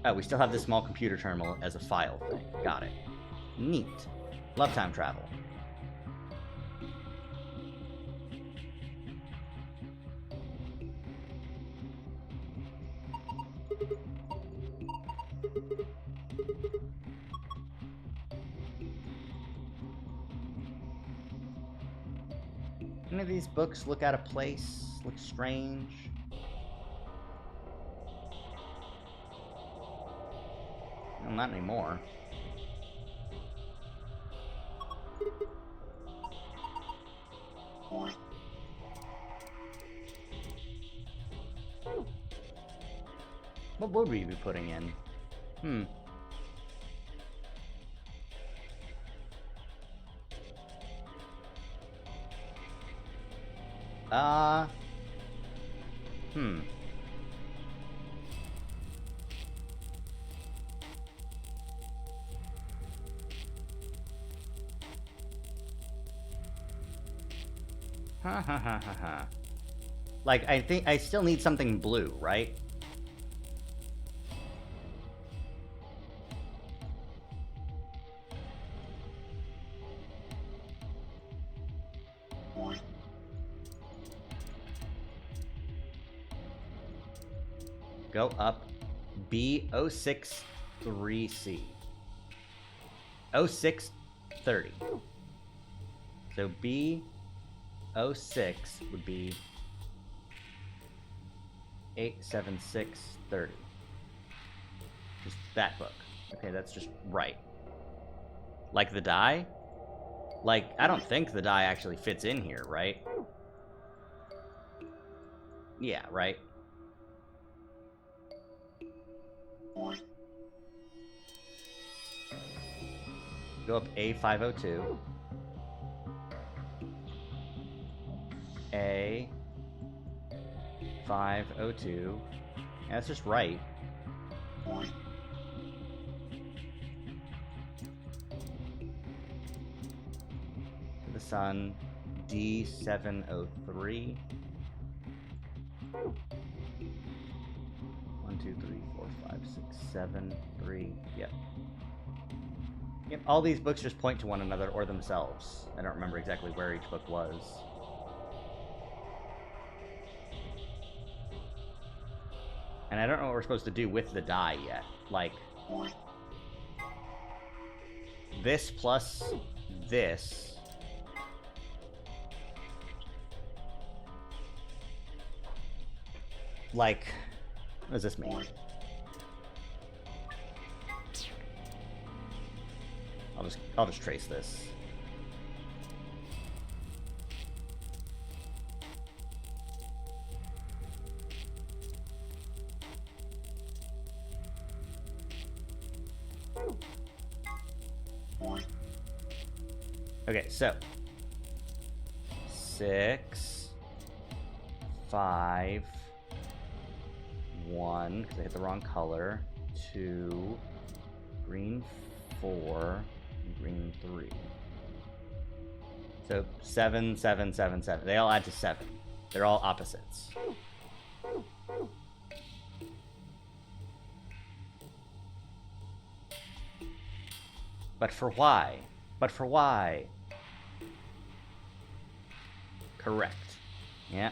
Oh, we still have this small computer terminal as a file thing. Got it. Neat. Love time travel. Any of these books look out of place? Look strange? Well, not anymore. What would we be putting in? Ha ha ha ha ha. Like, I think I still need something blue, right? Go up B063C. 0630. So B06 would be 87630. Just that book. Okay, that's just right. Like the die? Like, I don't think the die actually fits in here, right? Yeah, right? Go up A502. A502. Yeah, that's just right. To the sun, D703. 1, 2, 3, 4, 5, 6, 7, 3. Yep. Yep, all these books just point to one another or themselves. I don't remember exactly where each book was. And I don't know what we're supposed to do with the die yet. Like, this plus this. Like, what does this mean? I'll just trace this. Okay, so 6, 5, 1, because I hit the wrong color. 2, green 4, green 3. So 7, 7, 7, 7. They all add to 7. They're all opposites. But for why? But for why? Correct. Yeah.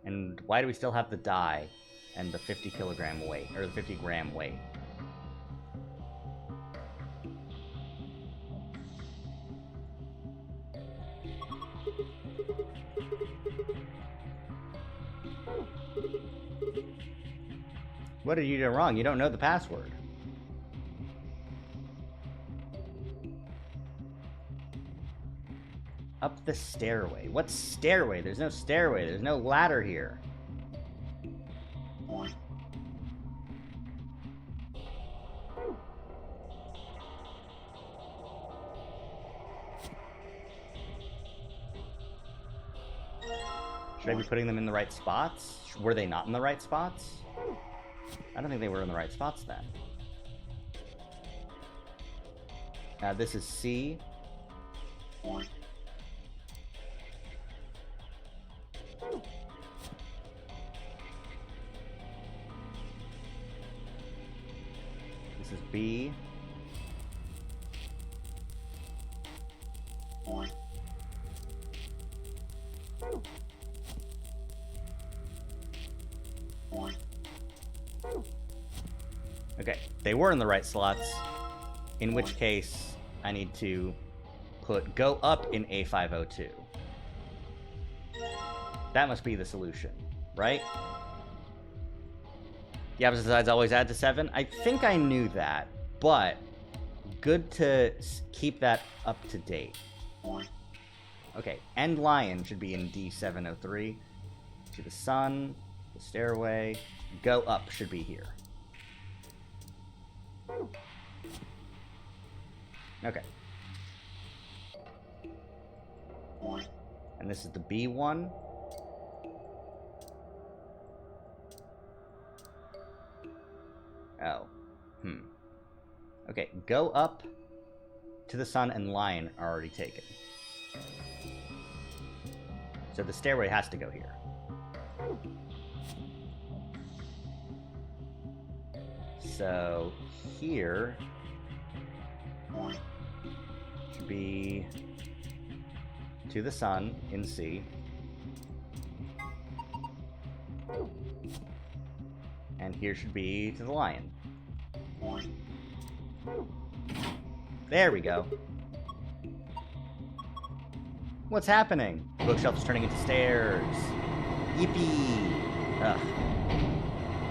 And why do we still have the die and the 50 kilogram weight, or the 50 gram weight? What did you do wrong? You don't know the password. Up the stairway. What stairway? There's no stairway. There's no ladder here. Should I be putting them in the right spots? Were they not in the right spots? I don't think they were in the right spots then. This is C. This is B. Okay, they were in the right slots, in which case I need to put go up in A502. That must be the solution, right? The opposite sides always add to 7. I think I knew that, but good to keep that up to date. Okay, end lion should be in D703. To the sun, the stairway, go up should be here. Okay. And this is the B1. Oh. Okay, go up to the sun and lion are already taken. So the stairway has to go here. So here should be to the sun in C. And here should be to the lion. There we go. What's happening? The bookshelf is turning into stairs. Yippee! Ugh.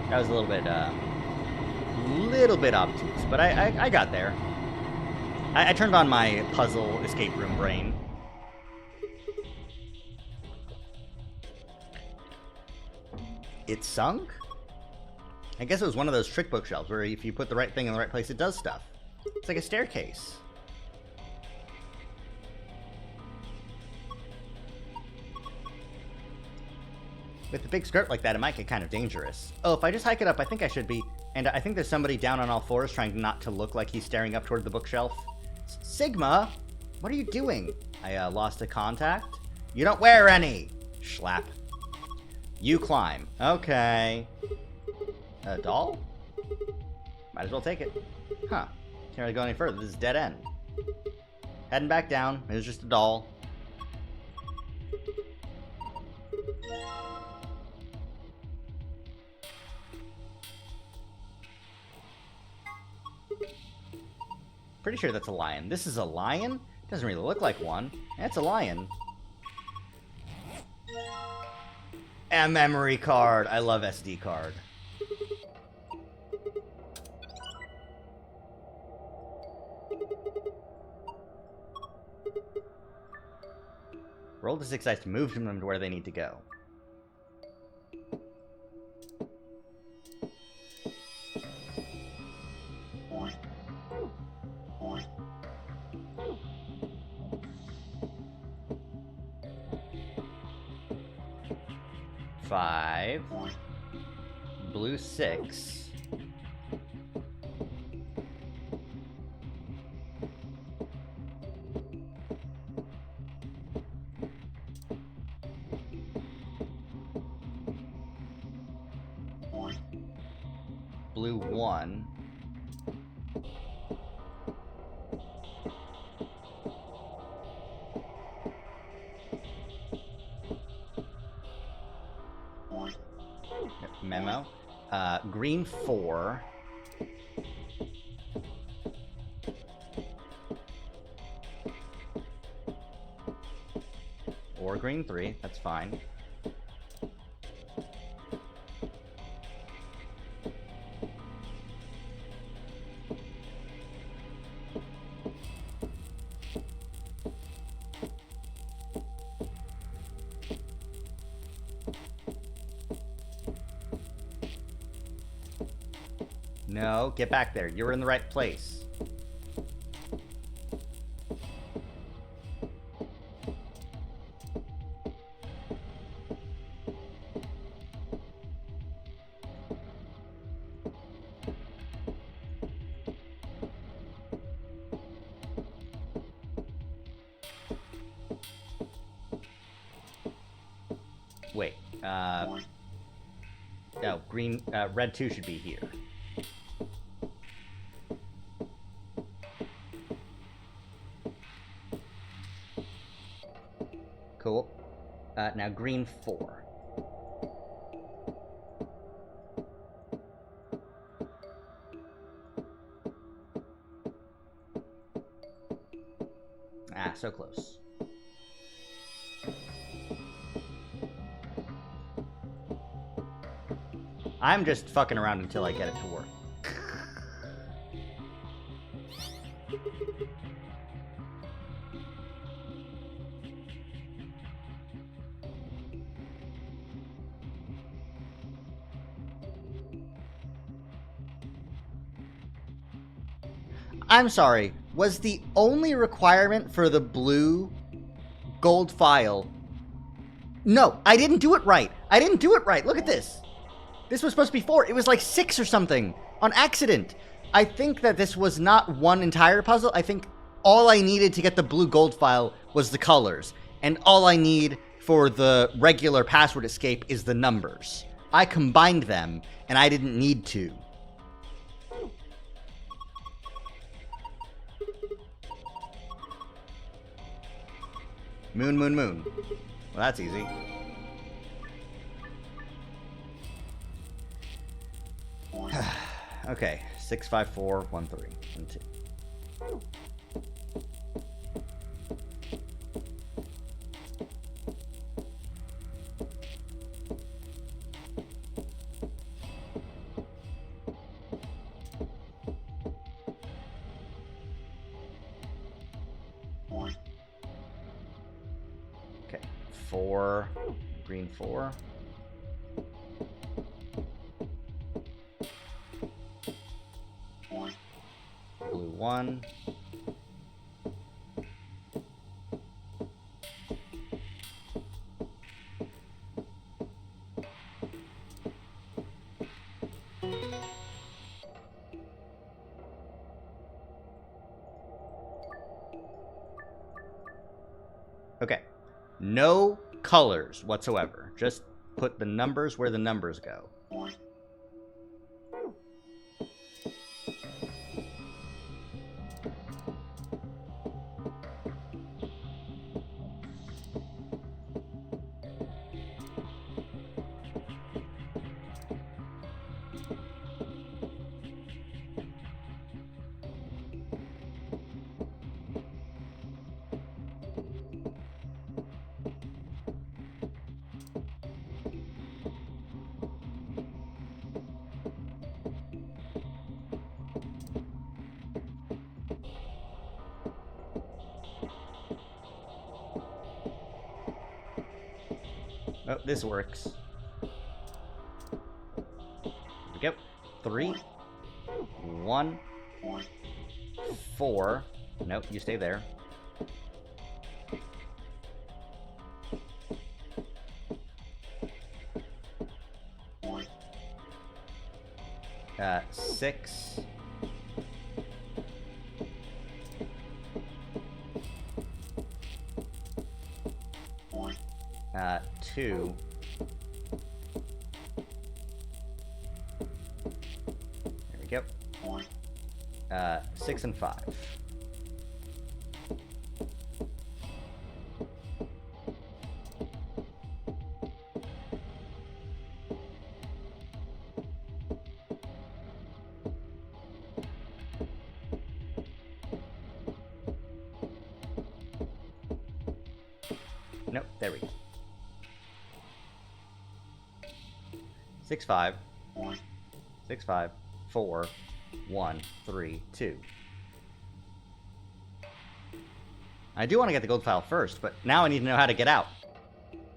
That was a little bit obtuse, but I got there. I turned on my puzzle escape room brain. It sunk? I guess it was one of those trick bookshelves where if you put the right thing in the right place, it does stuff. It's like a staircase. With a big skirt like that, it might get kind of dangerous. Oh, if I just hike it up, I think I should be. And I think there's somebody down on all fours trying not to look like he's staring up toward the bookshelf. Sigma? What are you doing? I lost a contact? You don't wear any! Schlap. You climb. Okay. A doll? Might as well take it. Huh. Can't really go any further. This is dead end. Heading back down. It was just a doll. Pretty sure that's a lion. This is a lion? Doesn't really look like one. That's a lion. A memory card. I love SD card. Roll the 6 dice to move them to where they need to go. Five. Blue 6. Blue 1. Memo. Green 4. Or green 3, that's fine. No, get back there. You're in the right place. Wait. No, green, red 2 should be here. Cool. Now green 4. Ah, so close. I'm just fucking around until I get it to work. I'm sorry, was the only requirement for the blue gold file... No, I didn't do it right. I didn't do it right. Look at this. This was supposed to be 4. It was like 6 or something on accident. I think that this was not one entire puzzle. I think all I needed to get the blue gold file was the colors. And all I need for the regular password escape is the numbers. I combined them, and I didn't need to. Moon, moon, moon. Well, that's easy. Okay, 6, 5, 4, 1, 3, and 2. Okay, 4, green 4. Blue 1. Okay. No colors whatsoever. Just put the numbers where the numbers go. Oh, this works. Here we go. 3, 1, 4. Nope, you stay there. 6. 2. There we go. 6 and 5. Nope, there we go. 6, 5. 6, 5, 4, 1, 3, 2. I do want to get the gold file first, but now I need to know how to get out.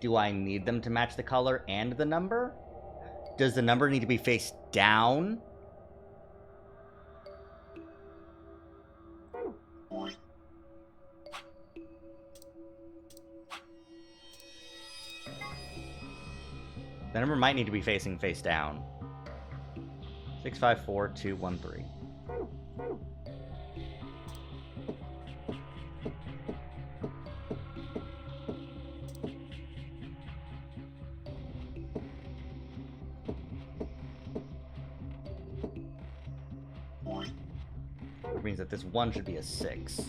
Do I need them to match the color and the number? Does the number need to be face down? The number might need to be facing face down. 6, 5, 4, 2, 1, 3. which means that this 1 should be a 6.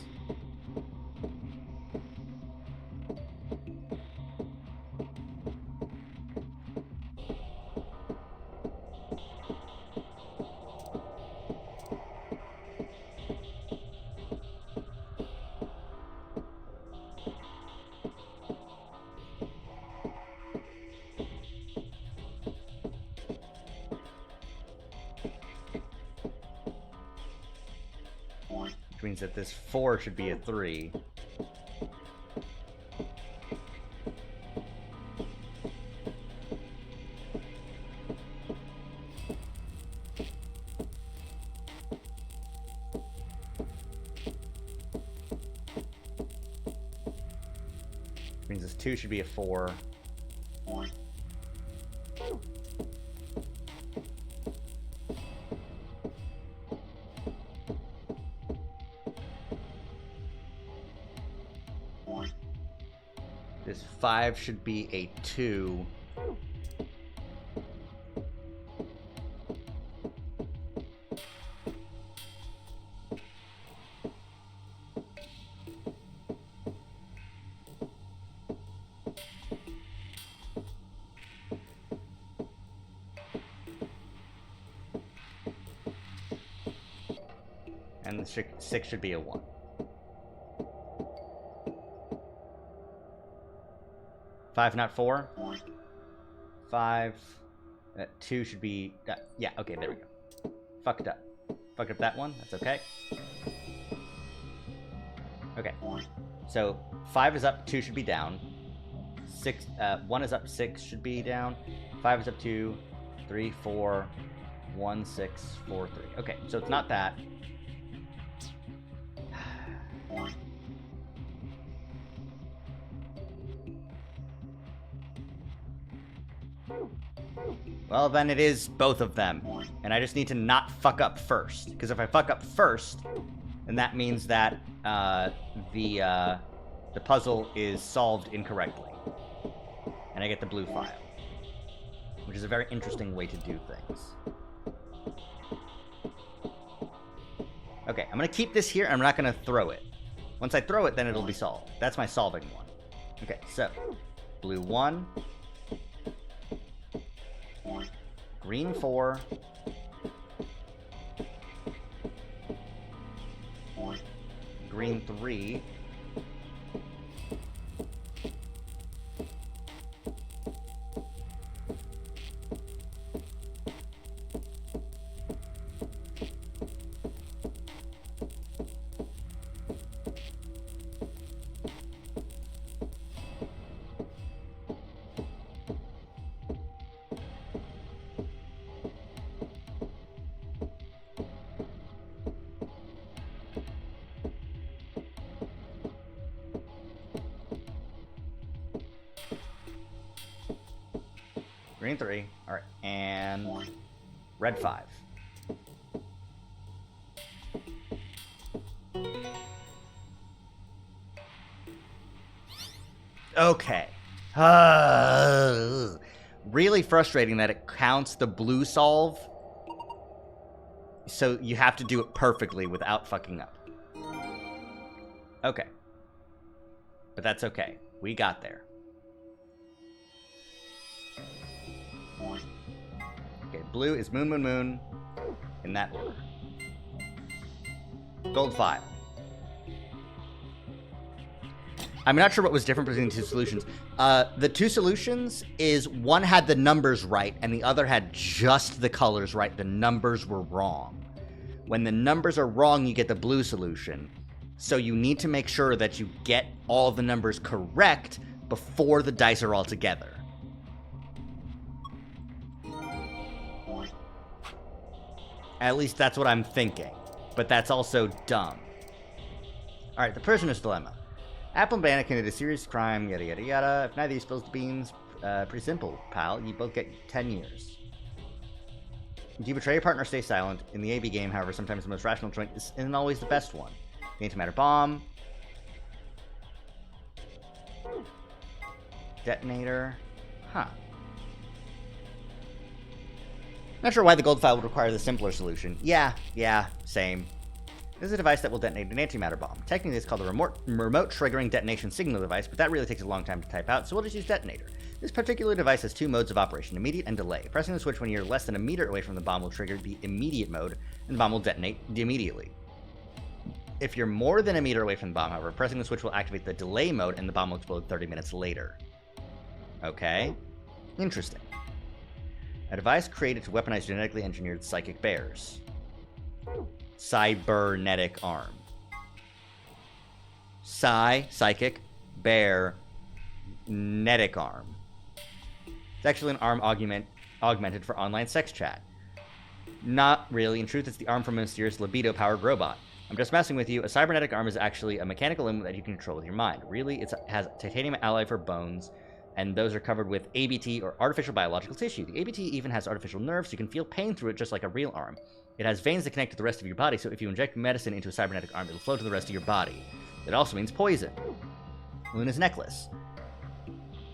Which means that this 4 should be a 3. Which means this 2 should be a 4. This 5 should be a 2. And the 6 should be a 1. 5, not 4. 5. 2 should be... yeah, okay, there we go. Fucked up. Fucked up that one. That's okay. Okay. So, 5 is up, 2 should be down. 1 is up, 6 should be down. 5 is up, 2, 3, 4, 1, 6, 4, 3. Okay, so it's not that. Well, then it is both of them. And I just need to not fuck up first. Because if I fuck up first, then that means that the puzzle is solved incorrectly. And I get the blue file. Which is a very interesting way to do things. Okay, I'm going to keep this here. I'm not going to throw it. Once I throw it, then it'll be solved. That's my solving one. Okay, so blue 1. Green 4. Green 3. Green 3. Alright, and red 5. Okay. Really frustrating that it counts the blue solve. So you have to do it perfectly without fucking up. Okay. But that's okay. We got there. Okay, blue is moon, moon, moon. In that order. Gold 5. I'm not sure what was different between the two solutions. The two solutions is one had the numbers right and the other had just the colors right. The numbers were wrong. When the numbers are wrong, you get the blue solution. So you need to make sure that you get all the numbers correct before the dice are all together. At least that's what I'm thinking. But that's also dumb. Alright, the prisoner's dilemma. Apple and Banana committed a serious crime, yada yada yada. If neither of you spills the beans, pretty simple, pal. You both get 10 years. Do you betray your partner or stay silent? In the AB game, however, sometimes the most rational choice isn't always the best one. The antimatter bomb. Detonator. Huh. Not sure why the gold file would require the simpler solution. Yeah, same. This is a device that will detonate an antimatter bomb. Technically, it's called a remote triggering detonation signal device, but that really takes a long time to type out, so we'll just use detonator. This particular device has two modes of operation, immediate and delay. Pressing the switch when you're less than a meter away from the bomb will trigger the immediate mode, and the bomb will detonate immediately. If you're more than a meter away from the bomb, however, pressing the switch will activate the delay mode, and the bomb will explode 30 minutes later. Okay. Interesting. A device created to weaponize genetically engineered psychic bears. Cybernetic arm. Psychic, bear, netic arm. It's actually an arm augmented for online sex chat. Not really. In truth, it's the arm from a mysterious libido-powered robot. I'm just messing with you. A cybernetic arm is actually a mechanical limb that you can control with your mind. Really, it has titanium alloy for bones, and those are covered with ABT, or artificial biological tissue. The ABT even has artificial nerves, so you can feel pain through it just like a real arm. It has veins that connect to the rest of your body, so if you inject medicine into a cybernetic arm, it'll flow to the rest of your body. It also means poison. Luna's necklace.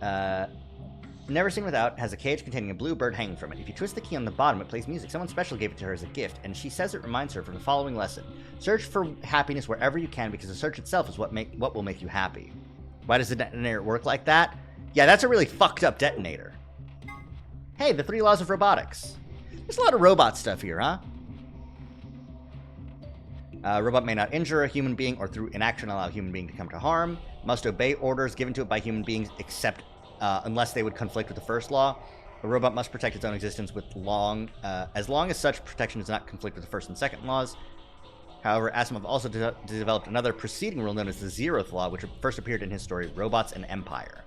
Never Seen Without has a cage containing a blue bird hanging from it. If you twist the key on the bottom, it plays music. Someone special gave it to her as a gift, and she says it reminds her of the following lesson. Search for happiness wherever you can, because the search itself is what will make you happy. Why does the detonator work like that? Yeah, that's a really fucked up detonator. Hey, the 3 laws of robotics. There's a lot of robot stuff here, huh? A robot may not injure a human being or through inaction allow a human being to come to harm. Must obey orders given to it by human beings except unless they would conflict with the first law. A robot must protect its own existence with as long as such protection does not conflict with the first and second laws. However, Asimov also developed another preceding rule known as the 0th law, which first appeared in his story Robots and Empire.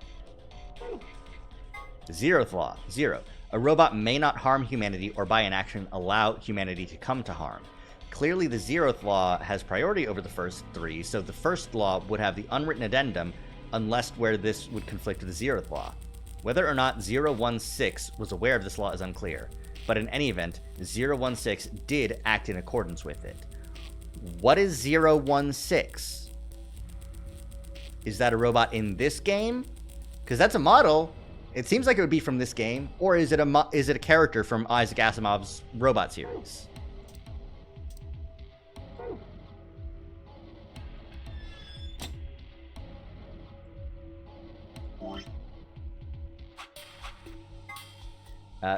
The 0th law, 0. A robot may not harm humanity or by inaction allow humanity to come to harm. Clearly, the 0th law has priority over the first 3, so the first law would have the unwritten addendum unless where this would conflict with the 0th law. Whether or not 016 was aware of this law is unclear, but in any event, 016 did act in accordance with it. What is 016? Is that a robot in this game? Because that's a model. It seems like it would be from this game, or is it a character from Isaac Asimov's robot series?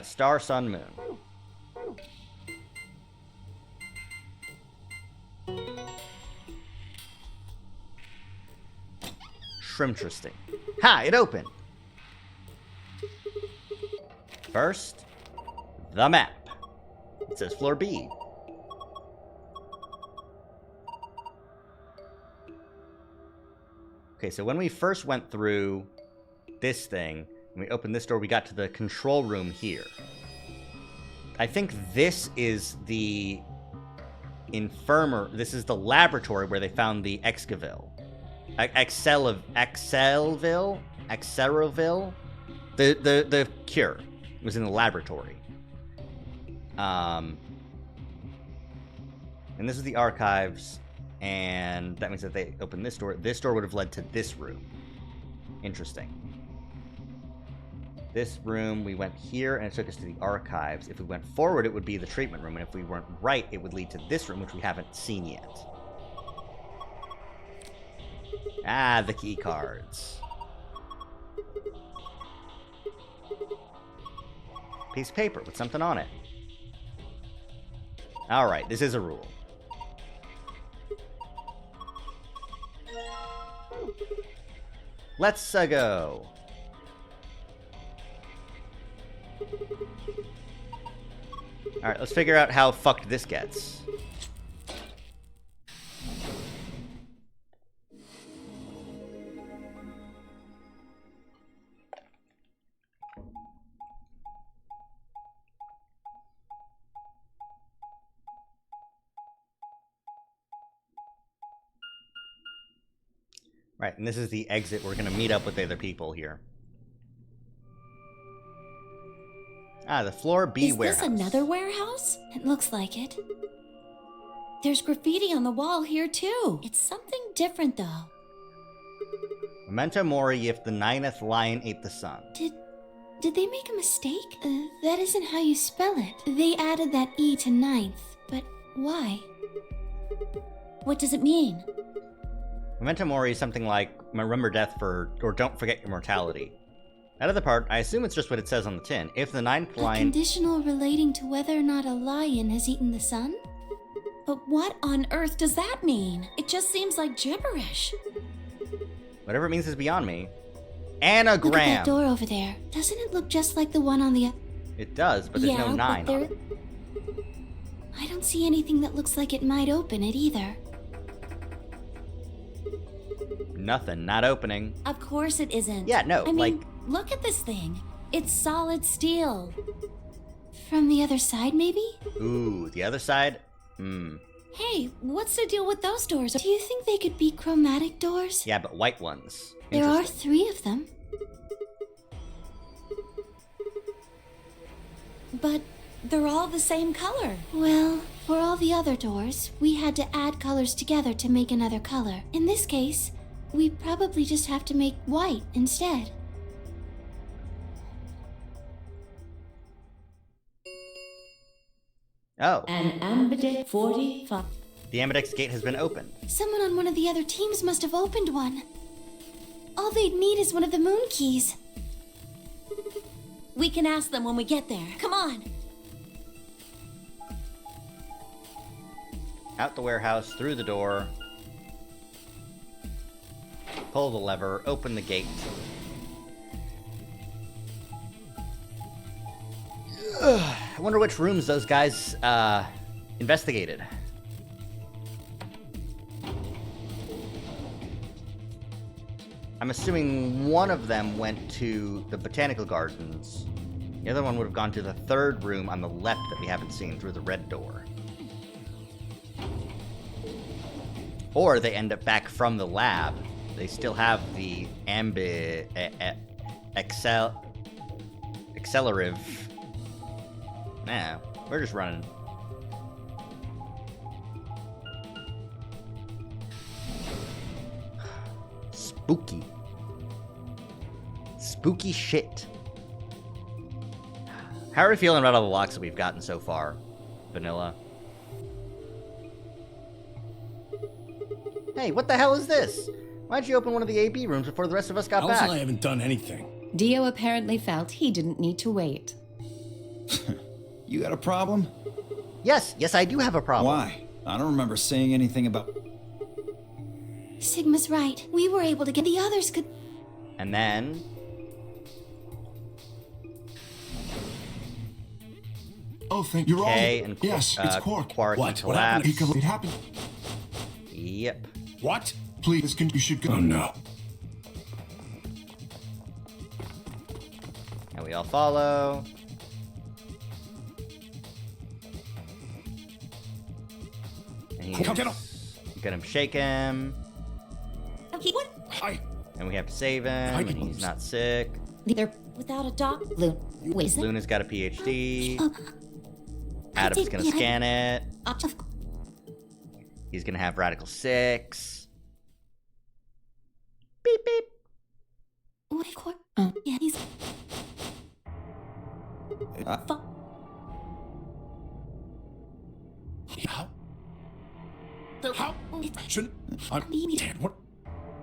Star, Sun, Moon. Shrimtresting. Ha! It opened! First, the map. It says floor B. Okay, so when we first went through this thing, when we opened this door, we got to the control room here. I think this is the this is the laboratory where they found the Excaville. Axeroville? The cure was in the laboratory. And this is the archives, and that means that they opened this door. This door would have led to this room. Interesting. This room, we went here, and it took us to the archives. If we went forward, it would be the treatment room, and if we went right, it would lead to this room, which we haven't seen yet. Ah, the key cards. Piece of paper with something on it. Alright, this is a rule. Let's go. Alright, let's figure out how fucked this gets. Right, and this is the exit. We're gonna meet up with the other people here. Ah, the floor B warehouse. Is this another warehouse? It looks like it. There's graffiti on the wall here, too. It's something different, though. Memento mori if the 9th lion ate the sun. Did they make a mistake? That isn't how you spell it. They added that E to 9th, but why? What does it mean? Memento Mori is something like remember death or don't forget your mortality. That other part, I assume it's just what it says on the tin. If the ninth A line... conditional relating to whether or not a lion has eaten the sun? But what on earth does that mean? It just seems like gibberish. Whatever it means is beyond me. Look at that Anagram! door over there. Doesn't it look just like the one on the... It does, but there's yeah, no 9 but on there... it. I don't see anything that looks like it might open it either. Nothing, not opening. Of course it isn't. Yeah, no, I mean, like... look at this thing. It's solid steel. From the other side, maybe? Ooh, the other side? Hey, what's the deal with those doors? Do you think they could be chromatic doors? Yeah, but white ones. There are Interesting. 3 of them. But they're all the same color. Well, for all the other doors, we had to add colors together to make another color. In this case, we probably just have to make white instead. Oh, An Ambidex 45. the Ambidex gate has been opened. Someone on one of the other teams must have opened one. All they'd need is one of the moon keys. We can ask them when we get there. Come on. Out the warehouse, through the door. Pull the lever, open the gate. Ugh, I wonder which rooms those guys, investigated. I'm assuming one of them went to the botanical gardens. The other one would have gone to the third room on the left that we haven't seen through the red door. Or they end up back from the lab. They still have the accelerative. Nah, we're just running. Spooky. Spooky shit. How are we feeling about all the locks that we've gotten so far, Vanilla? Hey, what the hell is this? Why'd you open one of the AB rooms before the rest of us got Alice back? and I haven't done anything. Dio apparently felt he didn't need to wait. You got a problem? Yes, I do have a problem. Why? I don't remember saying anything about... Sigma's right. We were able to get the others could... And then... Oh, thank you. You're Kay all... and Yes, it's Quark. Quark What? What collapsed. happened? It happened. Yep. What? Please, you should go. Oh no. And we all follow. And Come get him. Get him, shake him. Okay, what? I... And we have to save him, and he's not sick. They're Without a doc? wait, is that? Luna's got a PhD. Oh, Adam's gonna scan it. of He's gonna have Radical 6. Beep, beep. Wait, Quark. Oh. Yeah, he's... How? How? Shouldn't... I'm... Dan, what...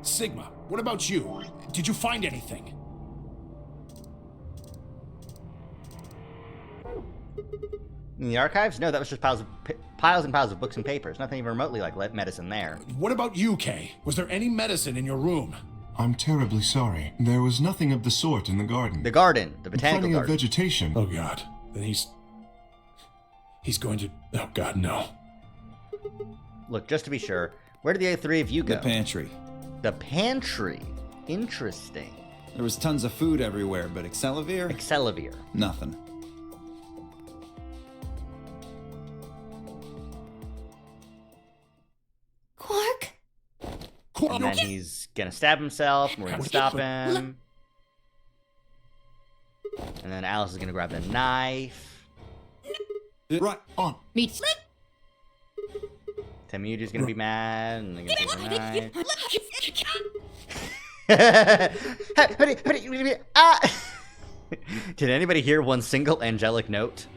Sigma, what about you? Did you find anything? In the archives? No, that was just piles and piles of books and papers. Nothing even remotely like medicine there. What about you, Kay? Was there any medicine in your room? I'm terribly sorry. There was nothing of the sort in the garden. The garden, the botanical Plenty of garden. vegetation. Oh god. Then he's going to... Oh god, no. Look, just to be sure, where did the other 3 of you go? The pantry. The pantry. Interesting. There was tons of food everywhere, but Excelivir? Excelivir. Nothing. Quark? And then he's gonna stab himself, and we're gonna stop him. And then Alice is gonna grab the knife. Right on. Me. Temuji's gonna be mad, and they're gonna take the knife. Ah! Did anybody hear one single angelic note?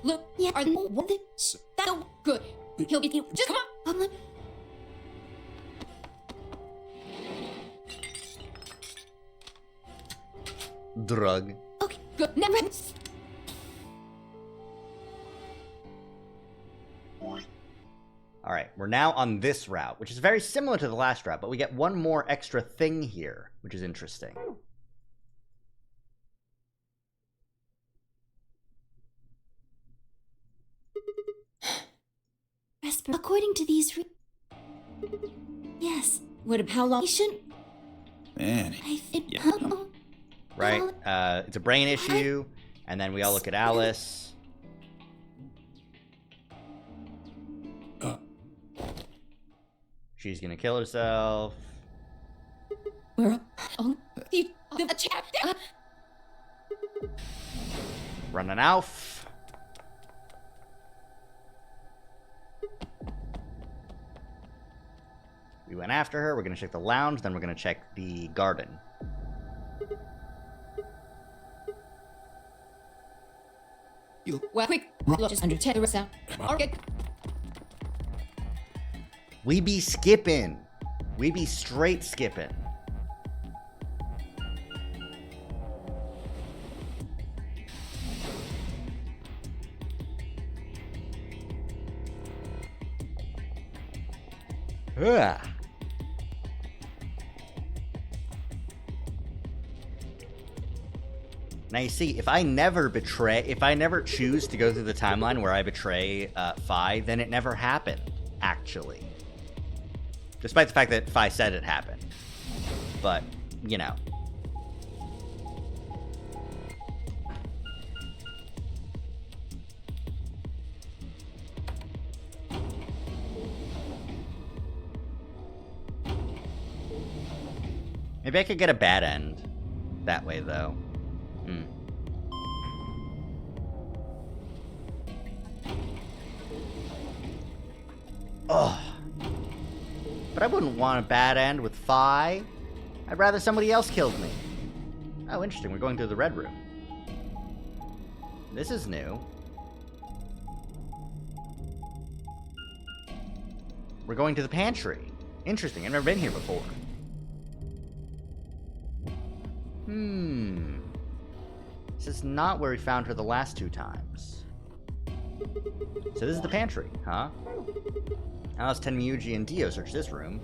Look, Yeah, are what? That's so good. He'll be. Just come on. Drug. Okay, good. Never. Alright, we're now on this route, which is very similar to the last route, but we get one more extra thing here, which is interesting. According to these yes. How long? Man. Right? It's a brain issue, and then we all look at Alice. She's gonna kill herself. We're on the chapter. Running out. We went after her. We're gonna check the lounge, then we're gonna check the garden. Well, quick. Just under 10 sound. Okay. We be skipping. We be straight skipping. Ugh. Now you see, if I never choose to go through the timeline where I betray Phi, then it never happened, actually. Despite the fact that Phi said it happened. But, you know. Maybe I could get a bad end that way, though. Ugh. But I wouldn't want a bad end with Phi. I'd rather somebody else killed me. Oh, interesting. We're going to the red room. This is new. We're going to the pantry. Interesting. I've never been here before. This is not where we found her the last two times. So this is the pantry, huh? Alice, Tenmyuji, and Dio search this room.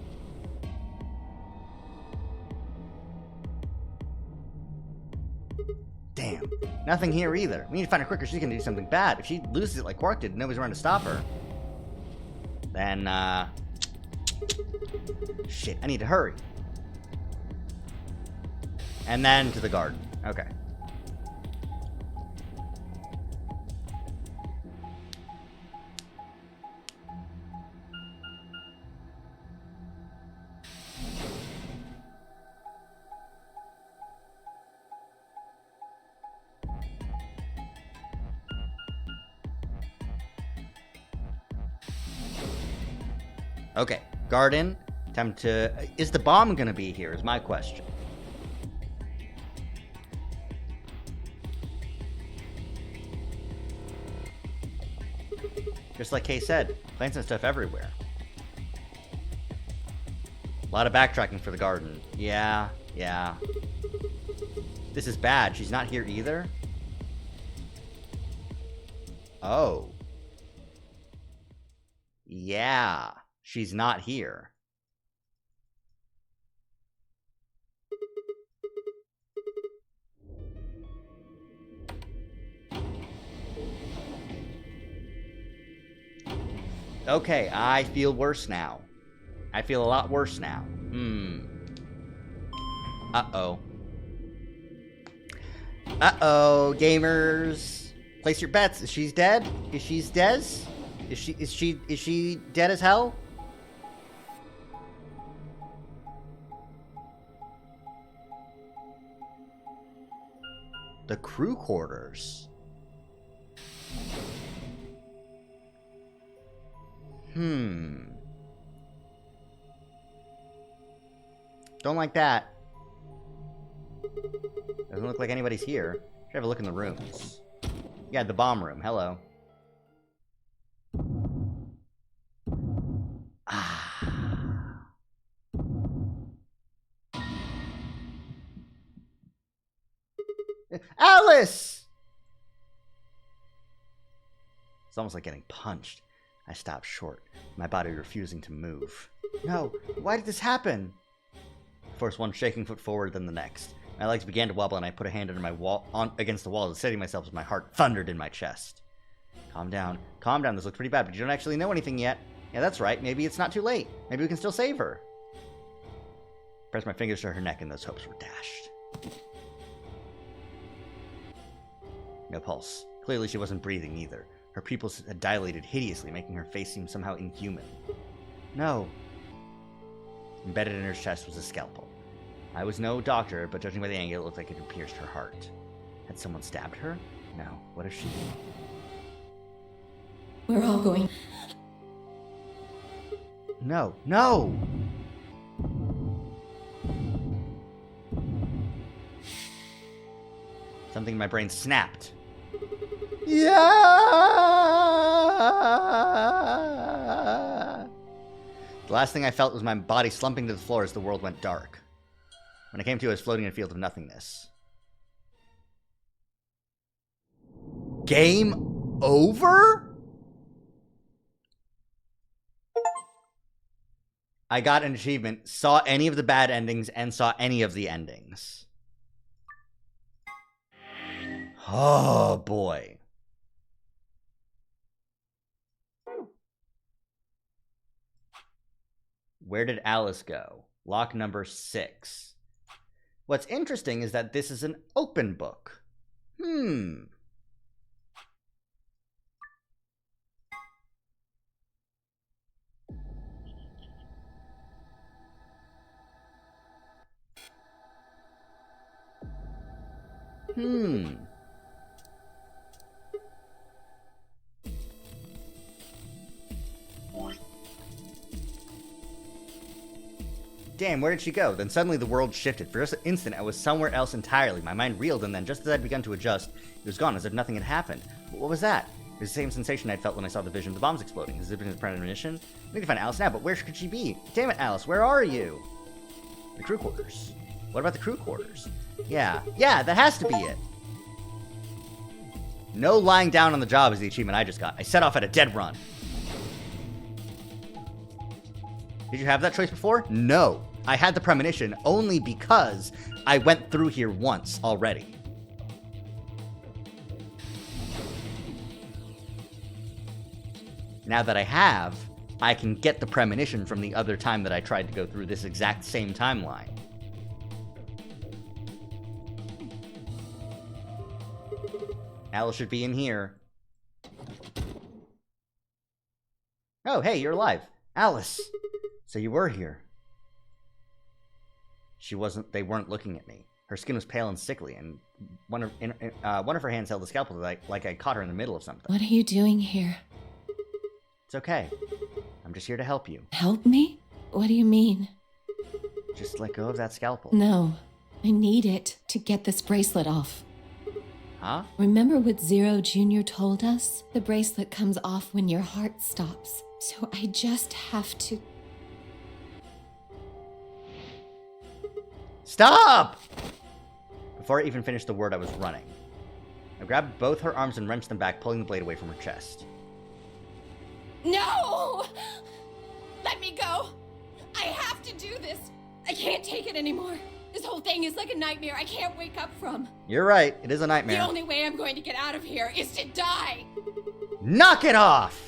Damn. Nothing here either. We need to find her quicker. She's gonna do something bad. If she loses it like Quark did and nobody's around to stop her, then, shit, I need to hurry. And then to the garden. Okay. Okay, garden. Time to... Is the bomb gonna be here, is my question. Just like Kay said, plants and stuff everywhere. A lot of backtracking for the garden. Yeah. This is bad. She's not here either? Oh. Yeah. She's not here. Okay, I feel worse now. I feel a lot worse now. Uh-oh. Uh-oh, gamers. Place your bets. Is she dead? Is she dead? Is she dead as hell? The crew quarters. Don't like that. Doesn't look like anybody's here. Should have a look in the rooms. Yeah, the bomb room. Hello. Alice! It's almost like getting punched. I stopped short, my body refusing to move. No, why did this happen? First one shaking foot forward, then the next. My legs began to wobble, and I put a hand under my wall, against the wall, and steadying myself as my heart thundered in my chest. Calm down, this looks pretty bad, but you don't actually know anything yet. Yeah, that's right, maybe it's not too late. Maybe we can still save her. Pressed my fingers to her neck, and those hopes were dashed. No pulse. Clearly she wasn't breathing either. Her pupils had dilated hideously, making her face seem somehow inhuman. No. Embedded in her chest was a scalpel. I was no doctor, but judging by the angle, it looked like it had pierced her heart. Had someone stabbed her? No. What if she... We're all going... No. No! Something in my brain snapped. Yeah! The last thing I felt was my body slumping to the floor as the world went dark. When I came to, I was floating in a field of nothingness. Game over? I got an achievement, saw any of the bad endings, and saw any of the endings. Oh, boy. Where did Alice go? Lock number 6. What's interesting is that this is an open book. Damn, where did she go? Then suddenly the world shifted. For just an instant, I was somewhere else entirely. My mind reeled, and then just as I'd begun to adjust, it was gone, as if nothing had happened. But what was that? It was the same sensation I'd felt when I saw the vision of the bombs exploding. Is it been a premonition? I need to find Alice now, but where could she be? Damn it, Alice, where are you? The crew quarters. What about the crew quarters? Yeah, that has to be it. No lying down on the job is the achievement I just got. I set off at a dead run. Did you have that choice before? No. I had the premonition only because I went through here once already. Now that I have, I can get the premonition from the other time that I tried to go through this exact same timeline. Alice should be in here. Oh, hey, you're alive. Alice! So you were here. They weren't looking at me. Her skin was pale and sickly, and one of her hands held the scalpel like I caught her in the middle of something. What are you doing here? It's okay. I'm just here to help you. Help me? What do you mean? Just let go of that scalpel. No. I need it to get this bracelet off. Huh? Remember what Zero Jr. told us? The bracelet comes off when your heart stops. So I just have to... Stop! Before I even finished the word, I was running. I grabbed both her arms and wrenched them back, pulling the blade away from her chest. No! Let me go! I have to do this! I can't take it anymore. This whole thing is like a nightmare I can't wake up from. You're right, it is a nightmare. The only way I'm going to get out of here is to die! Knock it off!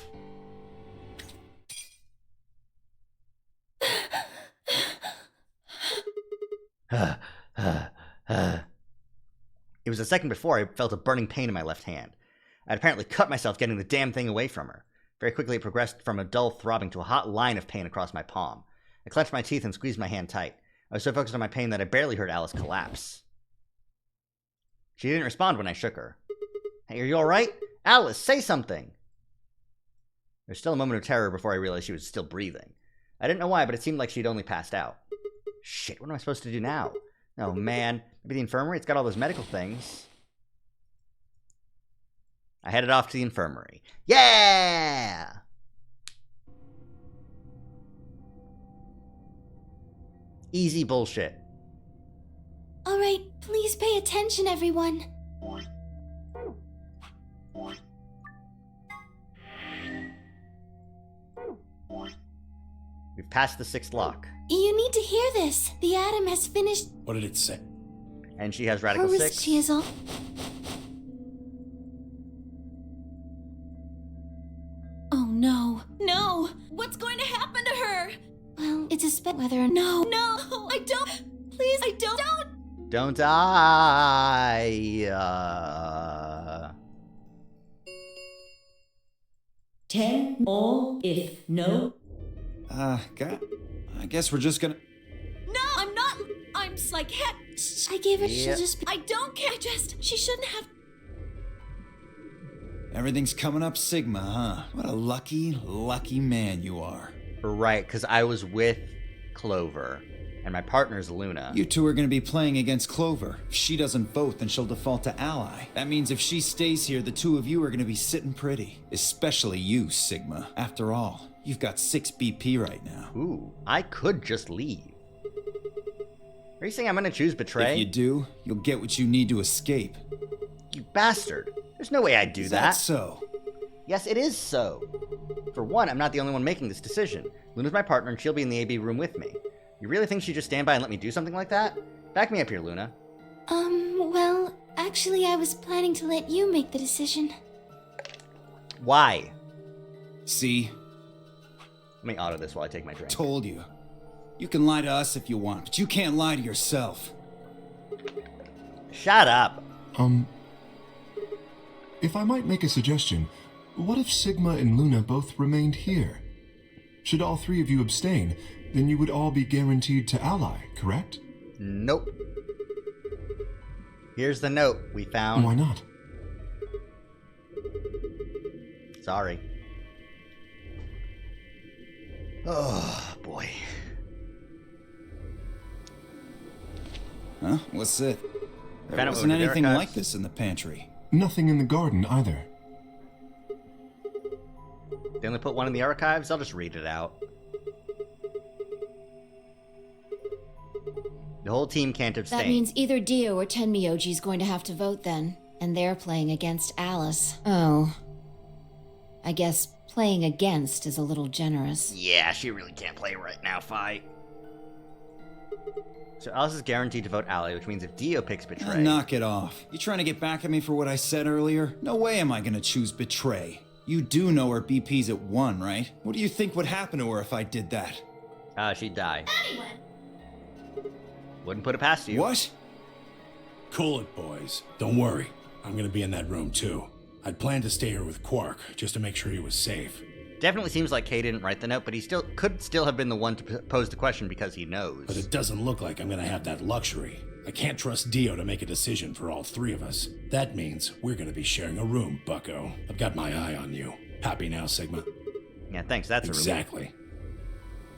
It was a second before I felt a burning pain in my left hand. I'd apparently cut myself getting the damn thing away from her. Very quickly it progressed from a dull throbbing to a hot line of pain across my palm. I clenched my teeth and squeezed my hand tight. I was so focused on my pain that I barely heard Alice collapse. She didn't respond when I shook her. Hey, are you alright? Alice, say something! There was still a moment of terror before I realized she was still breathing. I didn't know why, but it seemed like she'd only passed out. Shit, what am I supposed to do now? Oh man, maybe the infirmary? It's got all those medical things. I headed off to the infirmary. Yeah! Easy bullshit. Alright, please pay attention, everyone. We've passed the 6th lock. You need to hear this. The atom has finished What did it say? And she has her radical risk. 6. She is all. Oh no. No! What's going to happen to her? Well, it's a spec whether or No, no! I don't! Please, I don't! Don't die. 10 all if no. God, I guess we're just gonna. No, I'm not! I'm like heck. I gave her. Yeah. She'll just be. I don't care, she shouldn't have. Everything's coming up Sigma, huh? What a lucky, lucky man you are. Right, because I was with Clover, and my partner's Luna. You two are gonna be playing against Clover. If she doesn't vote, then she'll default to Ally. That means if she stays here, the two of you are gonna be sitting pretty. Especially you, Sigma. After all, you've got 6 BP right now. Ooh, I could just leave. Are you saying I'm gonna choose Betray? If you do, you'll get what you need to escape. You bastard. There's no way I'd do Is that. that so? Yes, it is so. For one, I'm not the only one making this decision. Luna's my partner, and she'll be in the AB room with me. You really think she'd just stand by and let me do something like that? Back me up here, Luna. Well, actually, I was planning to let you make the decision. Why? See? Let me auto this while I take my drink. Told you. You can lie to us if you want, but you can't lie to yourself. Shut up. If I might make a suggestion, what if Sigma and Luna both remained here? Should all 3 of you abstain, then you would all be guaranteed to Ally, correct? Nope. Here's the note we found. Why not? Sorry. Oh, boy. Huh? What's it? There Found it wasn't with the anything archives. like this in the pantry. Nothing in the garden either. They only put one in the archives? I'll just read it out. The whole team can't abstain. That means either Dio or Tenmyoji's going to have to vote then. And they're playing against Alice. Oh. I guess playing against is a little generous. Yeah, she really can't play right now, fight. So Alice is guaranteed to vote Ally, which means if Dio picks Betray... Knock it off. You trying to get back at me for what I said earlier? No way am I gonna choose Betray. You do know her BP's at 1, right? What do you think would happen to her if I did that? she'd die. Wouldn't put it past you. What? Cool it, boys. Don't worry. I'm gonna be in that room, too. I'd planned to stay here with Quark, just to make sure he was safe. Definitely seems like Kay didn't write the note, but he could still have been the one to pose the question because he knows. But it doesn't look like I'm gonna have that luxury. I can't trust Dio to make a decision for all 3 of us. That means we're gonna be sharing a room, bucko. I've got my eye on you. Happy now, Sigma? Yeah, thanks, that's Exactly.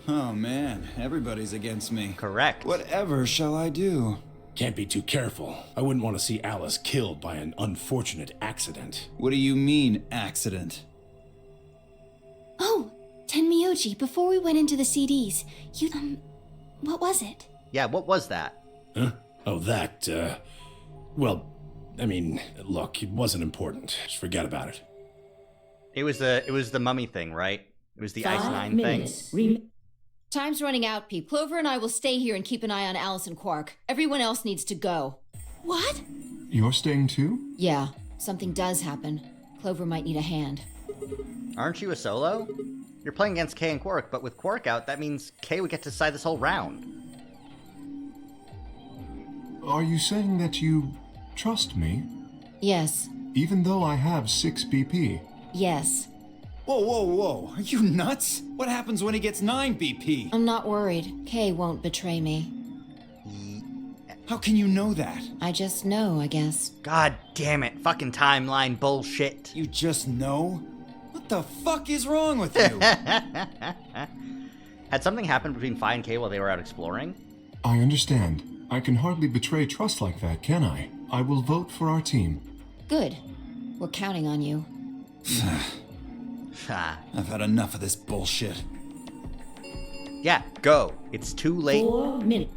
Oh man, everybody's against me. Correct. Whatever shall I do? Can't be too careful. I wouldn't want to see Alice killed by an unfortunate accident. What do you mean, accident? Oh, Tenmyoji, before we went into the CDs, what was it? Yeah, what was that? Huh? Oh, that, well, I mean, look, it wasn't important. Just forget about it. It was the mummy thing, right? It was the Ice 5 Nine thing. minutes. Time's running out, Peep. Clover and I will stay here and keep an eye on Alice and Quark. Everyone else needs to go. What? You're staying too? Yeah, something does happen. Clover might need a hand. Aren't you a solo? You're playing against Kay and Quark, but with Quark out, that means Kay would get to decide this whole round. Are you saying that you trust me? Yes. Even though I have 6 BP? Yes. Whoa, whoa, whoa. Are you nuts? What happens when he gets 9 BP? I'm not worried. Kay won't betray me. How can you know that? I just know, I guess. God damn it, fucking timeline bullshit. You just know? What the fuck is wrong with you? Had something happened between Fi and Kay while they were out exploring? I understand. I can hardly betray trust like that, can I? I will vote for our team. Good. We're counting on you. I've had enough of this bullshit. Yeah, go. It's too late. 4 minutes.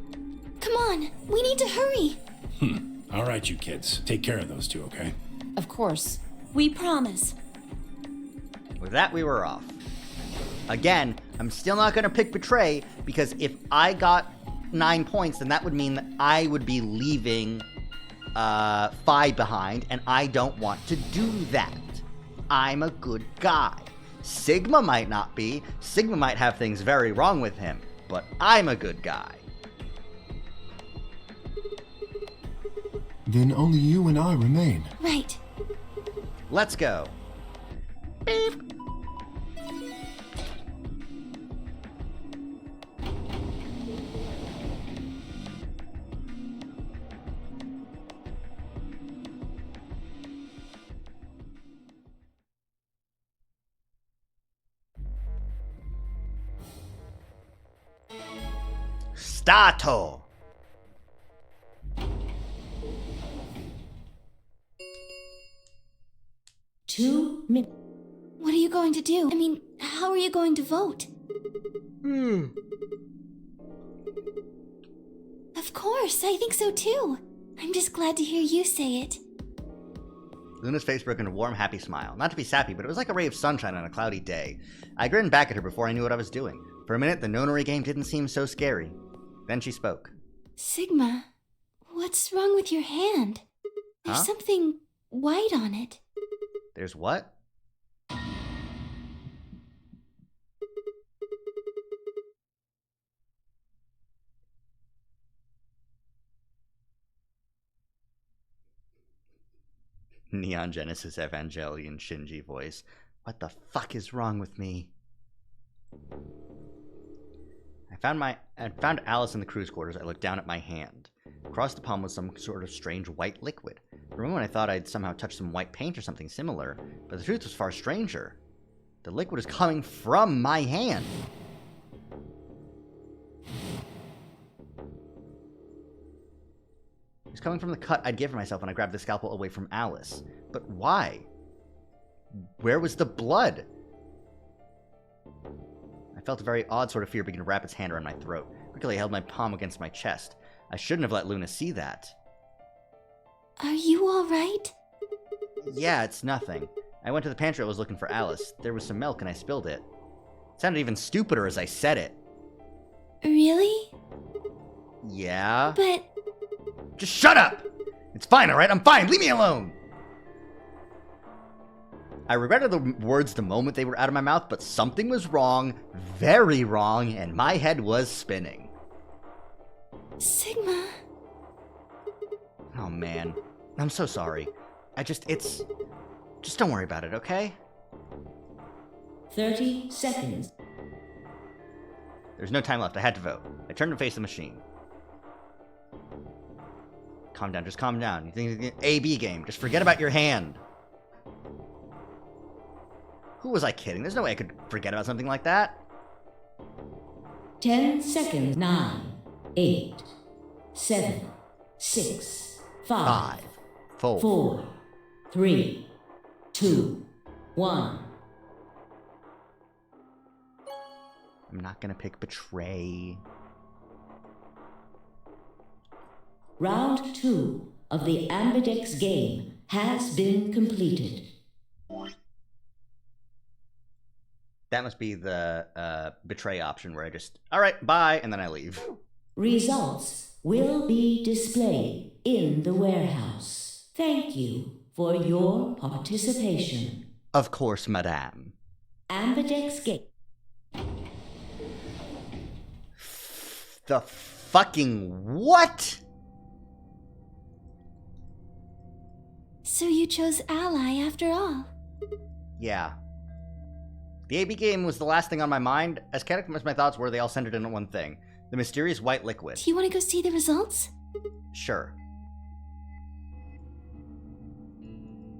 Come on, we need to hurry. All right, you kids. Take care of those 2, okay? Of course. We promise. With that, we were off. Again, I'm still not going to pick Betray, because if I got 9 points, then that would mean that I would be leaving 5 behind, and I don't want to do that. I'm a good guy. Sigma might not be. Sigma might have things very wrong with him, but I'm a good guy. Then only you and I remain. Right. Let's go. Beep. Stato. Two minutes. What are you going to do? I mean, how are you going to vote? Of course, I think so too. I'm just glad to hear you say it. Luna's face broke into a warm, happy smile. Not to be sappy, but it was like a ray of sunshine on a cloudy day. I grinned back at her before I knew what I was doing. For a minute, the nonary game didn't seem so scary. Then she spoke. Sigma, what's wrong with your hand? There's Huh? something white on it. There's what? Neon Genesis Evangelion Shinji voice. What the fuck is wrong with me? I found Alice in the crew's quarters. I looked down at my hand. Across the palm was some sort of strange white liquid. For a moment I thought I'd somehow touched some white paint or something similar, but the truth was far stranger. The liquid is coming from my hand. It's coming from the cut I'd given myself when I grabbed the scalpel away from Alice. But why? Where was the blood? I felt a very odd sort of fear begin to wrap its hand around my throat. Quickly I held my palm against my chest. I shouldn't have let Luna see that. Are you alright? Yeah, it's nothing. I went to the pantry. I was looking for Alice. There was some milk and I spilled it. It sounded even stupider as I said it. Really? Yeah? But Just shut up! It's fine, alright? I'm fine! Leave me alone! I regretted the words the moment they were out of my mouth, but something was wrong, very wrong, and my head was spinning. Sigma, Oh man. I'm so sorry. Just don't worry about it, okay? 30 seconds. There's no time left. I had to vote. I turned to face the machine. Calm down. Just calm down. You think it's an A-B game. Just forget about your hand. Who was I kidding? There's no way I could forget about something like that. 10 seconds. 9, 8, 7, 6, 5, 5, 4. 4, 3, 2, 1. I'm not gonna pick Betray. Round 2 of the Ambidex game has been completed. That must be the Betray option where I just, alright, bye, and then I leave. Results will be displayed in the warehouse. Thank you for your participation. Of course, madame. Ambidex game. The fucking what? so you chose Ally after all. Yeah. The AB game was the last thing on my mind. As chaotic as my thoughts were, they all centered in on one thing. The mysterious white liquid. Do you want to go see the results? Sure.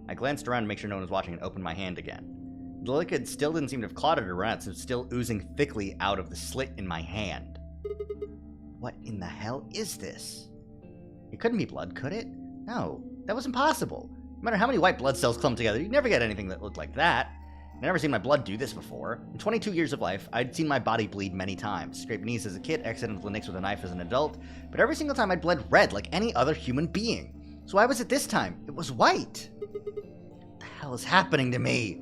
I glanced around to make sure no one was watching and opened my hand again. The liquid still didn't seem to have clotted around, so it's still oozing thickly out of the slit in my hand. What in the hell is this? It couldn't be blood, could it? No, that was impossible. No matter how many white blood cells clump together, you'd never get anything that looked like that. I'd never seen my blood do this before. In 22 years of life, I'd seen my body bleed many times. Scraped knees as a kid, accidentally nicked with a knife as an adult, but every single time I'd bled red like any other human being. So why was it this time? It was white. What the hell is happening to me?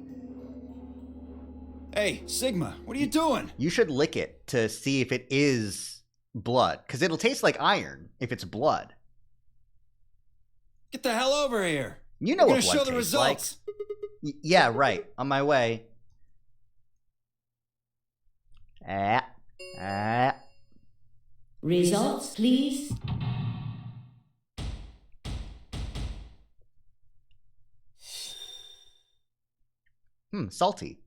Hey, Sigma, what are you doing? You should lick it to see if it is blood, because it'll taste like iron if it's blood. Get the hell over here. You know We're what gonna blood show the tastes results. like. Yeah, right. On my way. Results, please. Salty.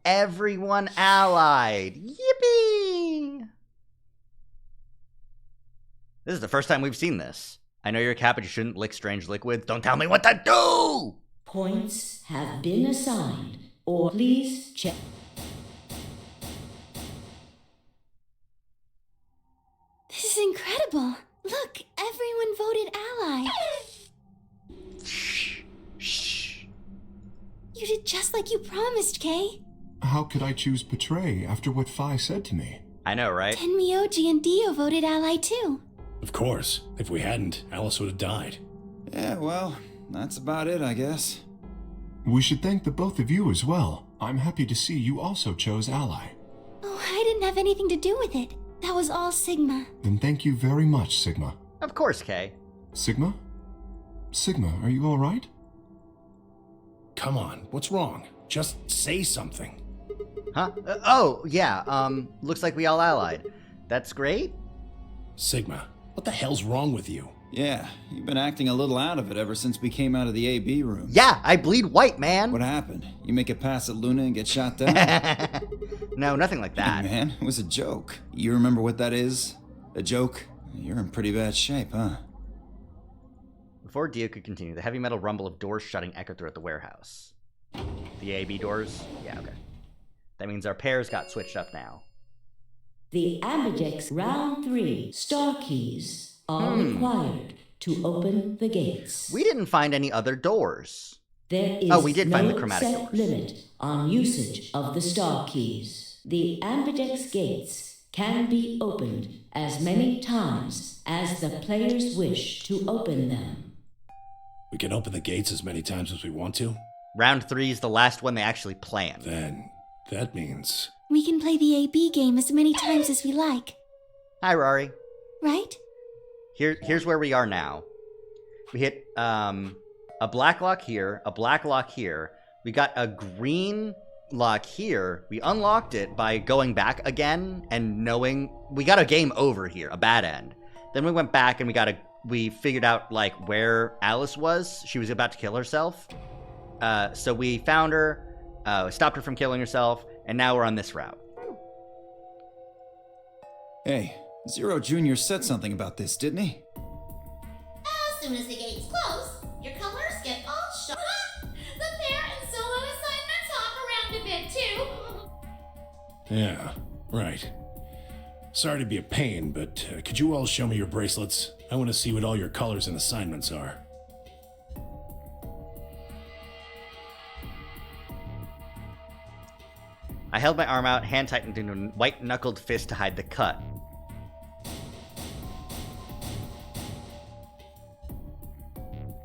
Everyone allied. Yippee! This is the first time we've seen this. I know you're a cat, but you shouldn't lick strange liquids. Don't tell me what to do! Points have been assigned, or please check. This is incredible. Look, everyone voted ally. Shh. You did just like you promised, Kay. How could I choose betray after what Phi said to me? I know, right? Tenmyoji and Dio voted ally too. Of course. If we hadn't, Alice would have died. Yeah, well, that's about it, I guess. We should thank the both of you as well. I'm happy to see you also chose ally. Oh, I didn't have anything to do with it. That was all Sigma. Then thank you very much, Sigma. Of course, Kay. Sigma? Sigma, are you alright? Come on, what's wrong? Just say something. Huh? Looks like we all allied. That's great. Sigma, what the hell's wrong with you? Yeah, you've been acting a little out of it ever since we came out of the AB room. Yeah, I bleed white, man. What happened? You make it past at Luna and get shot down? No, nothing like that. Hey, man, it was a joke. You remember what that is? A joke? You're in pretty bad shape, huh? Before Dio could continue, the heavy metal rumble of doors shutting echoed throughout the warehouse. The AB doors? Yeah, okay. That means our pairs got switched up now. The Ambidex Round 3 star keys are required to open the gates. We didn't find any other doors. There is we did no find the chromatic set doors. limit on usage of the star keys. The Ambidex gates can be opened as many times as the players wish to open them. We can open the gates as many times as we want to? Round 3 is the last one they actually planned. Then, that means... We can play the AB game as many times as we like, Hi, Rory. right? Here's where we are now. We hit a black lock here, a black lock here. We got a green lock here. We unlocked it by going back again and knowing we got a game over here, a bad end. Then we went back and we figured out like where Alice was. She was about to kill herself. So we found her, stopped her from killing herself, and now we're on this route. Hey, Zero Jr. said something about this, didn't he? As soon as the gates close, your colors get all shot. The pair and solo assignments hop around a bit too. Yeah, right. Sorry to be a pain, but could you all show me your bracelets? I want to see what all your colors and assignments are. I held my arm out, hand tightened into a white-knuckled fist to hide the cut.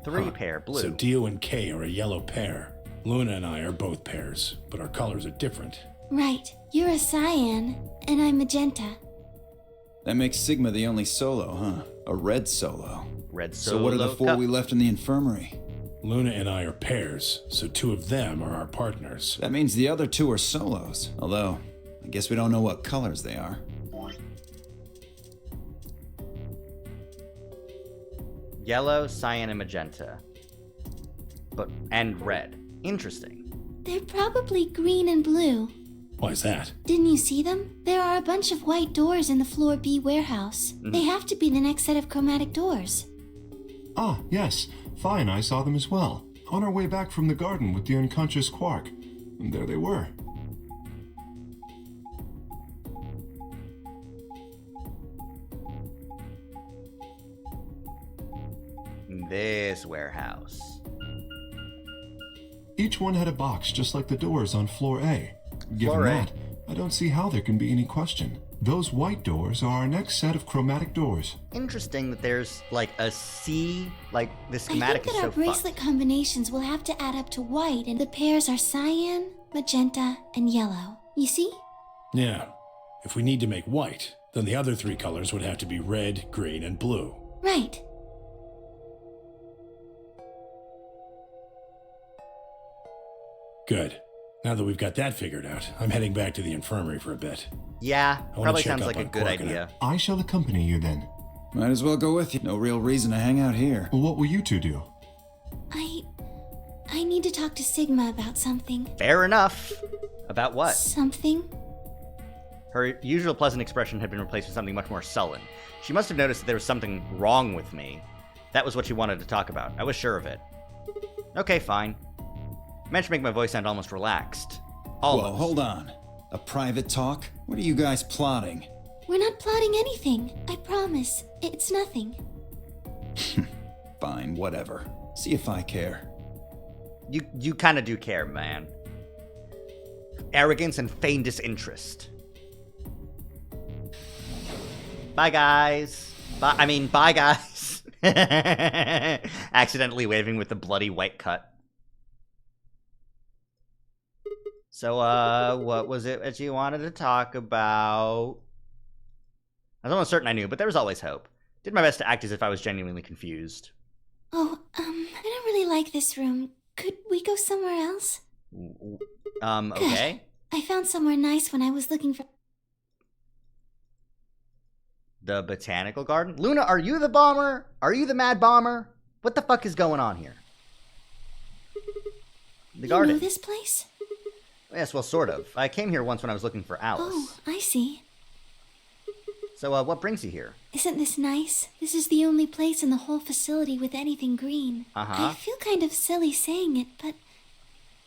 Three pair, blue. So Dio and Kay are a yellow pair. Luna and I are both pairs, but our colors are different. Right. You're a cyan, and I'm magenta. That makes Sigma the only solo, huh? A red solo. Red So what are the solo four cup. we left in the infirmary? Luna and I are pairs, so two of them are our partners. That means the other two are solos. Although, I guess we don't know what colors they are. Yellow, cyan, and magenta. And red. Interesting. They're probably green and blue. Why is that? Didn't you see them? There are a bunch of white doors in the floor B warehouse. They have to be the next set of chromatic doors. Ah, yes. Phi and I saw them as well. On our way back from the garden with the unconscious Quark. And there they were. This warehouse. Each one had a box just like the doors on floor A. Given Floor A. that, I don't see how there can be any question. Those white doors are our next set of chromatic doors. Interesting that there's like a C, like the I schematic think is that our so bracelet fucked. combinations will have to add up to white, and the pairs are cyan, magenta, and yellow. You see? Yeah. If we need to make white, then the other 3 colors would have to be red, green, and blue. Right. Good. Now that we've got that figured out, I'm heading back to the infirmary for a bit. Yeah, wanna probably check sounds up like a on good Quark and idea. I shall accompany you then. Might as well go with you. No real reason to hang out here. What will you two do? I need to talk to Sigma about something. Fair enough. About what? Something? Her usual pleasant expression had been replaced with something much more sullen. She must have noticed that there was something wrong with me. That was what she wanted to talk about. I was sure of it. Okay, fine. Managed to make my voice sound almost relaxed. Almost. Whoa, hold on. A private talk? What are you guys plotting? We're not plotting anything. I promise. It's nothing. Fine, whatever. See if I care. You kind of do care, man. Arrogance and feigned disinterest. Bye, guys. Bye, guys. Accidentally waving with the bloody white cut. So, what was it that you wanted to talk about? I was almost certain I knew, but there was always hope. Did my best to act as if I was genuinely confused. Oh, I don't really like this room. Could we go somewhere else? Okay. I found somewhere nice when I was looking for... The botanical garden? Luna, are you the bomber? Are you the mad bomber? What the fuck is going on here? The garden. You know this place? Yes, well, sort of. I came here once when I was looking for Alice. Oh, I see. So, what brings you here? Isn't this nice? This is the only place in the whole facility with anything green. Uh-huh. I feel kind of silly saying it, but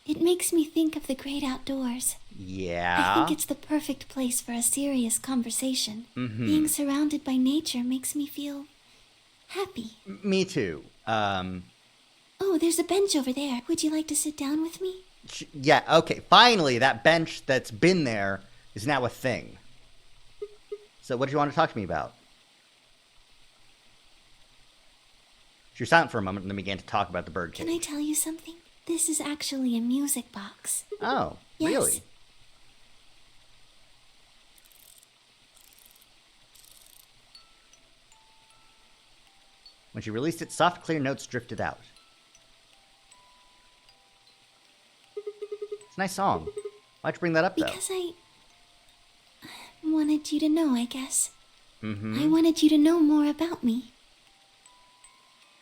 it makes me think of the great outdoors. Yeah? I think it's the perfect place for a serious conversation. Mm-hmm. Being surrounded by nature makes me feel happy. Me too. Oh, there's a bench over there. Would you like to sit down with me? Yeah, okay. Finally, that bench that's been there is now a thing. So what do you want to talk to me about? She was silent for a moment and then began to talk about the birdcage. Can I tell you something? This is actually a music box. Oh, Yes. really? When she released it, soft, clear notes drifted out. It's a nice song. Why'd you bring that up, though? Because I wanted you to know, I guess. Mm-hmm. I wanted you to know more about me.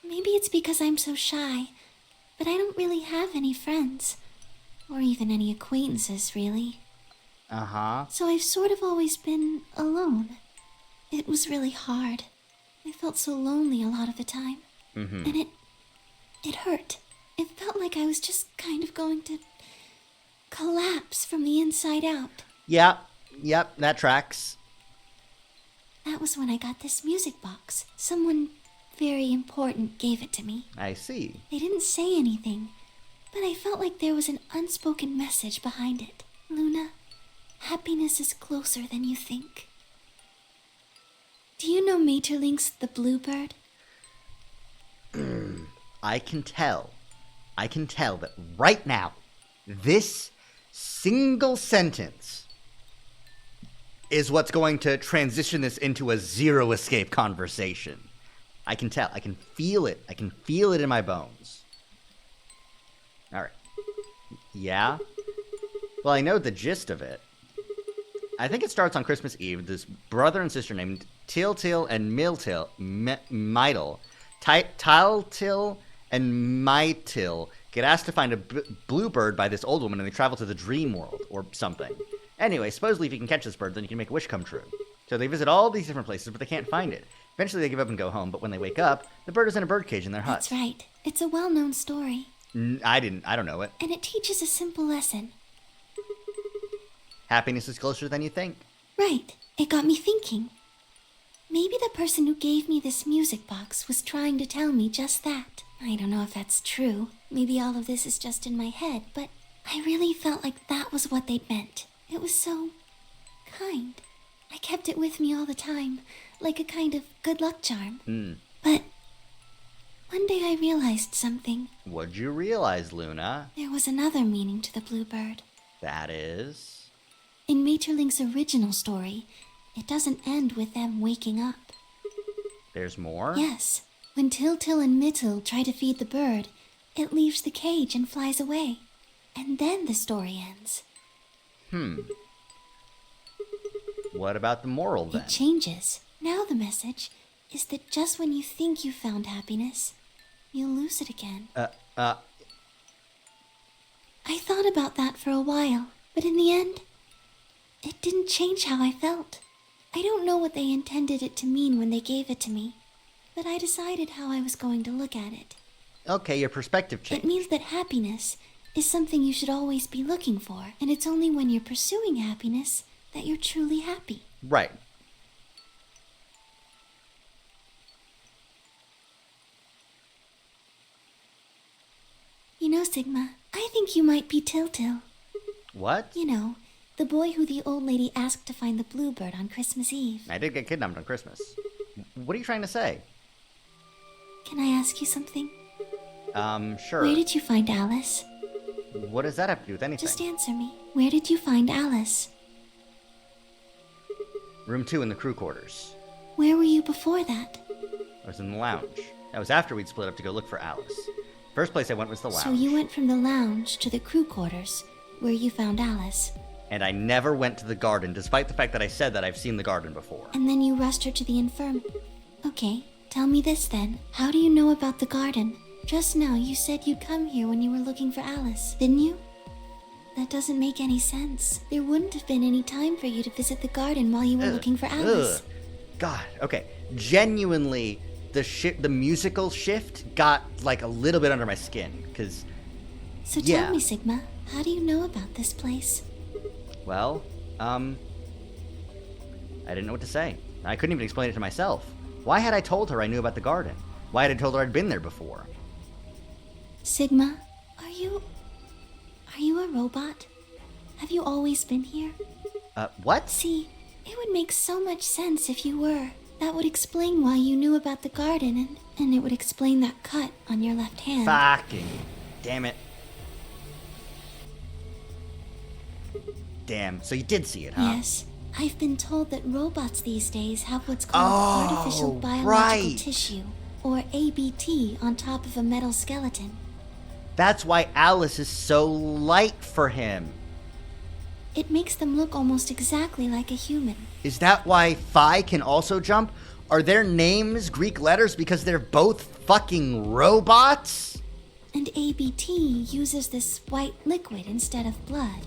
Maybe it's because I'm so shy, but I don't really have any friends. Or even any acquaintances, really. Uh-huh. So I've sort of always been alone. It was really hard. I felt so lonely a lot of the time. Mm-hmm. And it hurt. It felt like I was just kind of going to collapse from the inside out. Yep, that tracks. That was when I got this music box. Someone very important gave it to me. I see. They didn't say anything, but I felt like there was an unspoken message behind it. Luna, happiness is closer than you think. Do you know Maeterlinck's The Bluebird? I can tell that right now, this single sentence is what's going to transition this into a zero escape conversation. I can tell. I can feel it. I can feel it in my bones. All right. Yeah? Well, I know the gist of it. I think it starts on Christmas Eve. This brother and sister named Tiltil and Miltil, Mytil, Tiltil and Mytil get asked to find a bluebird by this old woman, and they travel to the dream world or something. Anyway, supposedly if you can catch this bird, then you can make a wish come true. So they visit all these different places, but they can't find it. Eventually they give up and go home, but when they wake up, the bird is in a birdcage in their hut. That's right. It's a well-known story. I don't know it. And it teaches a simple lesson. Happiness is closer than you think. Right. It got me thinking. Maybe the person who gave me this music box was trying to tell me just that. I don't know if that's true. Maybe all of this is just in my head, but I really felt like that was what they meant. It was so kind. I kept it with me all the time, like a kind of good luck charm. But one day I realized something. What'd you realize, Luna? There was another meaning to the bluebird. That is... In Maeterlinck's original story, it doesn't end with them waking up. There's more? Yes. When Til and Mittel try to feed the bird, it leaves the cage and flies away. And then the story ends. What about the moral, then? It changes. Now the message is that just when you think you found happiness, you'll lose it again. I thought about that for a while, but in the end, it didn't change how I felt. I don't know what they intended it to mean when they gave it to me, but I decided how I was going to look at it. Okay, your perspective changed. It means that happiness is something you should always be looking for, and it's only when you're pursuing happiness that you're truly happy. Right. You know, Sigma, I think you might be Til. What? You know, the boy who the old lady asked to find the bluebird on Christmas Eve. I did get kidnapped on Christmas. What are you trying to say? Can I ask you something? Sure. Where did you find Alice? What does that have to do with anything? Just answer me. Where did you find Alice? Room 2 in the crew quarters. Where were you before that? I was in the lounge. That was after we'd split up to go look for Alice. First place I went was the lounge. So you went from the lounge to the crew quarters, where you found Alice. And I never went to the garden, despite the fact that I said that I've seen the garden before. And then you rushed her to the infirm. Okay, tell me this then. How do you know about the garden? Just now you said you'd come here when you were looking for Alice, didn't you? That doesn't make any sense. There wouldn't have been any time for you to visit the garden while you were looking for Alice. God, okay. Genuinely, the musical shift got like a little bit under my skin, because... So tell me, Sigma, how do you know about this place? Well, I didn't know what to say. I couldn't even explain it to myself. Why had I told her I knew about the garden? Why had I told her I'd been there before? Sigma, are you a robot? Have you always been here? What? See, it would make so much sense if you were. That would explain why you knew about the garden, and it would explain that cut on your left hand. Fucking damn it. Damn, so you did see it, huh? Yes. I've been told that robots these days have what's called artificial biological tissue, or ABT, on top of a metal skeleton. That's why Alice is so light for him. It makes them look almost exactly like a human. Is that why Phi can also jump? Are their names Greek letters because they're both fucking robots? And ABT uses this white liquid instead of blood.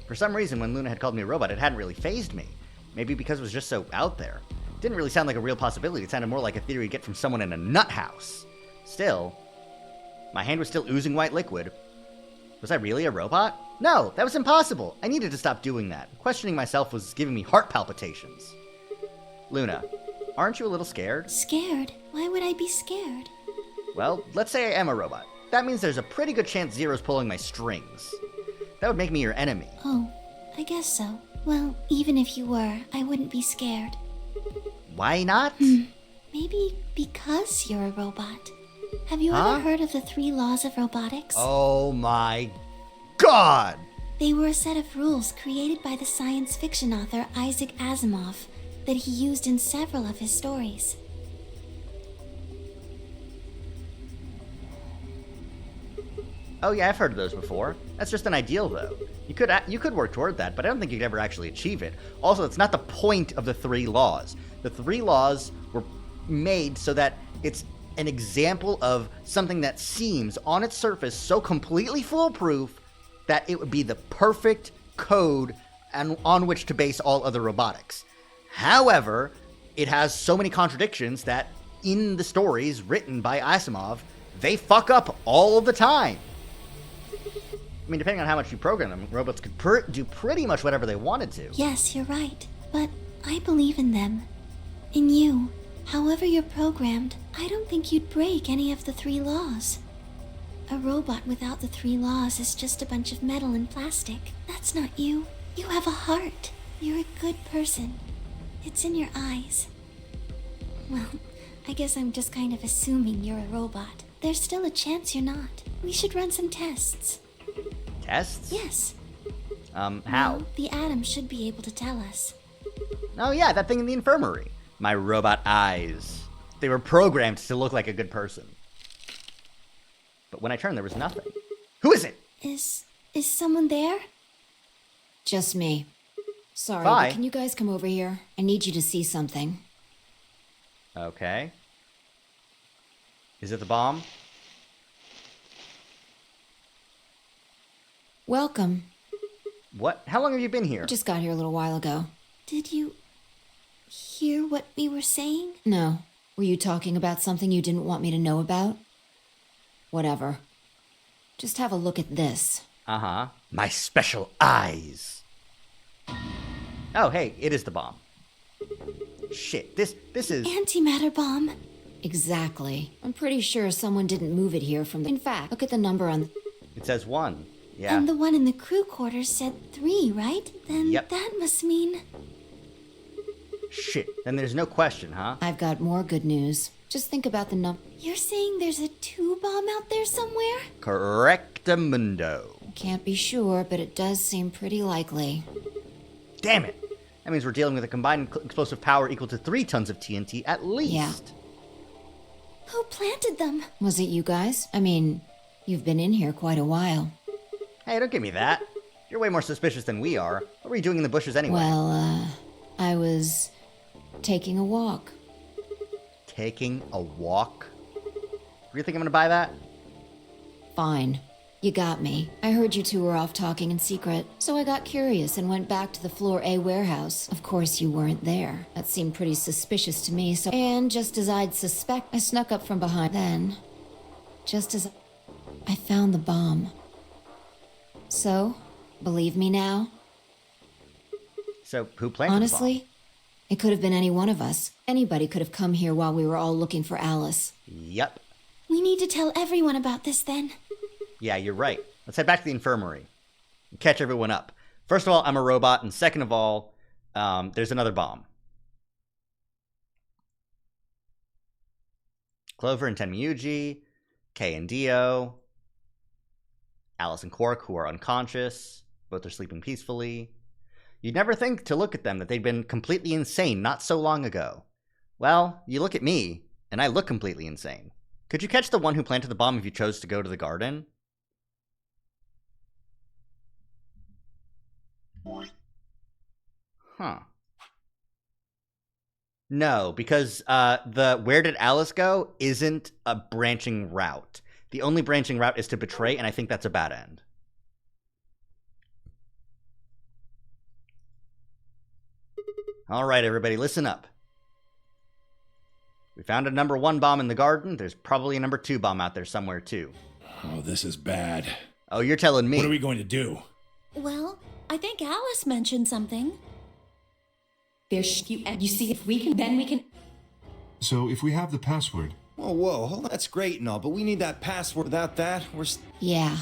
For some reason, when Luna had called me a robot, it hadn't really fazed me. Maybe because it was just so out there. It didn't really sound like a real possibility. It sounded more like a theory you'd get from someone in a nut house. Still, my hand was still oozing white liquid. Was I really a robot? No, that was impossible. I needed to stop doing that. Questioning myself was giving me heart palpitations. Luna, aren't you a little scared? Scared? Why would I be scared? Well, let's say I am a robot. That means there's a pretty good chance Zero's pulling my strings. That would make me your enemy. Oh, I guess so. Well, even if you were, I wouldn't be scared. Why not? Maybe because you're a robot. Have you ever heard of the 3 laws of robotics? Oh my god! They were a set of rules created by the science fiction author Isaac Asimov that he used in several of his stories. Oh yeah, I've heard of those before. That's just an ideal, though. You could work toward that, but I don't think you could ever actually achieve it. Also, it's not the point of the 3 laws. The 3 laws were made so that it's an example of something that seems, on its surface, so completely foolproof that it would be the perfect code on which to base all other robotics. However, it has so many contradictions that in the stories written by Asimov, they fuck up all the time. I mean, depending on how much you program them, robots could do pretty much whatever they wanted to. Yes, you're right. But I believe in them. In you. However you're programmed, I don't think you'd break any of the 3 laws. A robot without the 3 laws is just a bunch of metal and plastic. That's not you. You have a heart. You're a good person. It's in your eyes. Well, I guess I'm just kind of assuming you're a robot. There's still a chance you're not. We should run some tests. Tests? Yes. How? Well, the Atom should be able to tell us. Oh yeah, that thing in the infirmary. My robot eyes. They were programmed to look like a good person. But when I turned, there was nothing. Who is it? Is someone there? Just me. Sorry, Bye. but can you guys come over here? I need you to see something. Okay. Is it the bomb? Welcome. What? How long have you been here? Just got here a little while ago. Did you hear what we were saying? No. Were you talking about something you didn't want me to know about? Whatever. Just have a look at this. Uh-huh. My special eyes. Oh, hey, it is the bomb. Shit, this is... Antimatter bomb. Exactly. I'm pretty sure someone didn't move it here from the... In fact, look at the number on... It says 1. Yeah. And the one in the crew quarters said 3, right? Then Yep. that must mean... Shit, then there's no question, huh? I've got more good news. Just think about the number... You're saying there's a 2 bomb out there somewhere? Correctamundo. Can't be sure, but it does seem pretty likely. Damn it. That means we're dealing with a combined explosive power equal to 3 tons of TNT at least. Yeah. Who planted them? Was it you guys? I mean, you've been in here quite a while. Hey, don't give me that. You're way more suspicious than we are. What were you doing in the bushes anyway? Well, I was taking a walk. Taking a walk? Really think I'm gonna buy that? Fine. You got me. I heard you two were off talking in secret, so I got curious and went back to the Floor A warehouse. Of course, you weren't there. That seemed pretty suspicious to me, so... And just as I'd suspect, I snuck up from behind. Then, just as I found the bomb. So, believe me now? So, who planted Honestly, it could have been any one of us. Anybody could have come here while we were all looking for Alice. the bomb? Yep. We need to tell everyone about this then. Yeah, you're right. Let's head back to the infirmary and catch everyone up. First of all, I'm a robot, and second of all, there's another bomb. Clover and Tenmyuji, Kei and Dio, Alice and Quark, who are unconscious. Both are sleeping peacefully. You'd never think to look at them that they'd been completely insane not so long ago. Well, you look at me, and I look completely insane. Could you catch the one who planted the bomb if you chose to go to the garden? Huh. No, because the where did Alice go isn't a branching route. The only branching route is to betray, and I think that's a bad end. All right, everybody, listen up. We found a number 1 bomb in the garden. There's probably a number 2 bomb out there somewhere, too. Oh, this is bad. Oh, you're telling me. What are we going to do? Well, I think Alice mentioned something. You see, if we can, then we can. So if we have the password, Whoa, hold on. That's great and all, but we need that password. Without that, Yeah.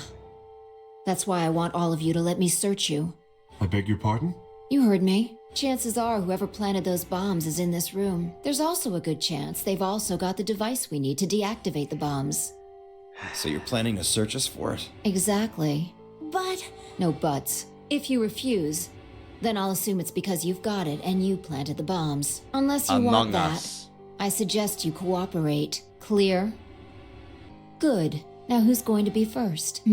That's why I want all of you to let me search you. I beg your pardon? You heard me. Chances are whoever planted those bombs is in this room. There's also a good chance they've also got the device we need to deactivate the bombs. So you're planning to search us for it? Exactly. But No buts. If you refuse, then I'll assume it's because you've got it and you planted the bombs. Unless you want Among that, Us. I suggest you cooperate. Clear? Good. Now who's going to be first?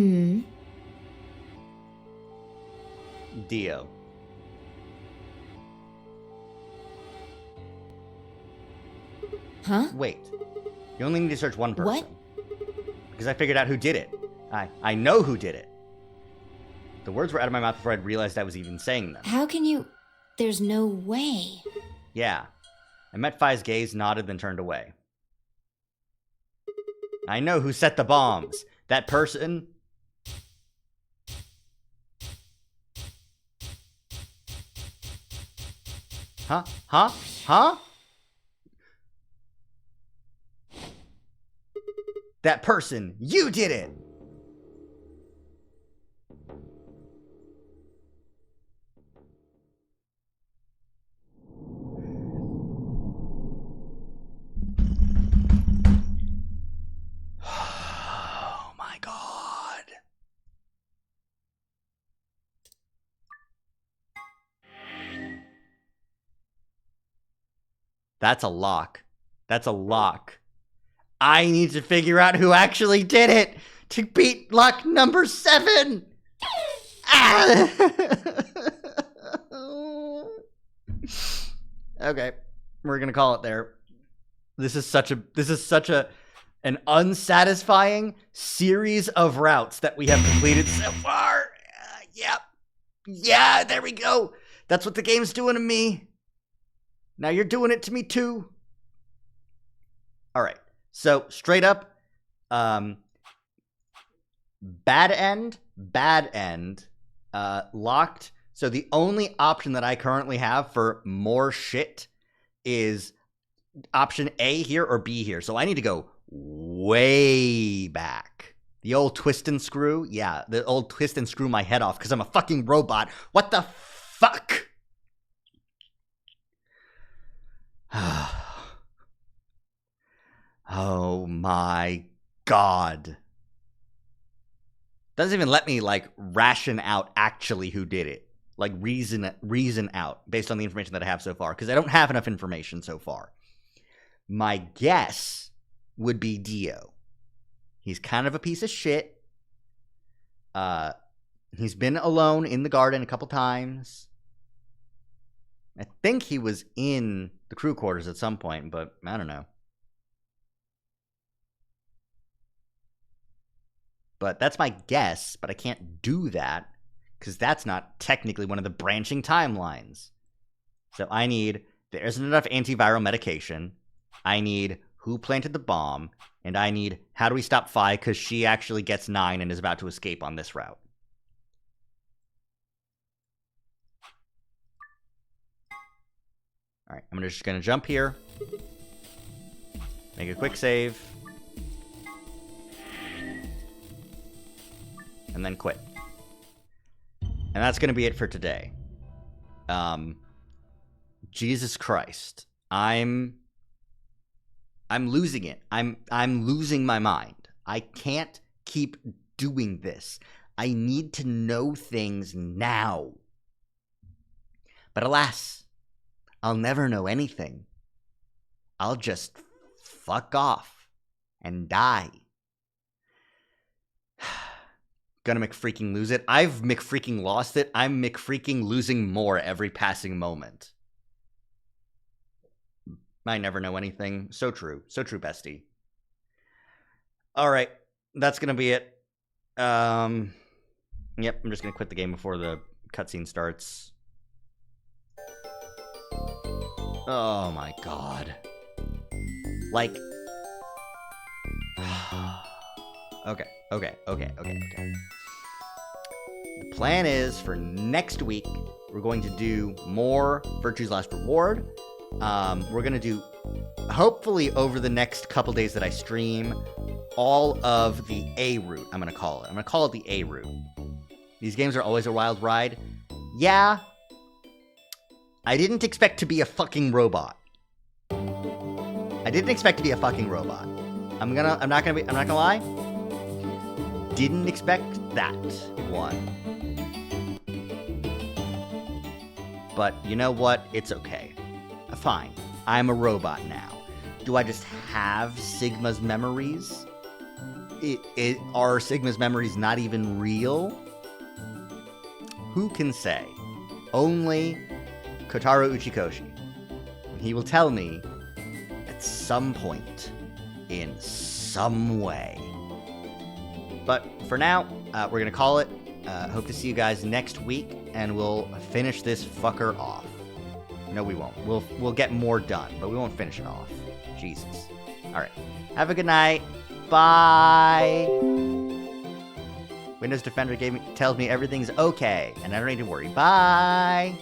Dio. Huh? Wait. You only need to search one person. What? Because I figured out who did it. I know who did it. The words were out of my mouth before I'd realized I was even saying them. How can you... There's no way. Yeah. I met Phi's gaze, nodded, then turned away. I know who set the bombs. That person... Huh? Huh? Huh? That person, you did it! That's a lock. That's a lock. I need to figure out who actually did it to beat lock number 7. Ah! Okay, we're gonna call it there. This is such an unsatisfying series of routes that we have completed so far. Yep. Yeah, there we go. That's what the game's doing to me. Now you're doing it to me too. All right. So straight up, bad end, locked. So the only option that I currently have for more shit is option A here or B here. So I need to go way back. The old twist and screw. Yeah, the old twist and screw my head off because I'm a fucking robot. What the fuck? Oh my god. Doesn't even let me, like, ration out actually who did it. Like, reason out based on the information that I have so far. Because I don't have enough information so far. My guess would be Dio. He's kind of a piece of shit. He's been alone in the garden a couple times. I think he was in the crew quarters at some point, but I don't know. But that's my guess, but I can't do that because that's not technically one of the branching timelines. So I need, there isn't enough antiviral medication. I need who planted the bomb, and I need how do we stop Phi because she actually gets 9 and is about to escape on this route. All right, I'm just going to jump here. Make a quick save. And then quit. And that's going to be it for today. Jesus Christ. I'm losing it. I'm losing my mind. I can't keep doing this. I need to know things now. But alas, I'll never know anything. I'll just fuck off and die. Gonna McFreaking lose it. I've McFreaking lost it. I'm McFreaking losing more every passing moment. I never know anything. So true. So true, bestie. All right. That's gonna be it. Yep, I'm just gonna quit the game before the cutscene starts. Oh my god. Like... Okay. The plan is for next week, we're going to do more Virtue's Last Reward. We're going to do, hopefully over the next couple days that I stream, all of the A route, I'm going to call it. I'm going to call it the A route. These games are always a wild ride. Yeah. I didn't expect to be a fucking robot. I'm not gonna lie. Didn't expect that one. But you know what? It's okay. Fine. I'm a robot now. Do I just have Sigma's memories? Are Sigma's memories not even real? Who can say? Only Kotaro Uchikoshi. And he will tell me at some point, in some way. But for now, we're going to call it. Hope to see you guys next week, and we'll finish this fucker off. No, we won't. We'll get more done, but we won't finish it off. Jesus. All right. Have a good night. Bye. Windows Defender tells me everything's okay, and I don't need to worry. Bye.